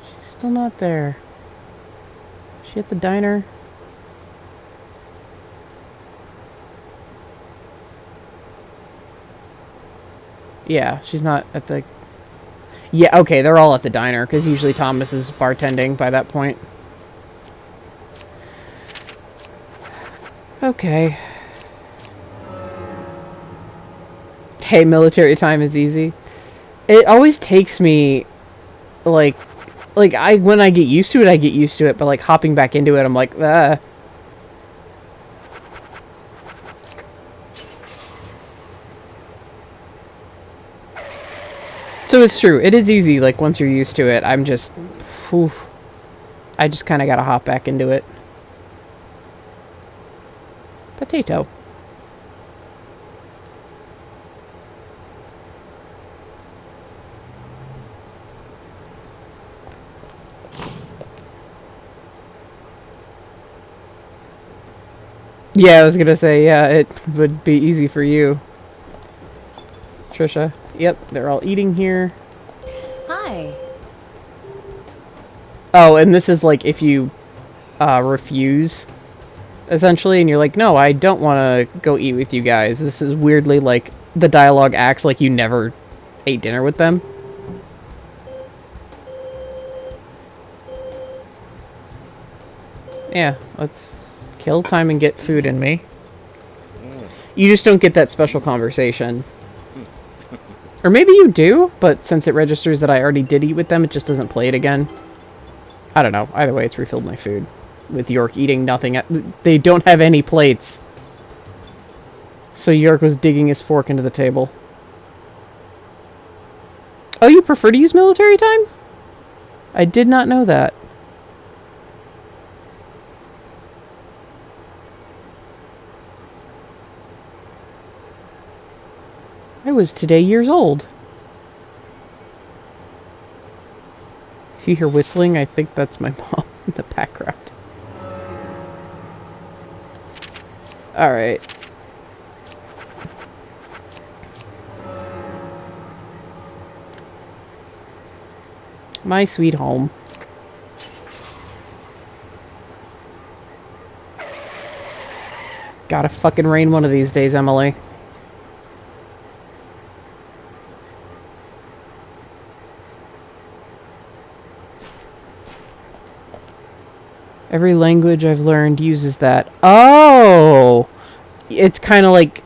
She's still not there. Is she at the diner? Yeah, she's not at the... Yeah, okay, they're all at the diner, because usually Thomas is bartending by that point. Okay. Hey, military time is easy. It always takes me, like when I get used to it, I get used to it, but, like, hopping back into it, I'm like, ah. So it's true. It is easy, like, once you're used to it. I'm just... Whew, I just kind of gotta hop back into it. Potato. Yeah, I was gonna say, yeah, it would be easy for you. Trisha. Yep, they're all eating here. Hi. Oh, and this is like if you refuse, essentially, and you're like, no, I don't want to go eat with you guys. This is weirdly like the dialogue acts like you never ate dinner with them. Yeah, let's kill time and get food in me. You just don't get that special conversation. Or maybe you do, but since it registers that I already did eat with them, it just doesn't play it again. I don't know. Either way, it's refilled my food. With York eating nothing. They don't have any plates. So York was digging his fork into the table. Oh, you prefer to use military time? I did not know that. I was today years old. If you hear whistling, I think that's my mom in the background. Alright. My sweet home. It's gotta fucking rain one of these days, Emily. Every language I've learned uses that. Oh! It's kind of like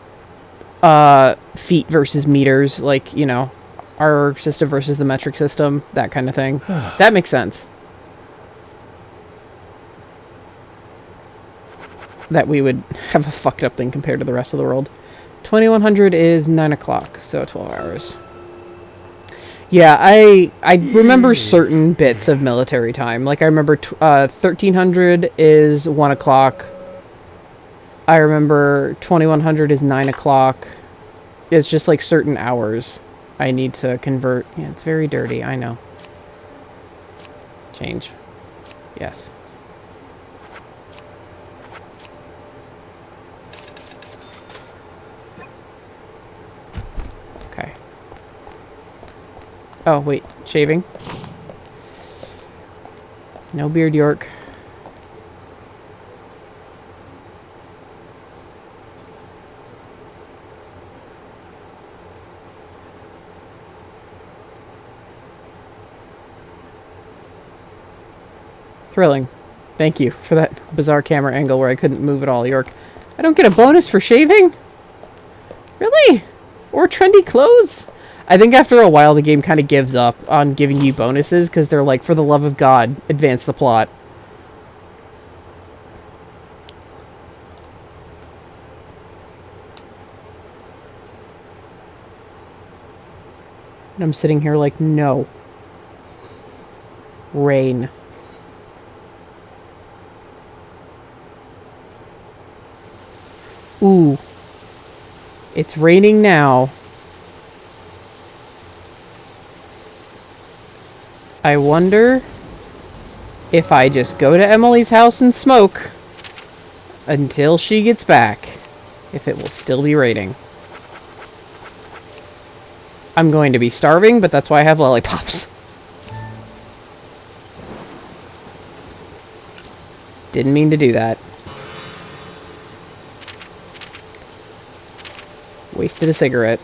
feet versus meters. Like, you know, our system versus the metric system. That kind of thing. That makes sense. That we would have a fucked up thing compared to the rest of the world. 2100 is 9 o'clock, so 12 hours. Yeah, I remember certain bits of military time. Like, I remember 1300 is 1 o'clock. I remember 2100 is 9 o'clock. It's just, like, certain hours I need to convert. Yeah, it's very dirty, I know. Change. Yes. Okay. Oh, wait. Shaving. No beard, York. Thrilling. Thank you for that bizarre camera angle where I couldn't move at all, York. I don't get a bonus for shaving? Really? Or trendy clothes? I think after a while the game kind of gives up on giving you bonuses because they're like, for the love of God, advance the plot. And I'm sitting here like, no. Rain. Ooh. It's raining now. I wonder if I just go to Emily's house and smoke until she gets back, if it will still be raining. I'm going to be starving, but that's why I have lollipops. Didn't mean to do that. Wasted a cigarette.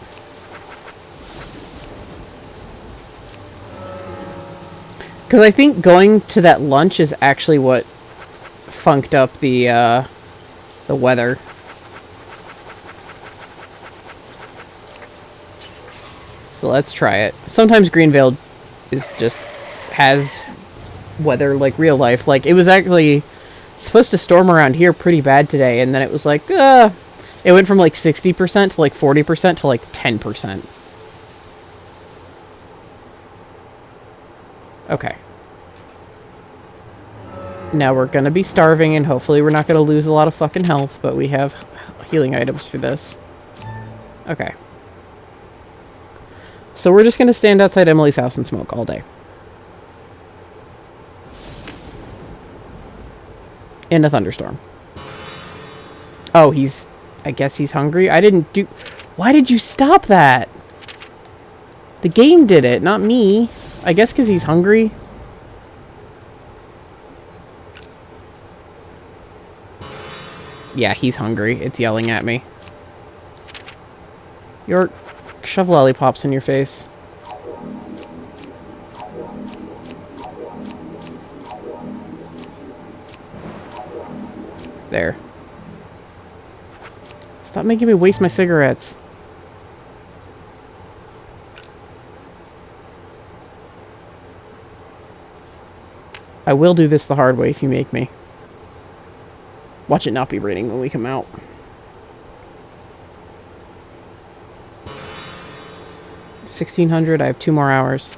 Because I think going to that lunch is actually what funked up the weather. So let's try it. Sometimes Greenvale has weather like real life. Like, it was actually supposed to storm around here pretty bad today, and then it was like, it went from like 60% to like 40% to like 10%. Okay. Now we're gonna be starving, and hopefully we're not gonna lose a lot of fucking health, but we have healing items for this. Okay. So we're just gonna stand outside Emily's house and smoke all day. In a thunderstorm. Oh, I guess he's hungry. Why did you stop that? The game did it, not me. I guess because he's hungry. Yeah, he's hungry. It's yelling at me. Shove lollipops in your face. There. Stop making me waste my cigarettes. I will do this the hard way if you make me. Watch it not be raining when we come out. $1,600. I have 2 more hours.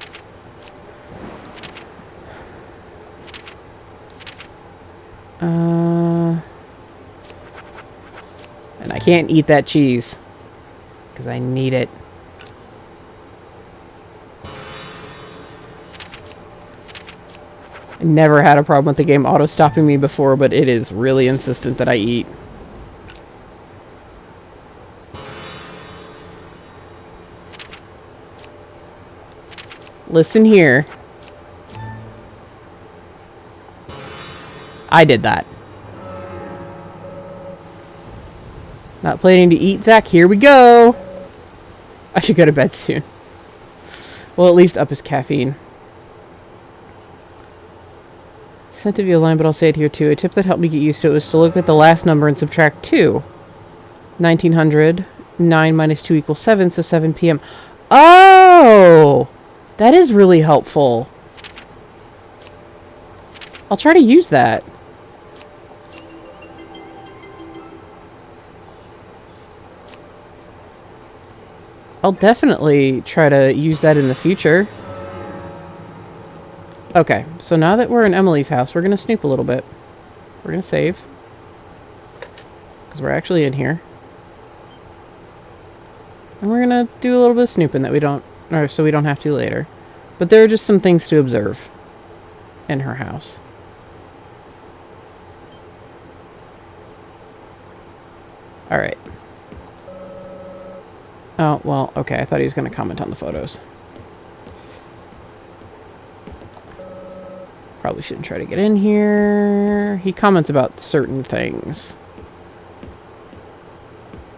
And I can't eat that cheese because I need it. I never had a problem with the game auto-stopping me before, but it is really insistent that I eat. Listen here. I did that. Not planning to eat, Zach. Here we go. I should go to bed soon. Well, at least up his caffeine. Sent to view a line, but I'll say it here too. A tip that helped me get used to it was to look at the last number and subtract 2. 1900. 9 minus 2 equals 7, so 7 p.m. Oh! That is really helpful. I'll try to use that. I'll definitely try to use that in the future. Okay, so now that we're in Emily's house, we're going to snoop a little bit. We're going to save. Because we're actually in here. And we're going to do a little bit of snooping that we don't, or so we don't have to later. But there are just some things to observe in her house. Alright. Oh, well, okay. I thought he was going to comment on the photos. Probably shouldn't try to get in here. He comments about certain things.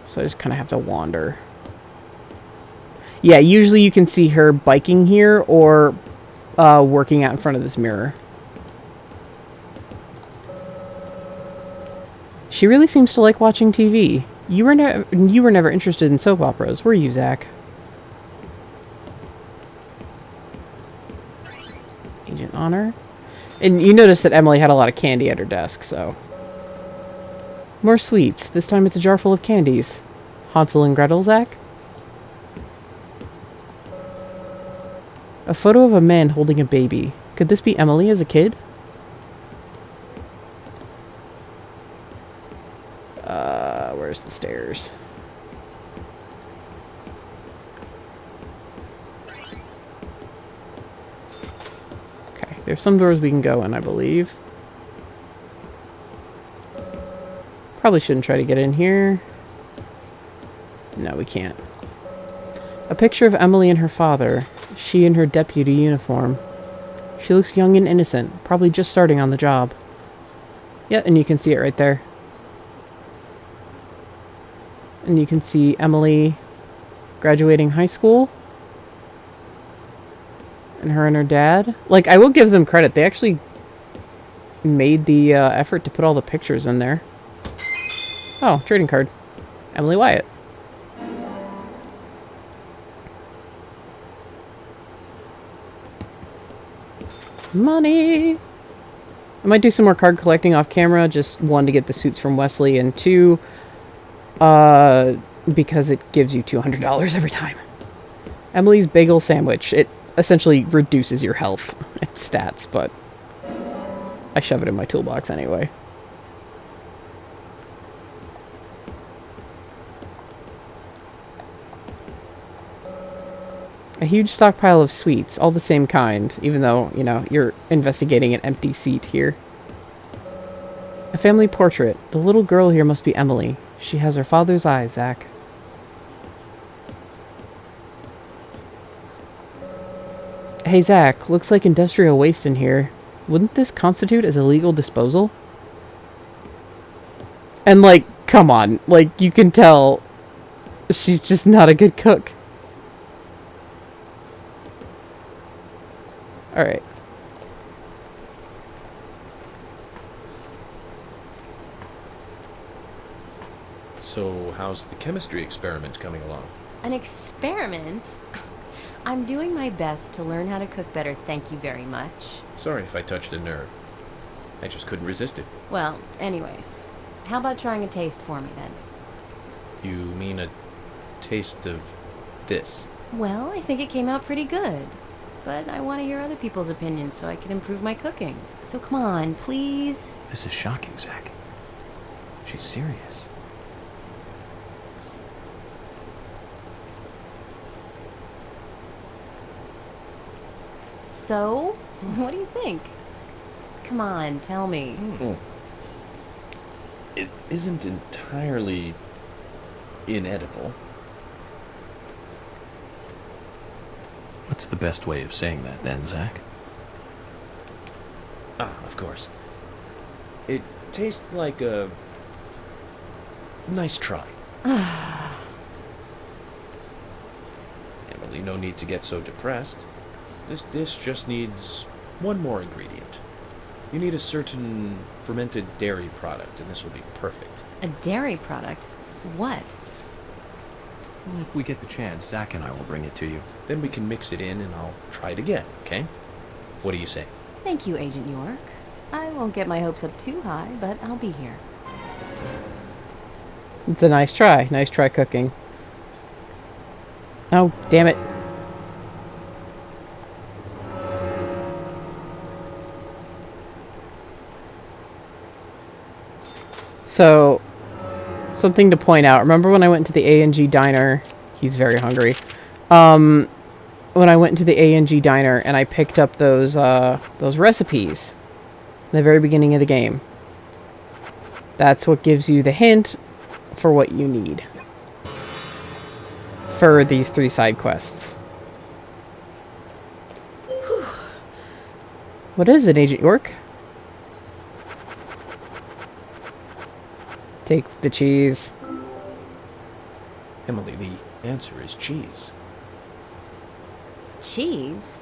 So I just kind of have to wander. Yeah, usually you can see her biking here or working out in front of this mirror. She really seems to like watching TV. You were never interested in soap operas, were you, Zach? Agent Honor. And you noticed that Emily had a lot of candy at her desk, so... More sweets. This time it's a jar full of candies. Hansel and Gretel, Zach? A photo of a man holding a baby. Could this be Emily as a kid? Where's the stairs? Okay, there's some doors we can go in, I believe. Probably shouldn't try to get in here. No, we can't. A picture of Emily and her father. She in her deputy uniform. She looks young and innocent, probably just starting on the job. Yeah, and you can see it right there. And you can see Emily graduating high school. And her and her dad. Like, I will give them credit. They actually made the effort to put all the pictures in there. Oh, trading card. Emily Wyatt. Money! I might do some more card collecting off camera. Just one, to get the suits from Wesley, and two, because it gives you $200 every time. Emily's bagel sandwich. It essentially reduces your health and stats, but I shove it in my toolbox anyway. A huge stockpile of sweets, all the same kind, even though, you know, you're investigating an empty seat here. A family portrait. The little girl here must be Emily. She has her father's eyes, Zach. Hey, Zach, looks like industrial waste in here. Wouldn't this constitute as illegal disposal? And, like, come on. Like, you can tell she's just not a good cook. Alright. So, how's the chemistry experiment coming along? An experiment? I'm doing my best to learn how to cook better, thank you very much. Sorry if I touched a nerve. I just couldn't resist it. Well, anyways, how about trying a taste for me then? You mean a taste of this? Well, I think it came out pretty good. But I want to hear other people's opinions so I can improve my cooking. So come on, please. This is shocking, Zach. She's serious. So, what do you think? Come on, tell me. It isn't entirely inedible. What's the best way of saying that then, Zach? Ah, of course. It tastes like a nice try. Emily, no need to get so depressed. This dish just needs one more ingredient. You need a certain fermented dairy product, and this will be perfect. A dairy product? What? Well, if we get the chance, Zach and I will bring it to you. Then we can mix it in, and I'll try it again, okay? What do you say? Thank you, Agent York. I won't get my hopes up too high, but I'll be here. It's a nice try. Nice try cooking. Oh, damn it. So, something to point out. Remember when I went to the A&G diner? He's very hungry. When I went to the A&G diner and I picked up those recipes in the very beginning of the game. That's what gives you the hint for what you need for these 3 side quests. What is it, Agent York? Take the cheese. Emily, the answer is cheese. Cheese?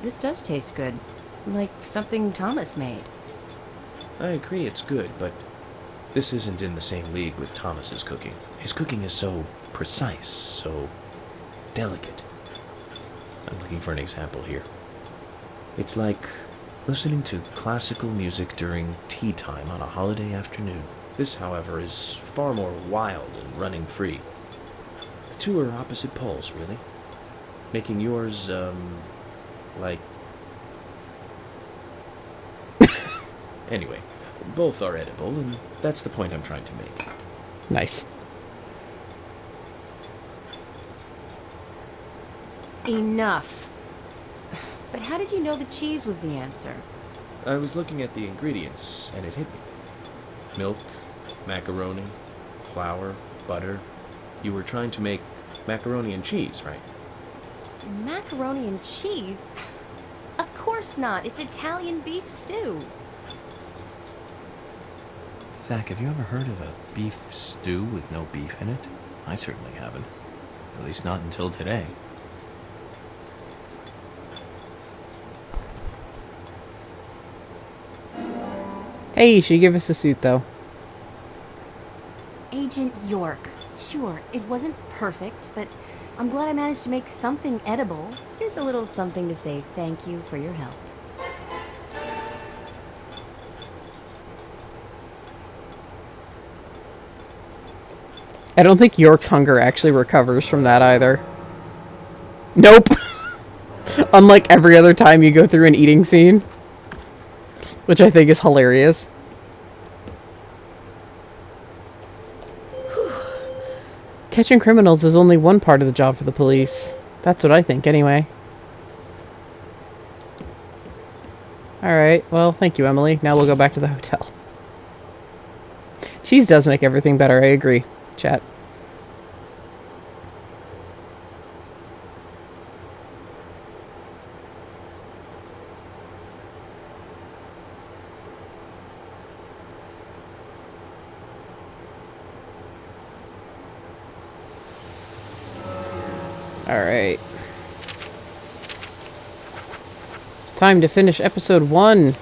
This does taste good. Like something Thomas made. I agree it's good, but this isn't in the same league with Thomas's cooking. His cooking is so precise, so delicate. I'm looking for an example here. It's like listening to classical music during tea time on a holiday afternoon. This, however, is far more wild and running free. The two are opposite poles, really. Making yours, like... Anyway, both are edible, and that's the point I'm trying to make. Nice. Enough. But how did you know the cheese was the answer? I was looking at the ingredients, and it hit me. Milk, macaroni, flour, butter. You were trying to make macaroni and cheese, right? Macaroni and cheese? Of course not. It's Italian beef stew. Zach, have you ever heard of a beef stew with no beef in it? I certainly haven't. At least not until today. Hey, she gave us a suit, though. Agent York. Sure, it wasn't perfect, but I'm glad I managed to make something edible. Here's a little something to say thank you for your help. I don't think York's hunger actually recovers from that either. Nope. Unlike every other time you go through an eating scene. Which I think is hilarious. Catching criminals is only one part of the job for the police. That's what I think, anyway. Alright, well, thank you, Emily. Now we'll go back to the hotel. Cheese does make everything better, I agree. Chat. Alright. Time to finish episode 1.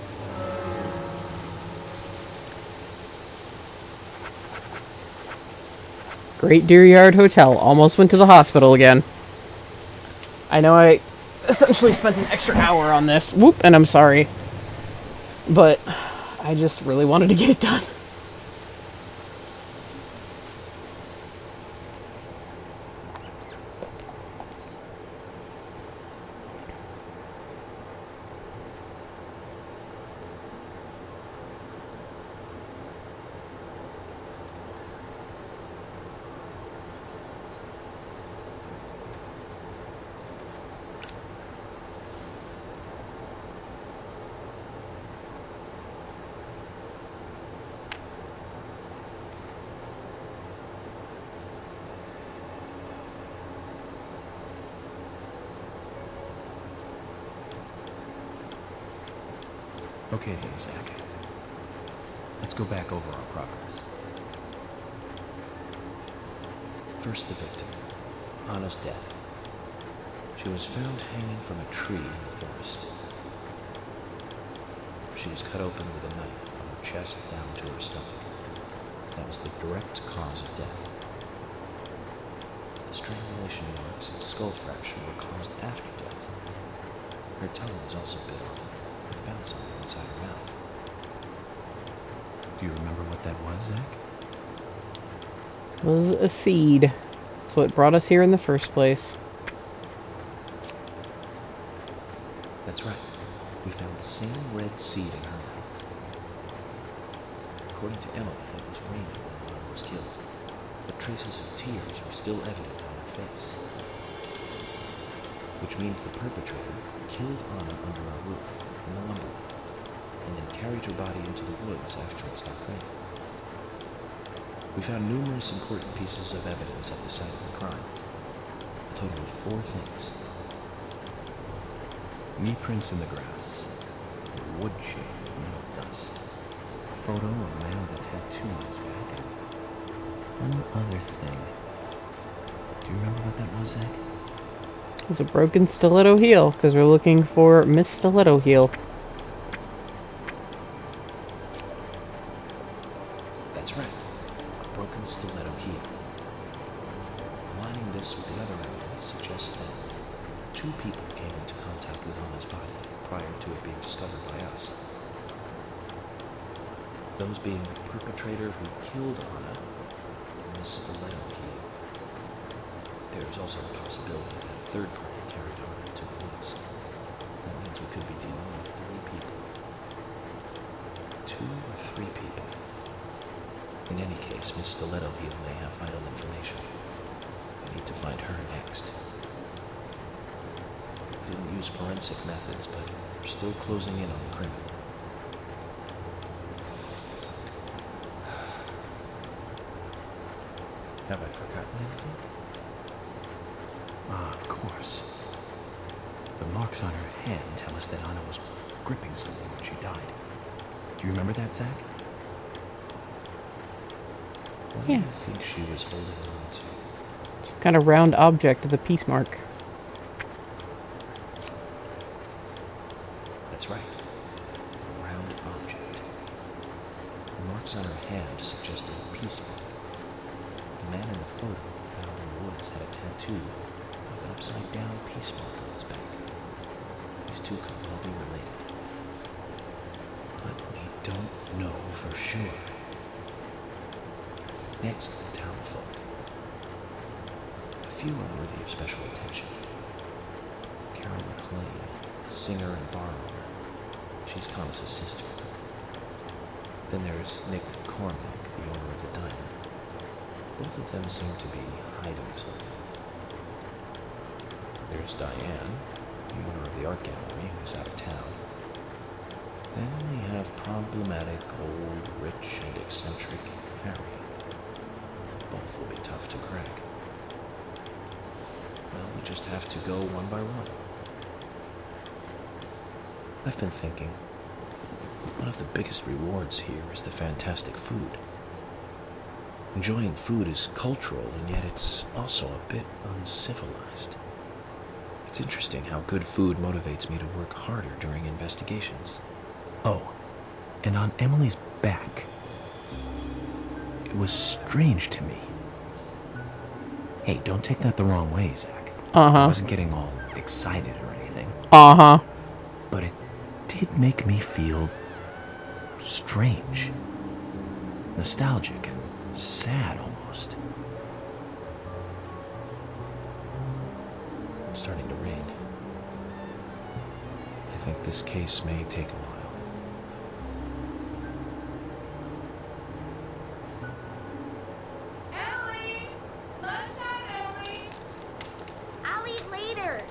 Great Deer Yard Hotel. Almost went to the hospital again. I know I essentially spent an extra hour on this. Whoop, and I'm sorry. But I just really wanted to get it done. Okay then, Zach. Let's go back over our progress. First, the victim, Anna's death. She was found hanging from a tree in the forest. She was cut open with a knife from her chest down to her stomach. That was the direct cause of death. The strangulation marks and skull fracture were caused after death. Her tongue was also bit off. I found something inside her mouth. Do you remember what that was, Zach? It was a seed. That's what brought us here in the first place. That's right. We found the same red seed in her mouth. According to Emily, it was raining when Anna was killed, but traces of tears were still evident on her face. Which means the perpetrator killed Anna under our roof in the lumber room, and then carried her body into the woods after it stopped raining. We found numerous important pieces of evidence at the site of the crime. A total of 4 things. Knee prints in the grass, a wood chip of metal dust, a photo of a man with a tattoo on his back, and one other thing. Do you remember what that was, Zach? It's a broken stiletto heel, because we're looking for Miss Stiletto Heel. That's right, a broken stiletto heel. Aligning this with the other evidence suggests that 2 people came into contact with Anna's body prior to it being discovered by us. Those being the perpetrator who killed Anna and Miss Stiletto heel. There is also the possibility that a third party carried Anna to the woods. That means we could be dealing with 3 people. 2 or 3 people. In any case, Miss Stiletto heel may have vital information. We need to find her next. We didn't use forensic methods, but we're still closing in on the criminal. Have I forgotten anything? Ah, of course. The marks on her hand tell us that Anna was gripping something when she died. Do you remember that, Zach? What do you think she was holding on to? Some kind of round object of the peace mark. That's right. A round object. The marks on her hand suggested a peace mark. The man in the photo found in the woods had a tattoo of an upside-down peace mark on his back. These two could well be related. But we don't know for sure. Next, the town folk. A few are worthy of special attention. Carol McLean, a singer and bar owner. She's Thomas's sister. Then there's Nick Cormack, the owner of the diner. Both of them seem to be hiding something. There's Diane, the owner of the art gallery, who's out of town. Then we have problematic, old, rich, and eccentric Harry. Both will be tough to crack. Well, we just have to go one by one. I've been thinking, one of the biggest rewards here is the fantastic food. Enjoying food is cultural, and yet it's also a bit uncivilized. It's interesting how good food motivates me to work harder during investigations. Oh, and on Emily's back, it was strange to me. Hey, don't take that the wrong way, Zach. I wasn't getting all excited or anything. But it did make me feel strange. Nostalgic and sad almost. It's starting to rain. I think this case may take a while. I'll eat later.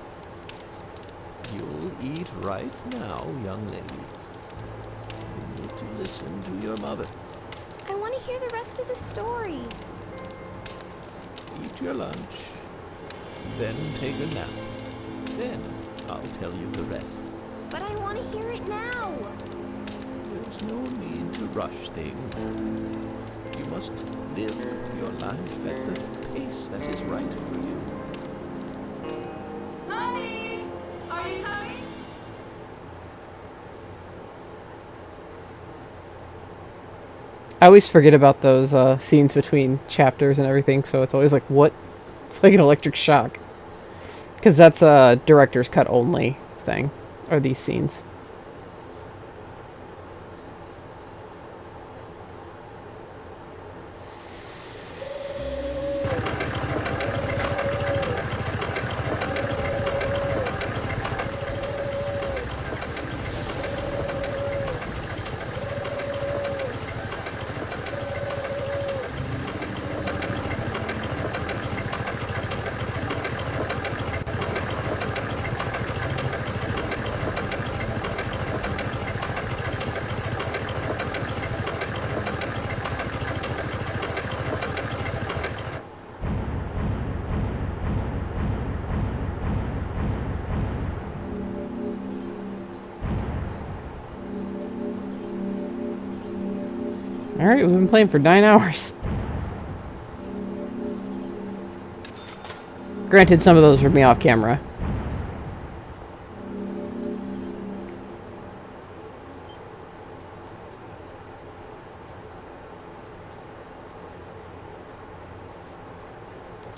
You'll eat right now, young lady. You need to listen to your mother. I want to hear the rest of the story. Eat your lunch, then take a nap. Then I'll tell you the rest. But I want to hear it now. There's no need to rush things. You must live your life at the pace that is right for you. Honey, are you coming? I always forget about those scenes between chapters and everything, so it's always like, what? It's like an electric shock. Because that's a director's cut only thing, are these scenes. Alright, we've been playing for 9 hours. Granted, some of those were me off camera.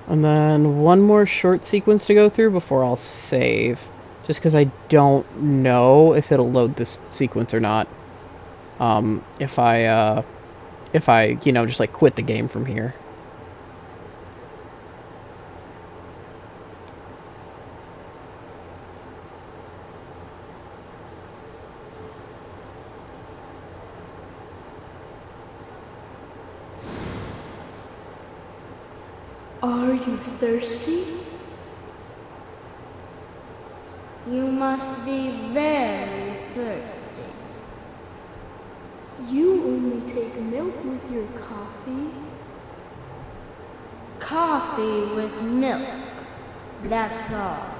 And then one more short sequence to go through before I'll save. Just because I don't know if it'll load this sequence or not. If I, you know, just like quit the game from here. Are you thirsty? You must be very thirsty. You only take milk with your coffee? Coffee with milk. That's all.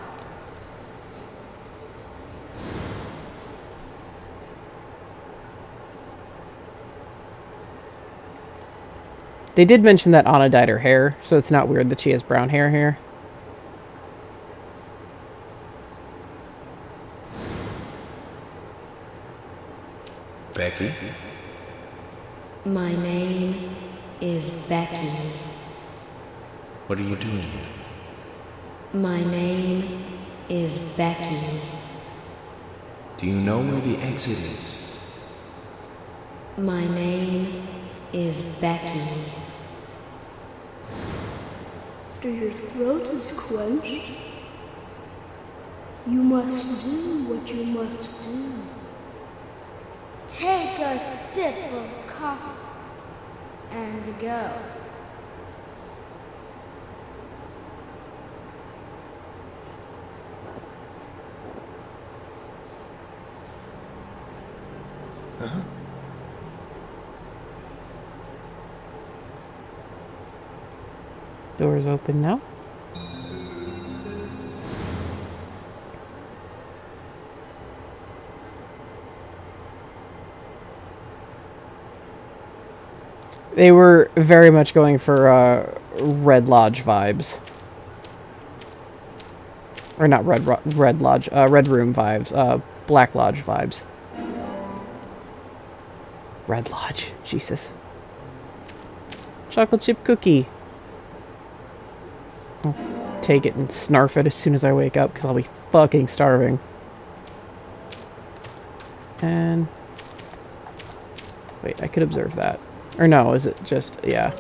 They did mention that Anna dyed her hair, so it's not weird that she has brown hair here. Becky? My name is Becky. What are you doing here? My name is Becky. Do you know where the exit is? My name is Becky. After your throat is quenched, you must do what you must do. Take a sip of coffee and go. Uh-huh. Doors open now. They were very much going for Red Lodge vibes. Or not Red Lodge, Red Room vibes, Black Lodge vibes. Red Lodge, Jesus. Chocolate chip cookie. I'll take it and snarf it as soon as I wake up because I'll be fucking starving. And wait, I could observe that. Or no, is it just, yeah.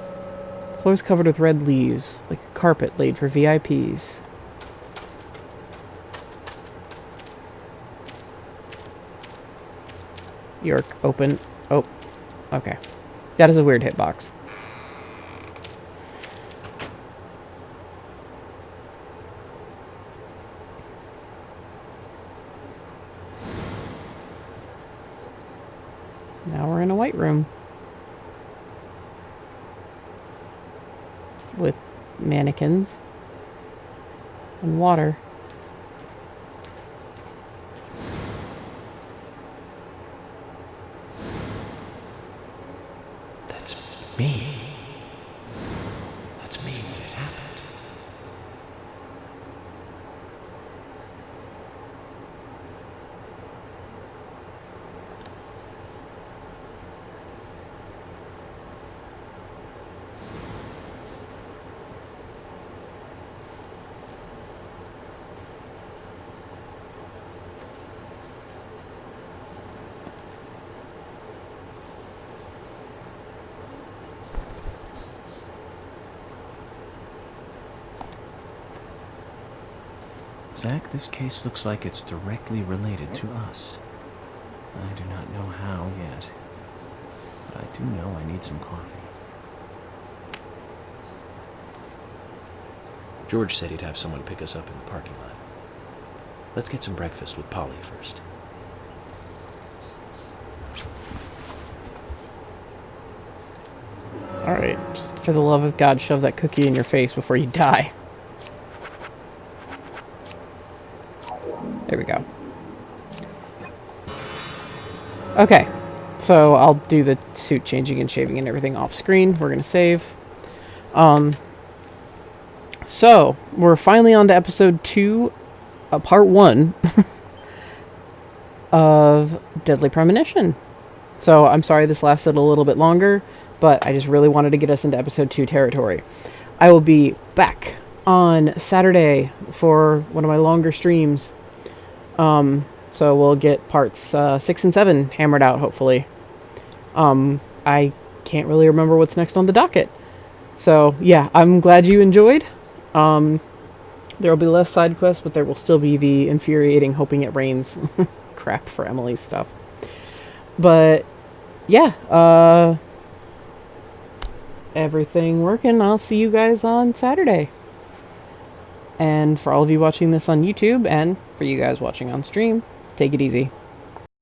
Floor's covered with red leaves, like a carpet laid for VIPs. York, open. Oh, okay. That is a weird hitbox. Now we're in a white room. With mannequins. And water. Me? That's me when it happened. Zach, this case looks like it's directly related to us. I do not know how yet, but I do know I need some coffee. George said he'd have someone pick us up in the parking lot. Let's get some breakfast with Polly first. Alright, just for the love of God, shove that cookie in your face before you die. There we go. Okay, so I'll do the suit changing and shaving and everything off screen. We're gonna save. So, we're finally on to episode 2, part 1 of Deadly Premonition. So, I'm sorry this lasted a little bit longer, but I just really wanted to get us into episode 2 territory. I will be back on Saturday for one of my longer streams. So we'll get parts 6 and 7 hammered out, hopefully. I can't really remember what's next on the docket. So, yeah, I'm glad you enjoyed. There will be less side quests, but there will still be the infuriating hoping it rains crap for Emily's stuff. But, yeah, everything working. I'll see you guys on Saturday. And for all of you watching this on YouTube, and for you guys watching on stream, take it easy.